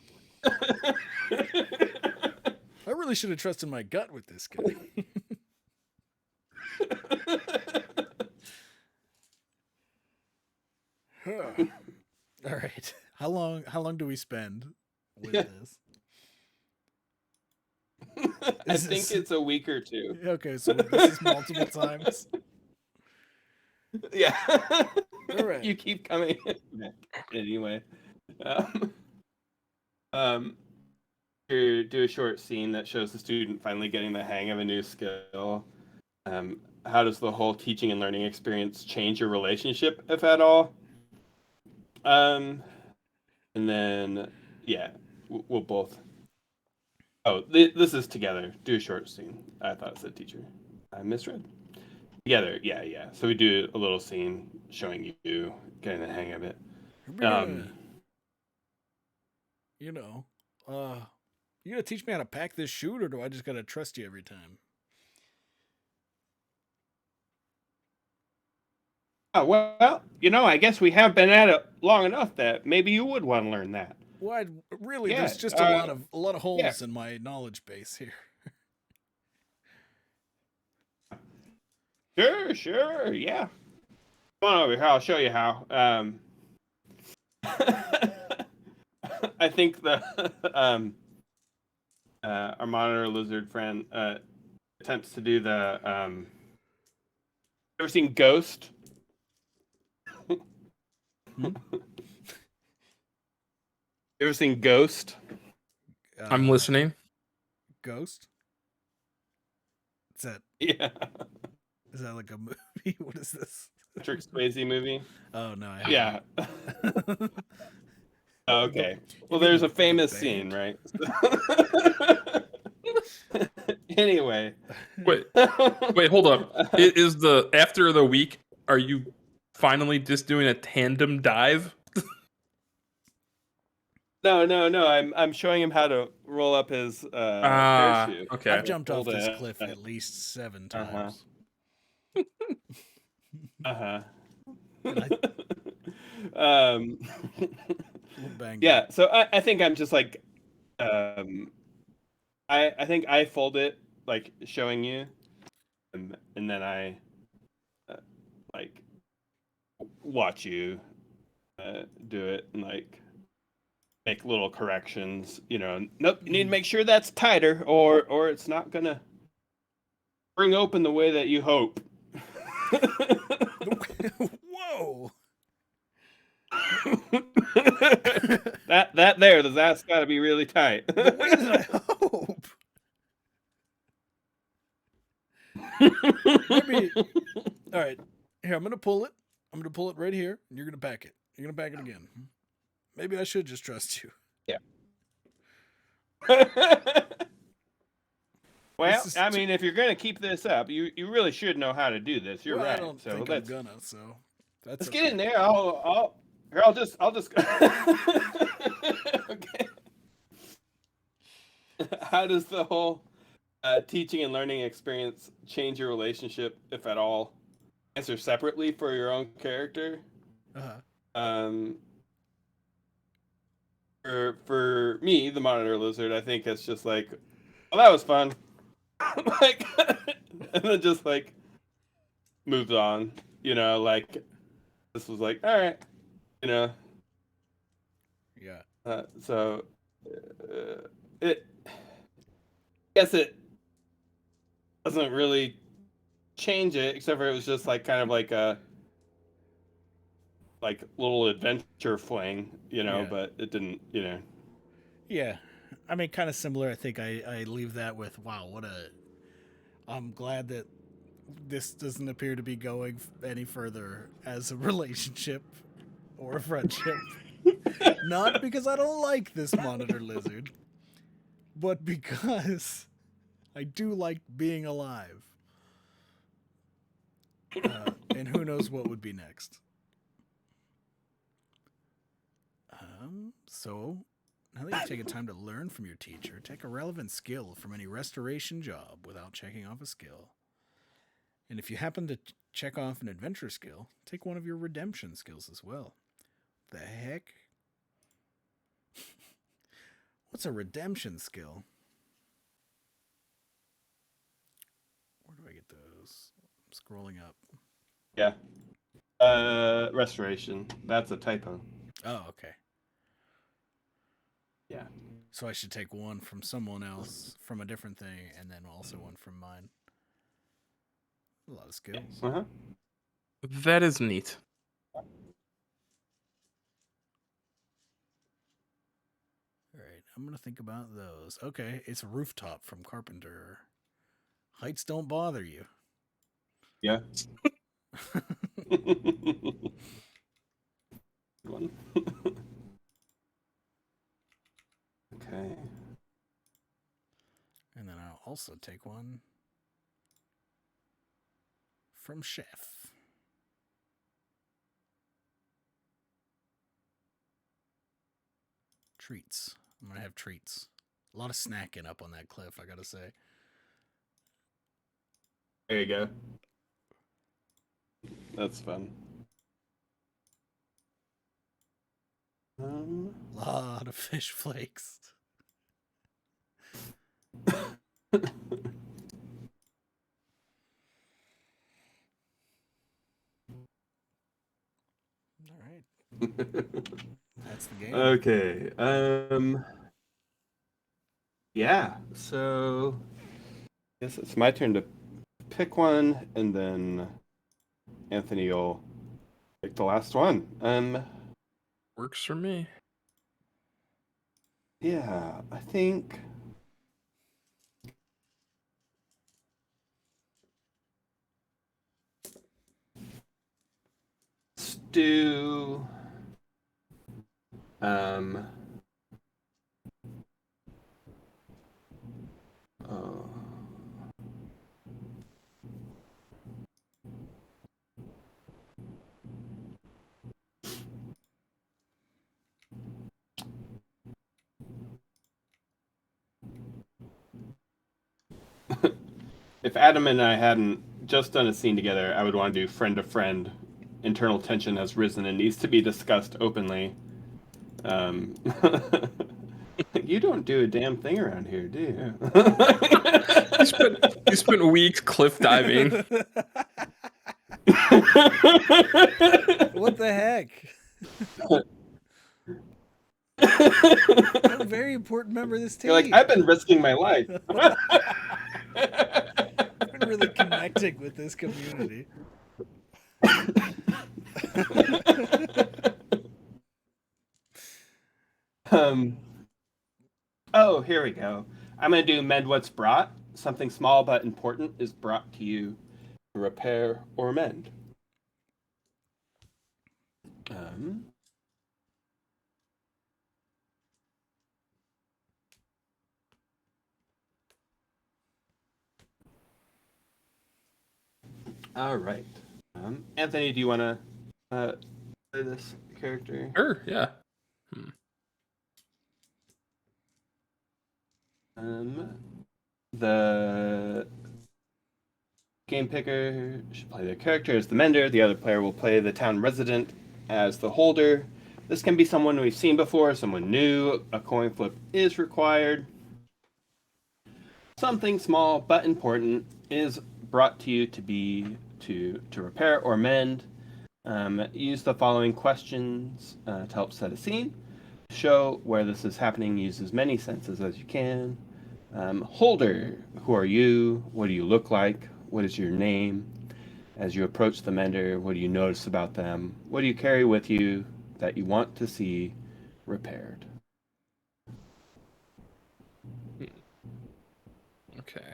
really should have trusted my gut with this guy. All right. How long do we spend with this? I think it's a week or two. Okay, so this is multiple times. Yeah. All right. You keep coming back anyway. Do a short scene that shows the student finally getting the hang of a new skill. How does the whole teaching and learning experience change your relationship, if at all? And then, yeah, we'll both. Oh, this is together. Do a short scene. I thought it said teacher. I misread. Together, yeah. So we do a little scene showing you getting the hang of it. You gonna teach me how to pack this chute, or do I just gotta trust you every time? Oh, well, I guess we have been at it long enough that maybe you would want to learn that. Well, Yeah, there's just a lot of holes yeah. in my knowledge base here. Sure, yeah. Come on over here, I'll show you how. I think our monitor lizard friend attempts to do the Ever seen Ghost? Hmm? Ever seen Ghost? I'm listening. Ghost? Is that Yeah. like a movie? What is this? Patrick Swayze movie. Oh no, I Yeah. haven't. Okay. You Well, mean there's the a famous band? scene, right? Anyway. Wait, hold up. Is the after the week? Are you finally just doing a tandem dive? No. I'm showing him how to roll up his parachute. Okay. I've jumped off Hold this it. cliff at least 7 Uh-huh. times. Uh-huh. And um little banged yeah, up. so I think I'm just like I think I fold it like showing you, and then I like watch you do it and like make little corrections. You know, nope, you need to make sure that's tighter, or it's not gonna spring open the way that you hope. Whoa! that's got to be really tight. The way that I hope. Maybe. All right. Here, I'm gonna pull it. I'm gonna pull it right here, and you're gonna back it. You're gonna back it again. Maybe I should just trust you. Well, is I mean, if you're gonna keep this up, you really should know how to do this. You're Well, I right. don't So think I'm let's gonna. So that's let's okay. get in there. I'll just okay. How does the whole teaching and learning experience change your relationship, if at all? Answer separately for your own character. Uh-huh. For me, the monitor lizard, I think it's just like, well, that was fun. Like, and then just like moves on. You know, like this was like, all right. You know. Yeah. So it. I guess it doesn't really change it, except for it was just like kind of like a like little adventure fling, you know. Yeah. But it didn't, you know. Yeah. I mean, kind of similar. I think I leave that with, wow, I'm glad that this doesn't appear to be going any further as a relationship or a friendship. Not because I don't like this monitor lizard, but because I do like being alive. And who knows what would be next. So, now that you've taken time to learn from your teacher, take a relevant skill from any restoration job without checking off a skill. And if you happen to check off an adventure skill, take one of your redemption skills as well. The heck? What's a redemption skill? Where do I get those? I'm scrolling up. Yeah. Restoration. That's a typo. Oh, okay. Yeah. So I should take one from someone else from a different thing, and then also one from mine. A lot of skills. Uh-huh. That is neat. All right, I'm gonna think about those. Okay, it's a rooftop from Carpenter. Heights don't bother you. Yeah. One. Okay. And then I'll also take one from Chef. Treats. I'm gonna have treats. A lot of snacking up on that cliff, I gotta say. There you go. That's fun. A lot of fish flakes. All right. That's the game. Okay. Yeah. So, I guess it's my turn to pick one, and then Anthony will pick the last one. Works for me. Yeah, I think. Let's do. Uh, if Adam and I hadn't just done a scene together, I would want to do friend to friend. Internal tension has risen and needs to be discussed openly. Um, you don't do a damn thing around here, do you? You spent weeks cliff diving. What the heck? I'm a very important member of this team. You're like, I've been risking my life. I've been really connecting with this community. Oh, here we go. I'm going to do mend what's brought. Something small but important is brought to you to repair or mend. All right. Anthony, do you want to play this character? Sure, yeah. The game picker should play their character as the mender. The other player will play the town resident as the holder. This can be someone we've seen before, someone new. A coin flip is required. Something small but important is brought to you to repair or mend. Use the following questions to help set a scene. Show where this is happening. Use as many senses as you can. Holder, who are you? What do you look like? What is your name? As you approach the mender, what do you notice about them? What do you carry with you that you want to see repaired? Okay.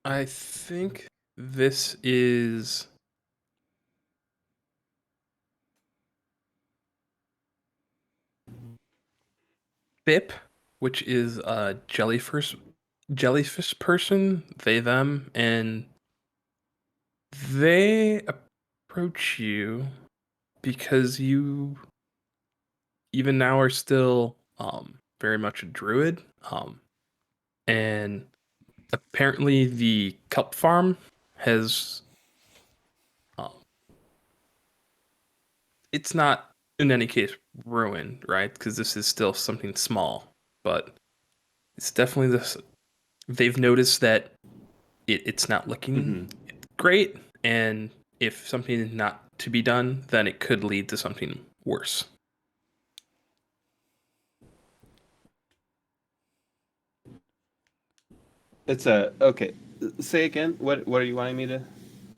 I think this is Bip, which is a jellyfish person, they them, and they approach you because you even now are still very much a druid, and apparently the kelp farm has it's not in any case ruined, right? Because this is still something small, but it's definitely this. They've noticed that it's not looking great, and if something is not to be done, then it could lead to something worse. It's a okay. Say again. What are you wanting me to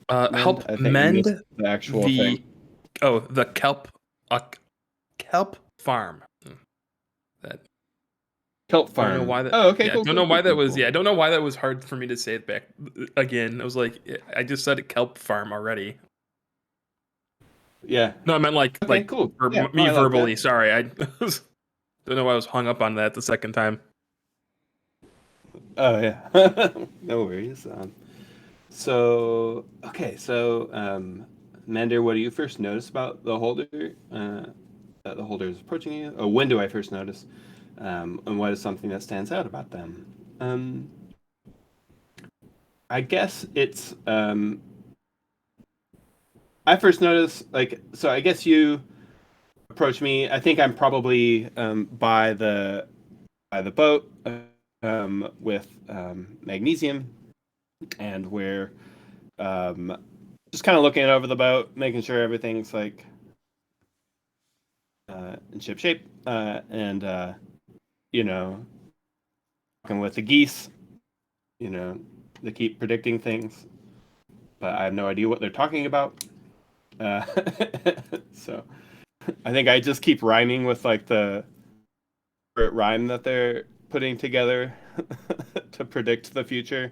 mend? Help I think you mend missed the actual thing. the kelp farm. That Kelp I don't know farm. why that. Oh, okay, Yeah, cool. don't know why that was. Yeah, I don't know why that was hard for me to say it back again. I was like, I just said it kelp farm already. Yeah. No, I meant like Okay, cool. for Yeah, me I like verbally. that. Sorry, I don't know why I was hung up on that the second time. Oh yeah. No worries. Mander, what do you first notice about the holder? That the holder is approaching you. Oh, when do I first notice? And what is something that stands out about them? I guess it's I first noticed I guess you approach me. I think I'm probably by the boat with magnesium, and we're just kind of looking over the boat, making sure everything's in ship shape, and you know, talking with the geese. You know, they keep predicting things, but I have no idea what they're talking about. Uh, so I think I just keep rhyming with like the rhyme that they're putting together to predict the future.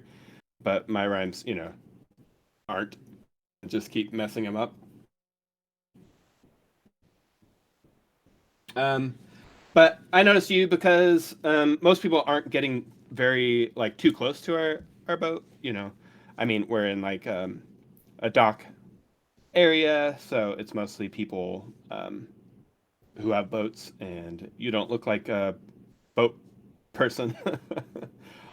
But my rhymes, aren't. I just keep messing them up. But I noticed you because most people aren't getting very like too close to our boat. I mean, we're in like a dock area, so it's mostly people who have boats, and you don't look like a boat person.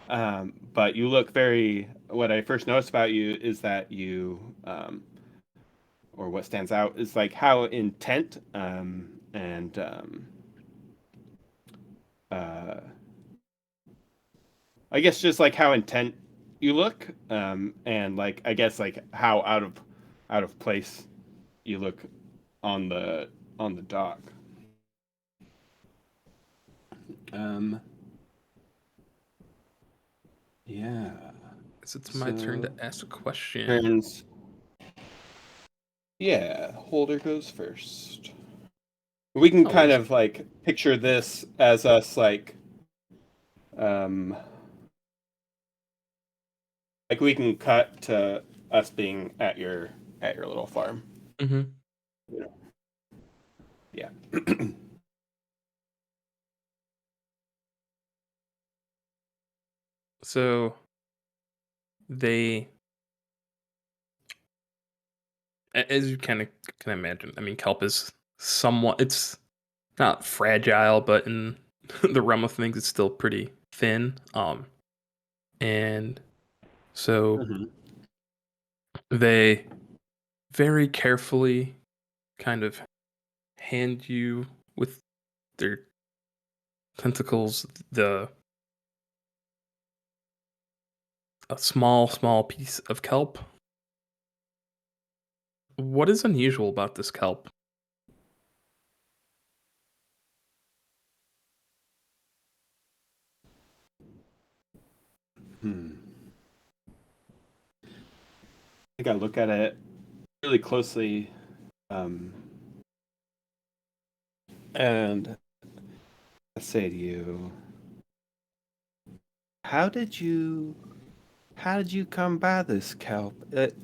But you look very. What I first noticed about you is that or what stands out is like how intent and uh, I guess just like how intent you look, and like I guess like how out of place you look on the dock. Um, yeah. So it's my turn to So ask a question. turns. Yeah, Holder goes first. We can No kind worries. of like picture this as us um, like we can cut to us being at your little farm. Mm-hmm. You know? Yeah. So they, as you kind of can imagine, I mean, kelp is somewhat, it's not fragile, but in the realm of things, it's still pretty thin. And so Mhm. they very carefully kind of hand you with their tentacles a small piece of kelp. What is unusual about this kelp? Hmm. I think I look at it really closely, um, and I say to you, how did you come by this kelp? It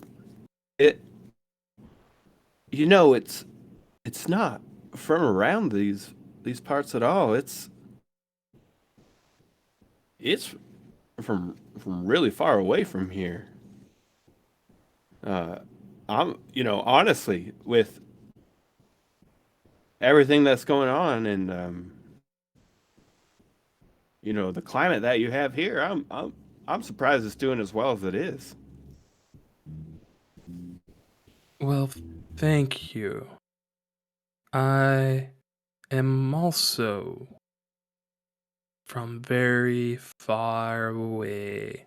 it's not from around these parts at all. It's from really far away from here. Uh, honestly, with everything that's going on and the climate that you have here, I'm surprised it's doing as well as it is. Well, thank you. I am also from very far away.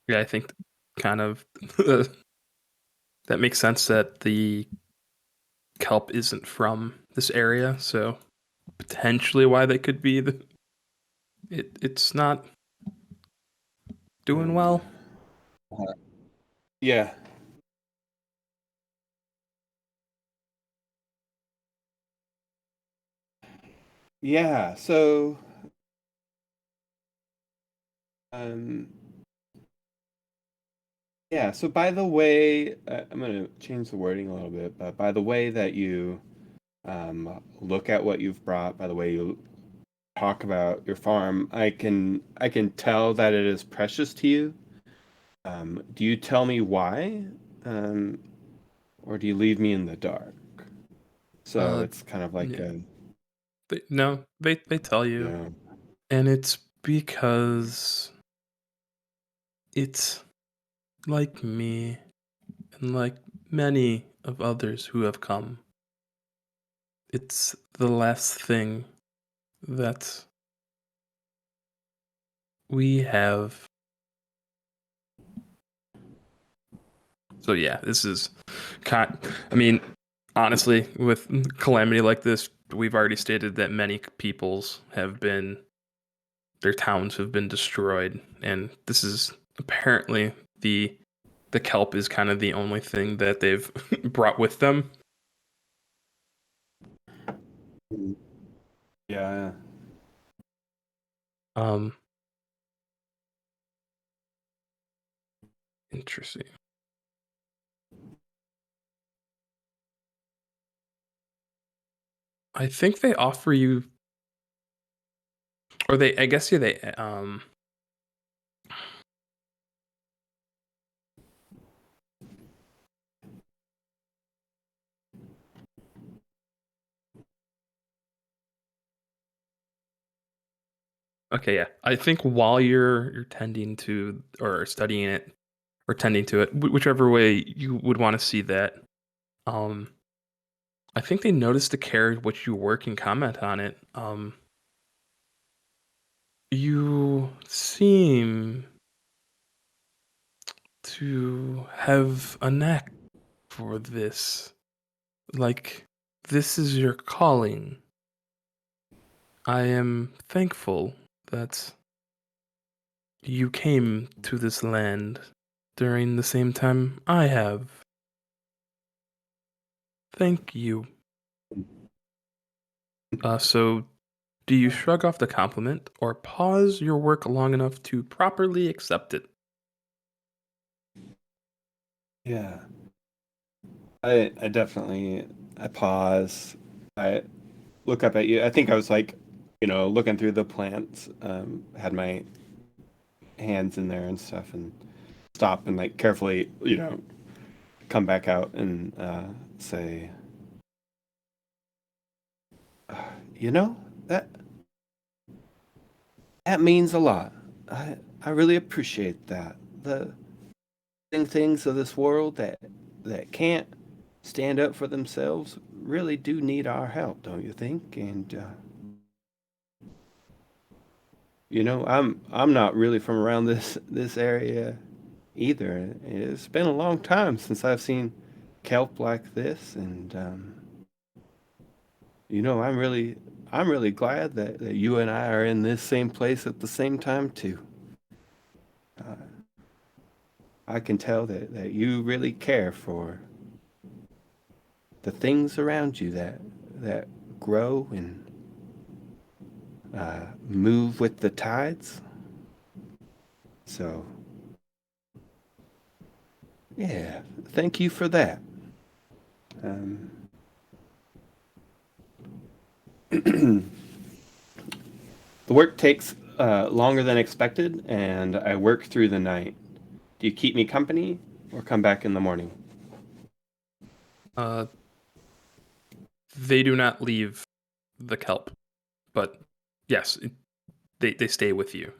Yeah, I think kind of that makes sense that the kelp isn't from this area, so potentially why they could be it's not doing Um, well. yeah, yeah. So, um, yeah. So, by the way, I'm gonna change the wording a little bit, but by the way that you look at what you've brought, by the way you talk about your farm, I can tell that it is precious to you. Do you tell me why, um, or do you leave me in the dark? So Uh, it's kind of like yeah, a, no, they tell you you, know, and it's because it's like me and like many of others who have come. It's the last thing that we have. So yeah, this is kind. I mean, honestly, with calamity like this, we've already stated that many peoples have been, their towns have been destroyed, and this is apparently the kelp is kind of the only thing that they've brought with them. Yeah. Um, Interesting. I think they offer you, or they, I guess, yeah, they, okay, yeah. I think while you're tending to or studying it or tending to it, whichever way you would want to see that, um, I think they notice the care which you work and comment on it. You seem to have a knack for this. Like, this is your calling. I am thankful that you came to this land during the same time I have. Thank you. So, do you shrug off the compliment or pause your work long enough to properly accept it? Yeah. I definitely I pause. I look up at you. I think I was like, looking through the plants, had my hands in there and stuff, and stop and like carefully, come back out and say, you know, that that means a lot. I really appreciate that. The things of this world that can't stand up for themselves really do need our help, don't you think? And I'm not really from around this area either. It's been a long time since I've seen kelp like this, and I'm really glad that you and I are in this same place at the same time too. Uh, I can tell that you really care for the things around you that grow and move with the tides. So, yeah, thank you for that. Um, the work takes longer than expected, and I work through the night. Do you keep me company or come back in the morning? Uh, they do not leave the kelp, but yes, they stay with you.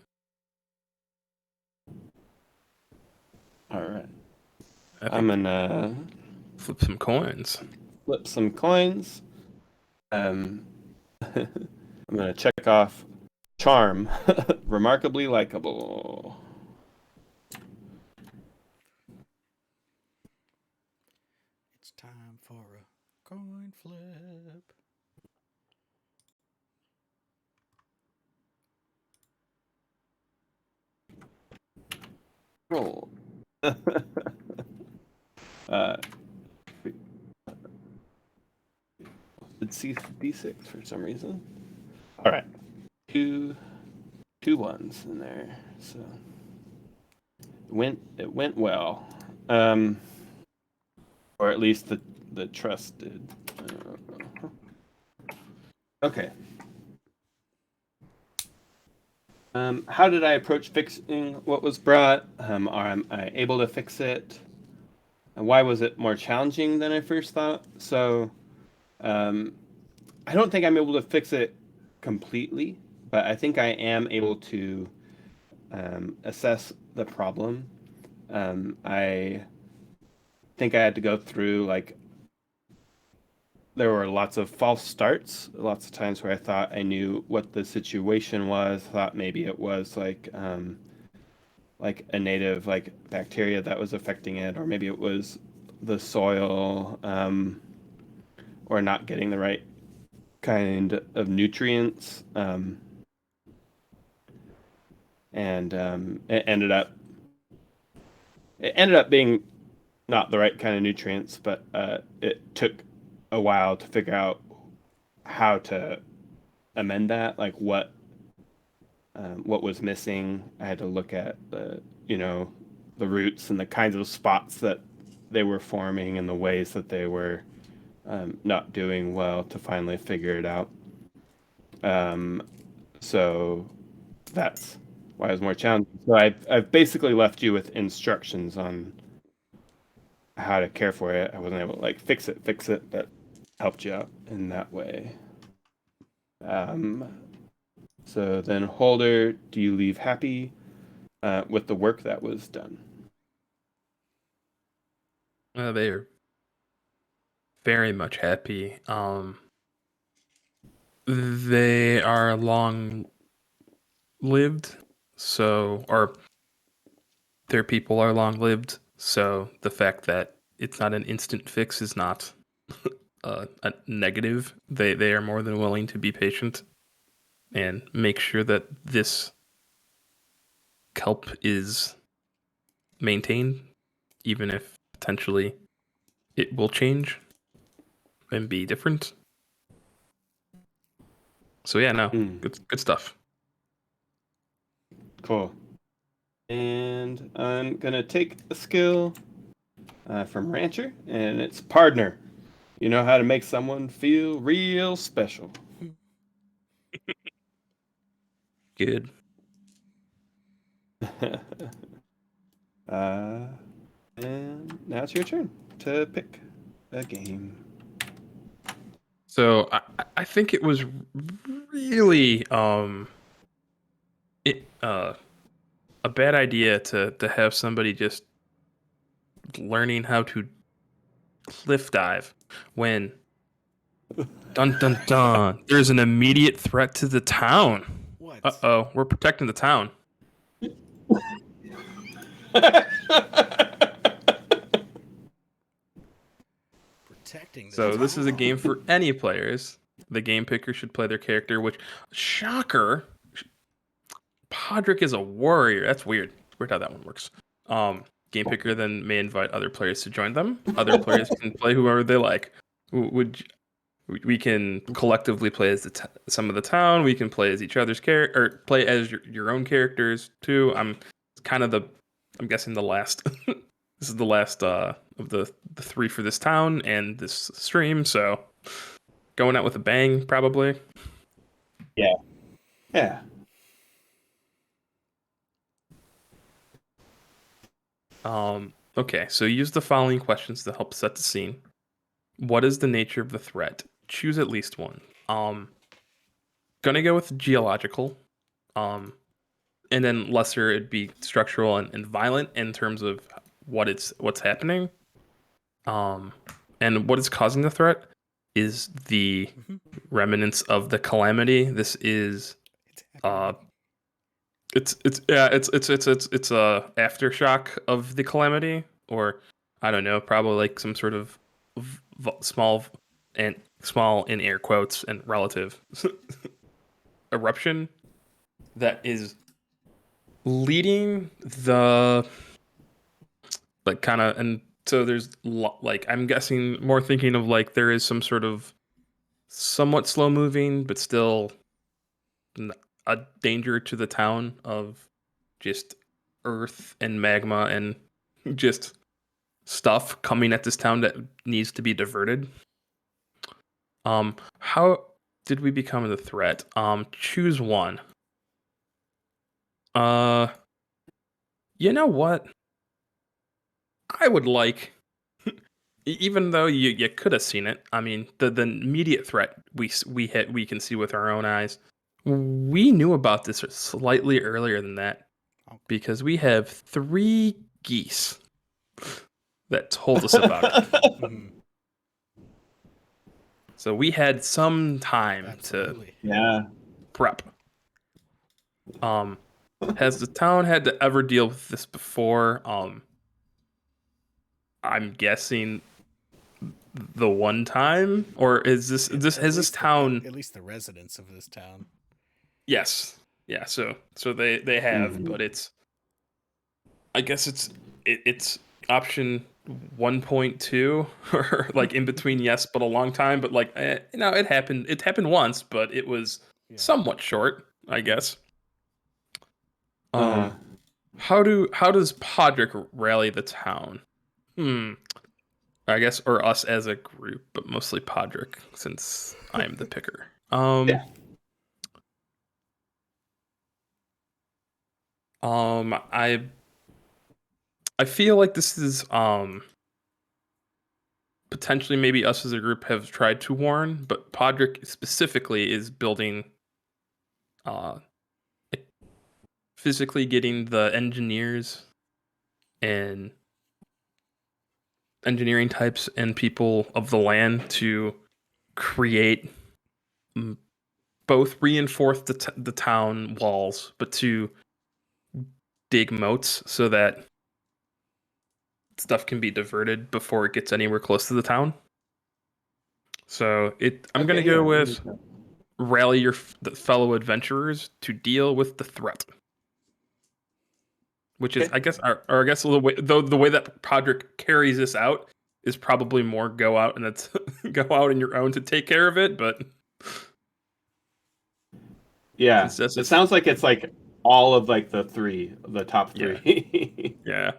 All right. I I'm think gonna flip some coins. flip some coins. Um, I'm gonna check off charm, remarkably likable. It's time for a coin flip. Roll. uh, it's D6 for some reason. All right, two ones in there, so it went well, or at least the trust did. Okay. How did I approach fixing what was brought? Are I able to fix it? And why was it more challenging than I first thought? So, um, I don't think I'm able to fix it completely, but I think I am able to assess the problem. I think I had to go through like there were lots of false starts, lots of times where I thought I knew what the situation was, thought maybe it was like a native like bacteria that was affecting it, or maybe it was the soil. or not getting the right kind of nutrients, and it ended up being not the right kind of nutrients, but it took a while to figure out how to amend that, like what was missing. I had to look at the roots and the kinds of spots that they were forming and the ways that they were not doing well to finally figure it out. So that's why it was more challenging. So I've basically left you with instructions on how to care for it. I wasn't able to like fix it, but helped you out in that way. Um, so then, Holder, do you leave happy with the work that was done? They are very much happy. They are long lived, or their people are long lived. So the fact that it's not an instant fix is not a negative. They are more than willing to be patient and make sure that this kelp is maintained, even if potentially it will change and be different. So yeah, no, good stuff. Cool. And I'm gonna take a skill from Rancher, and it's Partner. You know how to make someone feel real special. Good. And now it's your turn to pick a game. So I think it was really a bad idea to have somebody just learning how to cliff dive when dun dun dun there's an immediate threat to the town. What? Uh-oh, we're protecting the town. Protecting the So this is a town. game for any players. The game picker should play their character, which, shocker, Podrick is a warrior. That's weird. It's weird how that one works. Game picker then may invite other players to join them. Other players can play whoever they like. We can collectively play as some of the town. We can play as each other's character, or play as your own characters too. I'm guessing the last. This is the last of the three for this town and this stream. So going out with a bang, probably. Yeah. Okay, so use the following questions to help set the scene. What is the nature of the threat? Choose at least one. Gonna go with geological. And then lesser it'd be structural and violent in terms of what's happening. And what is causing the threat is the remnants of the calamity. This is it's a aftershock of the calamity, or I don't know, probably like some sort of small in air quotes and relative eruption that is leading the like kind of, and so there's like I'm guessing more thinking of like there is some sort of somewhat slow moving but still a danger to the town of just earth and magma and just stuff coming at this town that needs to be diverted. How did we become the threat? Choose one. You know what? I would like, even though you could have seen it. I mean, the immediate threat we can see with our own eyes. We knew about this slightly earlier than that because we have 3 geese that told us about it. So we had some time Absolutely. Yeah. prep. Has the town had to ever deal with this before? I'm guessing the one time, or is this At has this least town? at least the residents of this town. Yes, yeah. So they have, Mhm. but it's I guess it's option 1.2 or like in between yes, but a long time. But like it happened. It happened once, but it was Yeah. somewhat short, I guess. Uh-huh. How does Podrick rally the town? I guess, or us as a group, but mostly Podrick, since I'm the picker. Yeah. I feel like this is potentially maybe us as a group have tried to warn, but Podrick specifically is building uh physically getting the engineers and engineering types and people of the land to create both reinforce the town walls, but to dig moats so that stuff can be diverted before it gets anywhere close to the town. So I'm gonna Okay, go yeah. with rally your the fellow adventurers to deal with the threat, which is Okay. I guess or I guess a little way though the way that Podrick carries this out is probably more go out and that's go out on your own to take care of it, but Yeah. since this It is sounds like it's like all of like the top yeah three. yeah a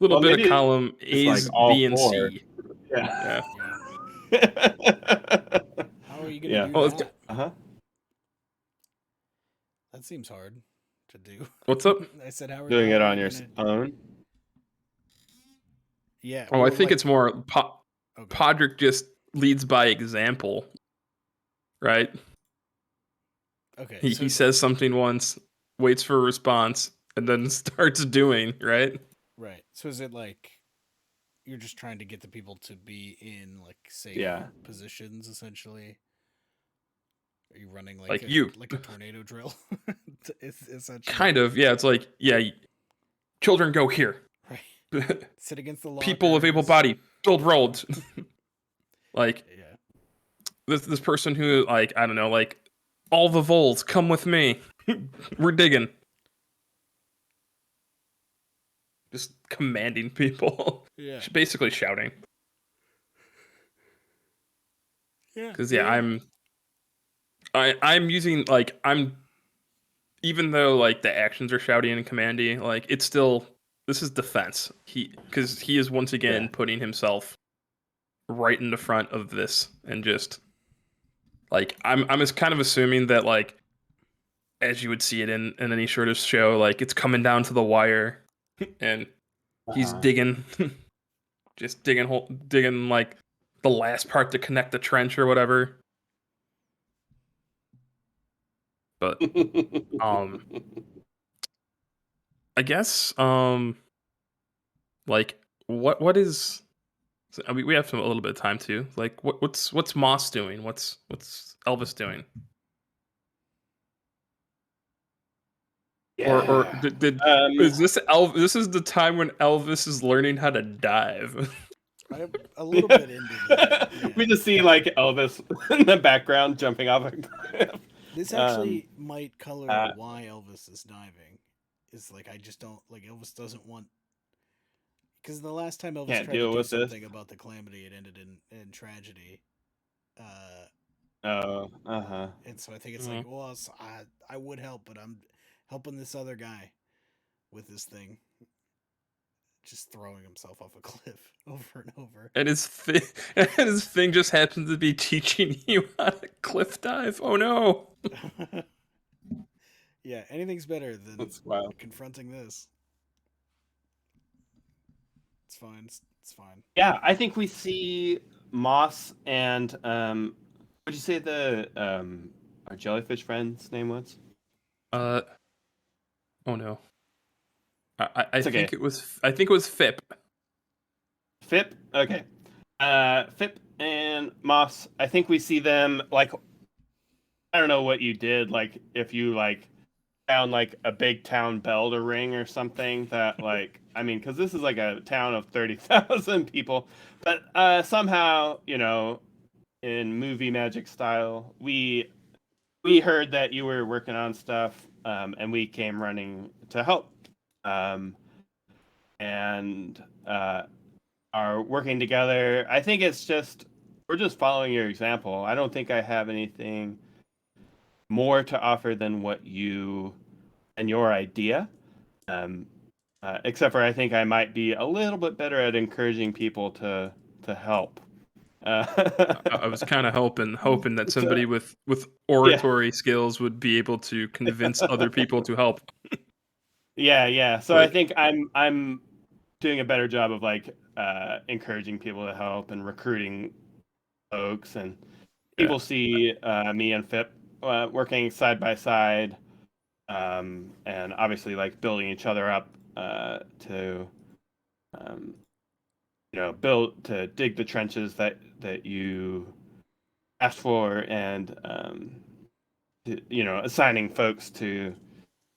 little Well, bit of maybe column it's like A's, all B, and four. C. Yeah. Yeah. Yeah. How are you gonna Yeah. do Oh, that? Uh-huh. That seems hard to do. what's up? I said, Doing how it are on you your gonna? own. Yeah. Oh, I Well, think like, it's more okay. Podrick just leads by example, right? Okay. He says something once, waits for a response, and then starts doing, right? Right. So is it like you're just trying to get the people to be in like safe Yeah. positions, essentially? Are you running Like you. like a tornado drill? It's essentially Kind of, yeah. It's like, yeah, children go here. right. Sit against the lockers. People of able body build roads. Like Yeah. this person who like I don't know, like all the voles come with me. We're digging. Just commanding people. Yeah. Basically shouting. Yeah. Because yeah, I'm using like I'm even though like the actions are shouty and commandy, like it's still this is defense. Because he is once again Yeah. putting himself right in the front of this and just like I'm just kind of assuming that like as you would see it in any sort of show, like it's coming down to the wire and he's Uh-huh. digging just digging like the last part to connect the trench or whatever. But um I guess like what is so, I mean, we have a little bit of time too. Like what's Moss doing? What's Elvis doing? Or Yeah. did is this this is the time when Elvis is learning how to dive. I'm a little bit into that. Yeah. We just see like Elvis in the background jumping off a cliff. This Um, actually might color uh, why Elvis is diving. Is like I just don't like Elvis doesn't want because the last time Elvis Can't tried to deal do with this. something about the calamity, it ended in tragedy. Oh, uh-huh. And so I think it's like, well, I would help, but I'm helping this other guy with this thing, just throwing himself off a cliff over and over. And his thing just happens to be teaching you how to cliff dive. Oh no. Yeah, anything's better than That's wild. confronting this. It's fine. It's fine. Yeah, I think we see Moss and what'd you say the our jellyfish friend's name was? Oh no. I It's think okay. I think it was Fip. Fip? Okay. Fip and Moss, I think we see them like I don't know what you did, like if you like down like a big town bell to ring or something that like I mean because this is like a town of 30,000 people, but somehow in movie magic style we heard that you were working on stuff, and we came running to help, um, and are working together. I think it's just we're just following your example. I don't think I have anything more to offer than what you and your idea. Um, except for I think I might be a little bit better at encouraging people to help. I was kind of hoping that So, somebody with yeah, oratory skills would be able to convince other people to help. yeah. So I Like, think I'm doing a better job of like encouraging people to help and recruiting folks, and yeah, people see me and Phip working side by side, and obviously like building each other up to um, build to dig the trenches that you asked for, and assigning folks to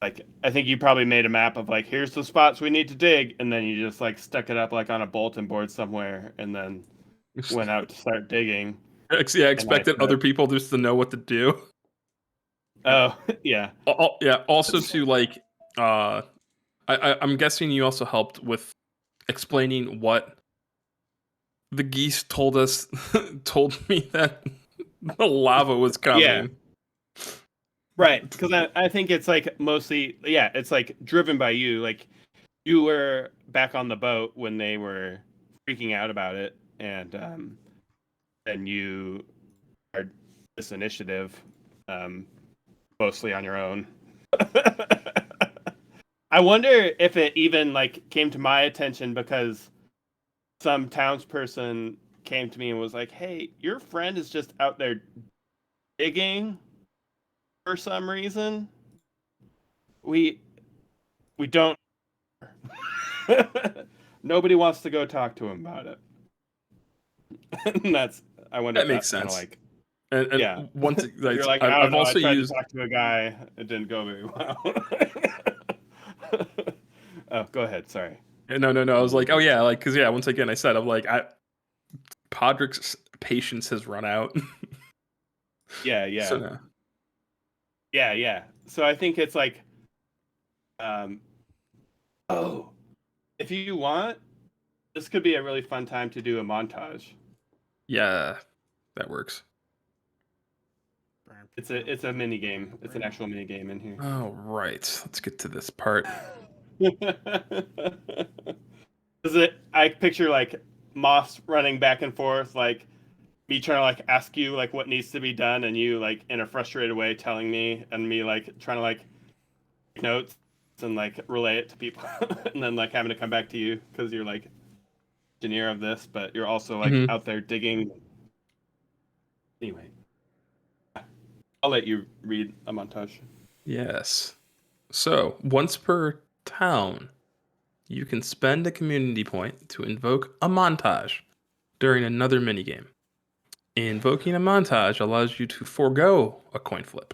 like I think you probably made a map of like here's the spots we need to dig, and then you just like stuck it up like on a bulletin board somewhere, and then went out to start digging. yeah, And I expected other said, people just to know what to do. "Oh, yeah, Yeah. Also, to like, I'm guessing you also helped with explaining what the geese told us. Told me that the lava was yeah, coming. right." Because I think it's like mostly yeah, it's like driven by you. Like you were back on the boat when they were freaking out about it, and then you are this initiative, um, mostly on your own. I wonder if it even like came to my attention because some townsperson came to me and was like, "Hey, your friend is just out there digging for some reason. We we don't. Nobody wants to go talk to him about it." And that's I wonder That if makes that's kind of sense. like And yeah. once If like you're like, I don't I've know, I also tried to used talk to a guy, it didn't go very well. Oh, go ahead. Sorry. no. I was like, oh yeah, like because yeah. Once again, I said I'm like Podrick's patience has run out. Yeah, So yeah, no. yeah. So I think it's like, um, oh, if you want, this could be a really fun time to do a montage. Yeah, that works. It's a mini game. It's an actual mini game in here. All right, let's get to this part. Is it? I picture like Moss running back and forth, like me trying to like ask you like what needs to be done, and you like in a frustrated way telling me, and me like trying to like take notes and like relay it to people, and then like having to come back to you because you're like engineer of this, but you're also like Mhm. out there digging. Anyway, I'll let you read a montage. Yes. So once per town, you can spend a community point to invoke a montage during another minigame. Invoking a montage allows you to forego a coin flip.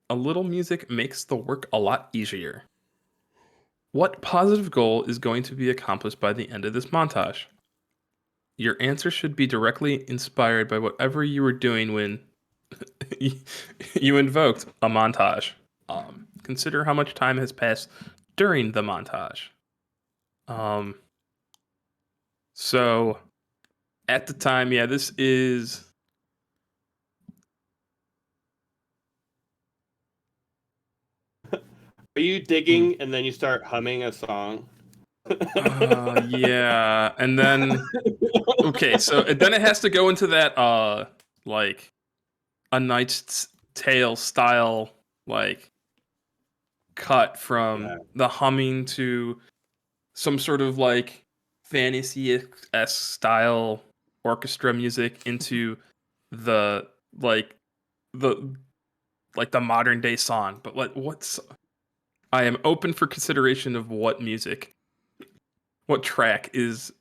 A little music makes the work a lot easier. What positive goal is going to be accomplished by the end of this montage? Your answer should be directly inspired by whatever you were doing when you invoked a montage. Consider how much time has passed during the montage. Um, so at the time, yeah, this is. Are you Hmm. digging and then you start humming a song? Yeah, and then okay, so and then it has to go into that like a Knight's Tale style like cut from Yeah. the humming to some sort of like fantasy-esque style orchestra music into the like the the modern day song. But like what's I am open for consideration of what music, what track is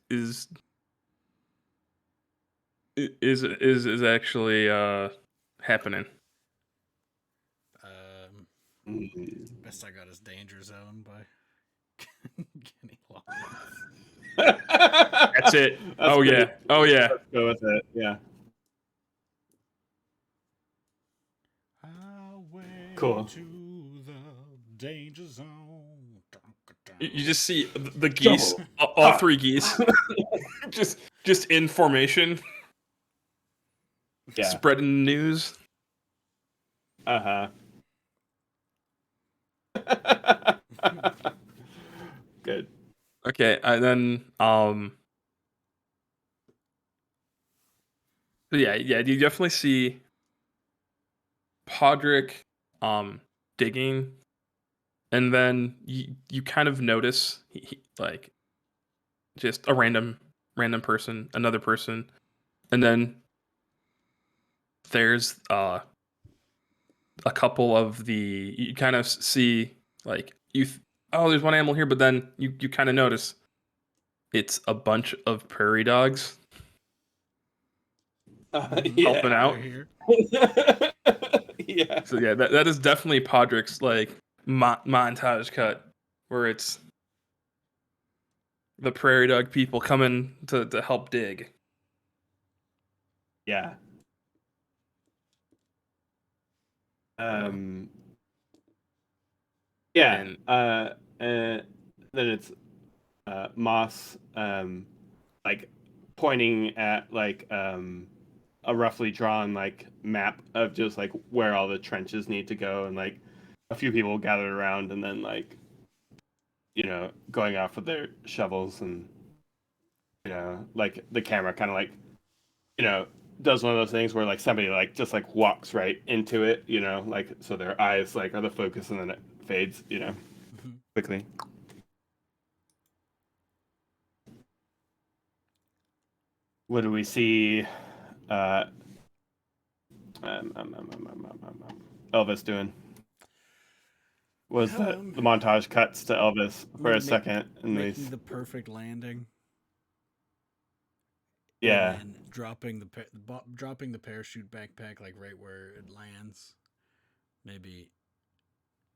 actually happening. Um, Best I got is Danger Zone by Kenny Loggins. That's it. That's Oh good. yeah. Oh yeah. Let's go with it. Yeah. Highway Cool. to the danger zone. You just see the geese, Go. all three geese, just in formation, Yeah. spreading news. Uh-huh. Good. Okay, and then yeah, you definitely see Podrick digging, and then you kind of notice like just a random person, another person, and then there's a couple of you kind of see like oh, there's one animal here, but then you kind of notice it's a bunch of prairie dogs helping Yeah. out. They're here. Yeah. So yeah, that is definitely Podrick's like montage cut where it's the prairie dog people coming to help dig. Yeah. Um. Yeah. And Then it's Moss like pointing at like a roughly drawn like map of just like where all the trenches need to go, and like a few people gathered around, and then like going off with their shovels, and like the camera kind of like you know does one of those things where like somebody like just like walks right into it, like so their eyes like are the focus, and then it fades, quickly. What do we see uh Elvis doing? Was that the montage cuts to Elvis for a second, and making the perfect landing. Yeah. And then dropping the parachute backpack like right where it lands. Maybe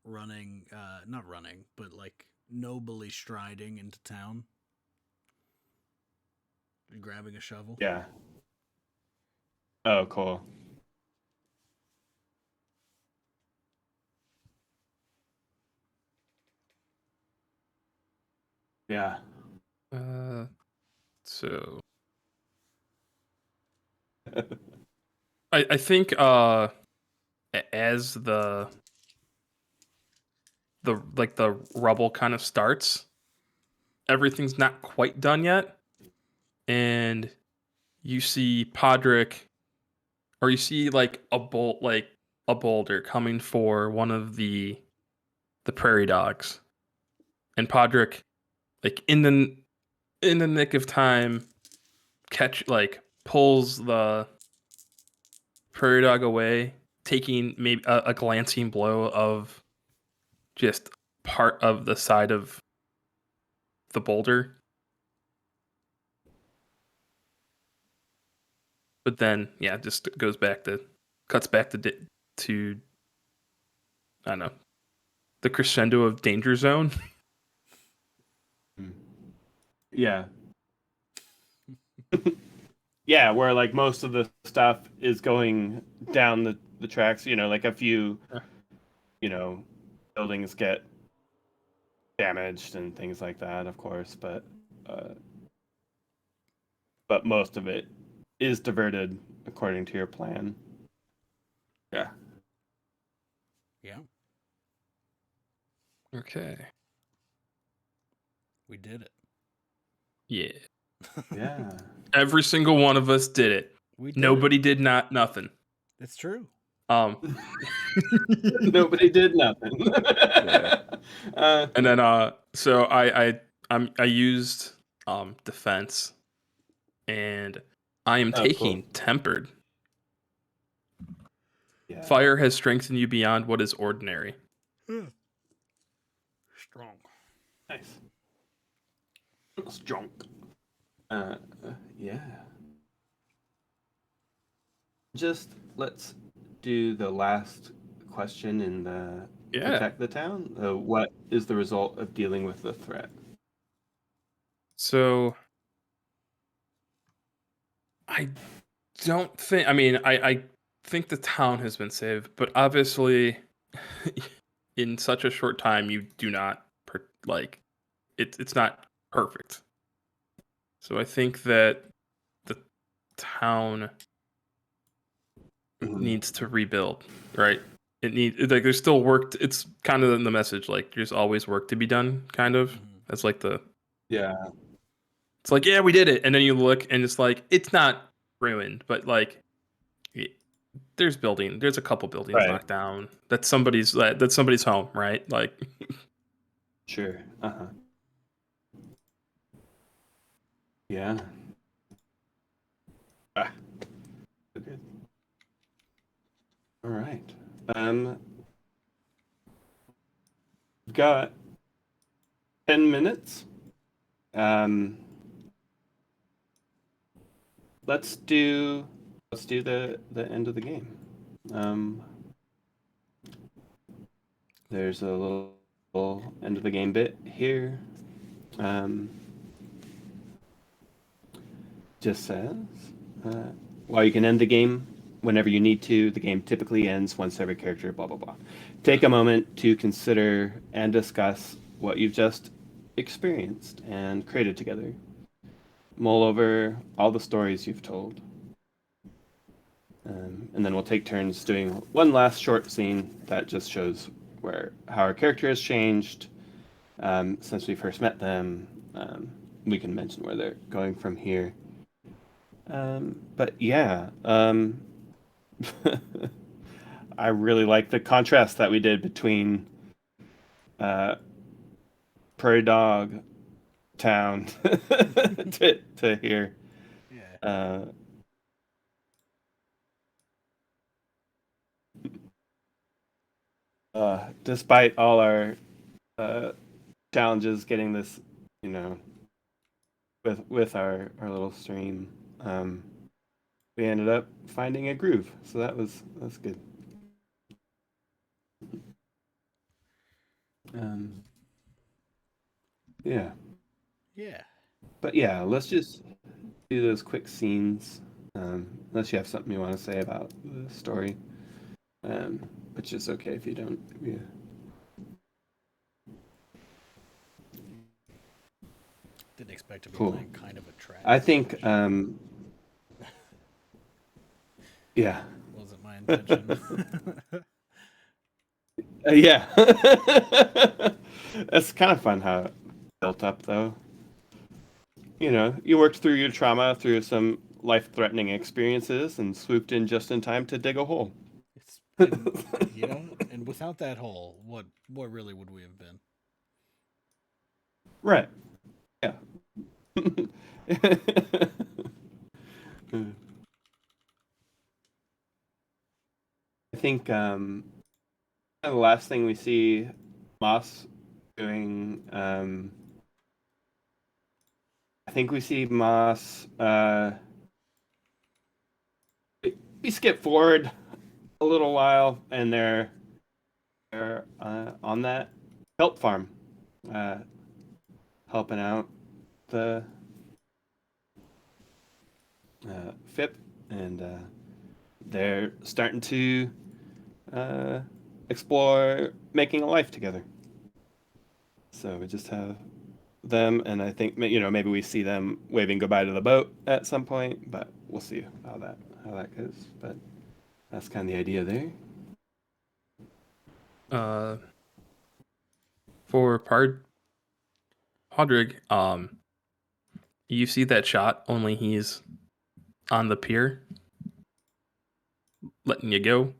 running, not running, but like nobly striding into town. And grabbing a shovel. Yeah. Oh, cool. Yeah. So I think as the the rubble kind of starts, everything's not quite done yet, and you see Podrick, or you see like a boulder coming for one of the prairie dogs, and Podrick, like in the nick of time, pulls the prairie dog away, taking maybe a glancing blow of just part of the side of the boulder. But then, yeah, just cuts back to I don't know, the crescendo of Danger Zone. Yeah. Yeah, where like most of the stuff is going down the tracks, like a few, buildings get damaged and things like that, of course, but most of it is diverted according to your plan. Yeah. Yeah, Okay. we did it. Yeah. Yeah. Every single one of us did it. We did Nobody it. did nothing. It's true. Nobody did nothing. Yeah. And then so I used defense, and I am taking cool. tempered. Yeah. Fire has strengthened you beyond what is ordinary. Strong. Nice. Strong. Yeah. Just let's do the last question in the Yeah. protect the town? What is the result of dealing with the threat? So I don't think. I mean, I think the town has been saved, but obviously, in such a short time, you do not like it's not perfect. So I think that the town Mhm. needs to rebuild, right? Like there's still work. It's kind of in the message, like there's always work to be done. Kind of. Mhm. That's like the. Yeah. It's like, yeah, we did it, and then you look, and it's like it's not ruined, but like there's a couple buildings Right. knocked down. That's somebody's home, right? Like Sure. Yeah. Ah, okay. All right. We've got 10 minutes. Um, let's do the end of the game. Um, there's a little end of the game bit here. Um, just says, uh, while you can end the game whenever you need to, the game typically ends once every character, blah, blah, blah. Take a moment to consider and discuss what you've just experienced and created together. Mull over all the stories you've told. And then we'll take turns doing one last short scene that just shows how our character has changed since we first met them. We can mention where they're going from here. But yeah, I really like the contrast that we did between uh, Prairie Dog Town to here. Yeah. Uh, Despite all our uh, challenges getting this, you know, with our little stream, we ended up finding a groove. So that's good. Um, yeah, Yeah. but yeah, let's just do those quick scenes. Unless you have something you want to say about the story, which is okay if you don't. Yeah. Didn't expect to be Cool. like kind of a trash. I think, yeah. Wasn't my intention. Yeah. It's kind of fun how it built up, though. You know, you worked through your trauma through some life-threatening experiences and swooped in just in time to dig a hole. It's and, and without that hole, what really would we have been? Right. Yeah. I think the last thing we see Moss doing, I think we see Moss. We skip forward a little while, and they're on that kelp farm, uh, helping out the FIP, and they're starting to uh, explore making a life together. So we just have them, and I think maybe we see them waving goodbye to the boat at some point, but we'll see how that goes. But that's kind of the idea there. uh for Podrick, you see that shot, only he's on the pier letting you go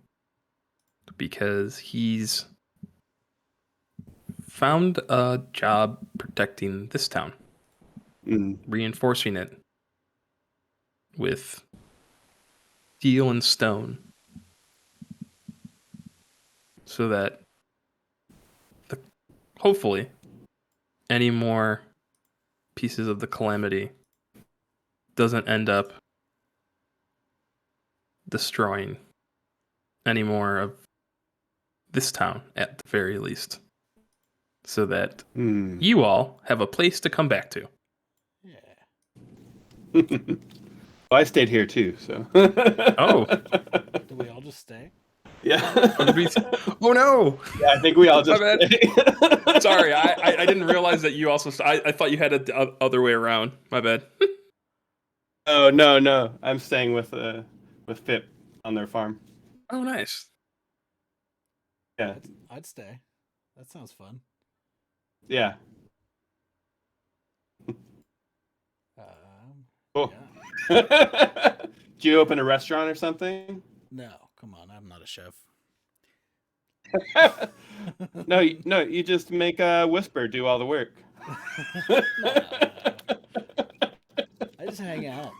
because he's found a job protecting this town, Mm. reinforcing it with steel and stone so that hopefully any more pieces of the Calamity doesn't end up destroying any more of this town at the very least, so that Hmm. you all have a place to come back to. Yeah. Well, I stayed here too, so. Oh. Do we all just stay? Yeah. Oh, did we? Oh no! Yeah, I think we all My just. bad. Sorry, I didn't realize that you also. I thought you had it the other way around. My bad. Oh no! I'm staying with Fip on their farm. Oh, nice. Yeah, I'd stay. That sounds fun. yeah. Cool. Yeah. Do you open a restaurant or something? No, come on. I'm not a chef. No, you just make Whisper do all the work. No. I just hang out.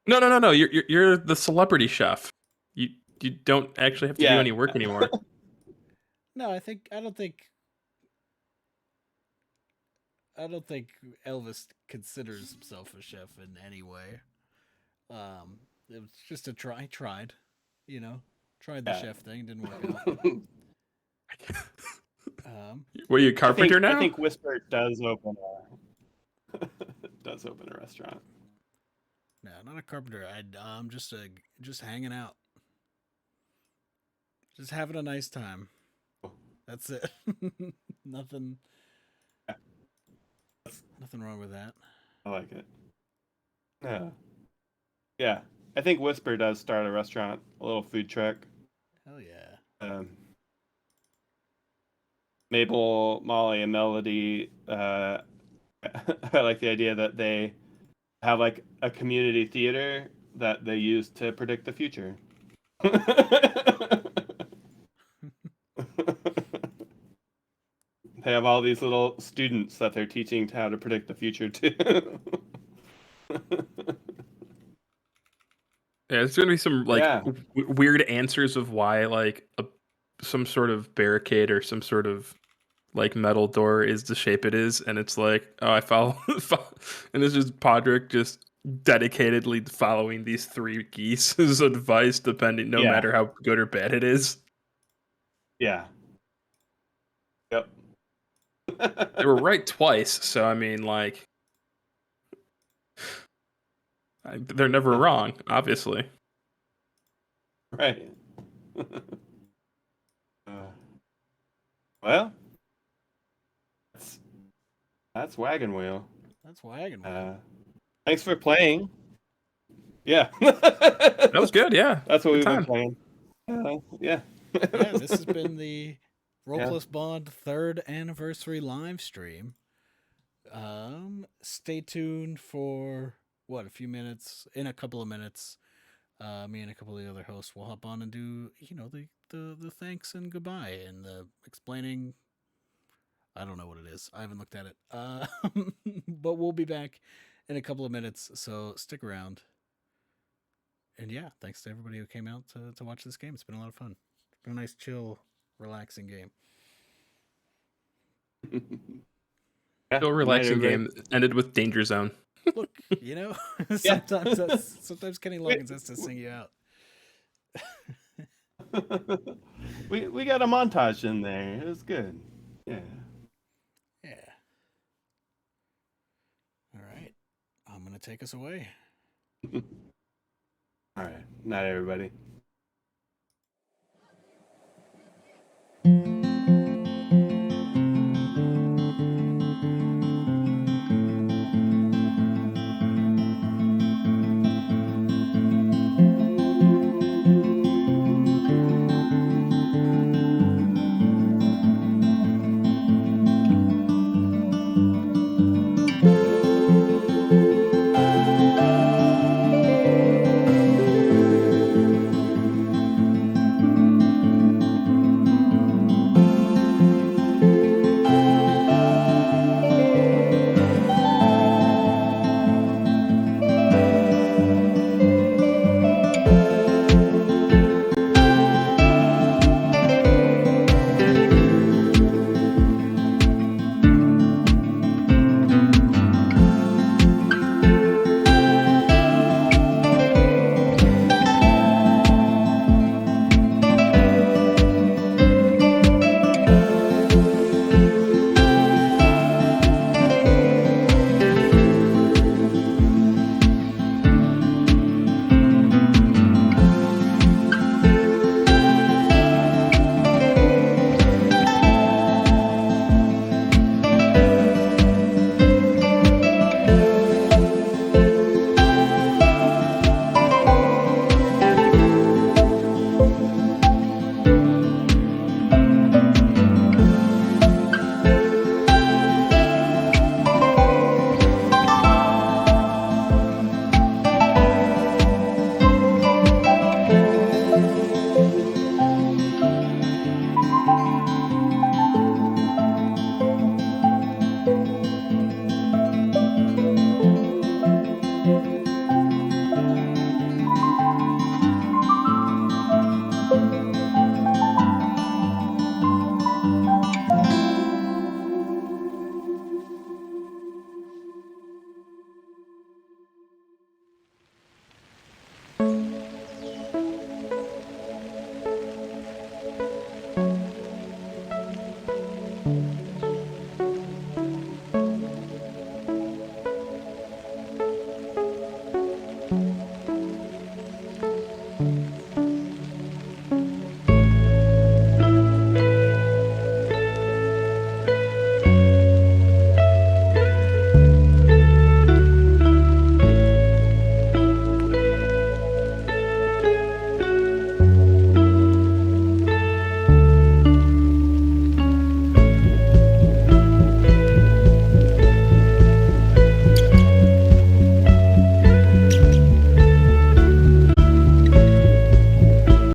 No. You're the celebrity chef. You don't actually have to do Yeah. any work anymore. No, I don't think Elvis considers himself a chef in any way. It was just a try. Tried, tried the Yeah. chef thing. Didn't work out. Were you a carpenter now? I think Whisper does open a restaurant. No, not a carpenter. I'm just hanging out, just having a nice time. That's it. Nothing wrong with that. I like it. Yeah. Yeah. I think Whisper does start a restaurant, a little food truck. Hell yeah. Mabel, Molly, and Melody, I like the idea that they have like a community theater that they use to predict the future. They have all these little students that they're teaching how to predict the future too. Yeah, it's gonna be some like Yeah. weird answers of why like some sort of barricade or some sort of like metal door is the shape it is, and it's like, oh, I follow, and it's just Podrick just dedicatedly following these three geese's advice, depending no Yeah. matter how good or bad it is. Yeah. Yep. They were right twice, so I mean, like, they're never wrong, obviously. Right. Well, that's Wagon Wheel. That's Wagon Wheel. Thanks for playing. Yeah. That was good, yeah. That's what Good we've been time. playing. Yeah. Yeah, this has been the Roll Plus Bond 3rd anniversary live stream. Stay tuned for a few minutes. In a couple of minutes, me and a couple of the other hosts will hop on and do the thanks and goodbye and the explaining. I don't know what it is. I haven't looked at it. But we'll be back in a couple of minutes, so stick around. And yeah, thanks to everybody who came out to watch this game. It's been a lot of fun. It's been a nice, chill, relaxing game. Still relaxing game ended with Danger Zone. Look, sometimes Kenny Loggins has to sing you out. we got a montage in there. It was good. Yeah. Yeah. All right. I'm going to take us away. All right. Night, everybody.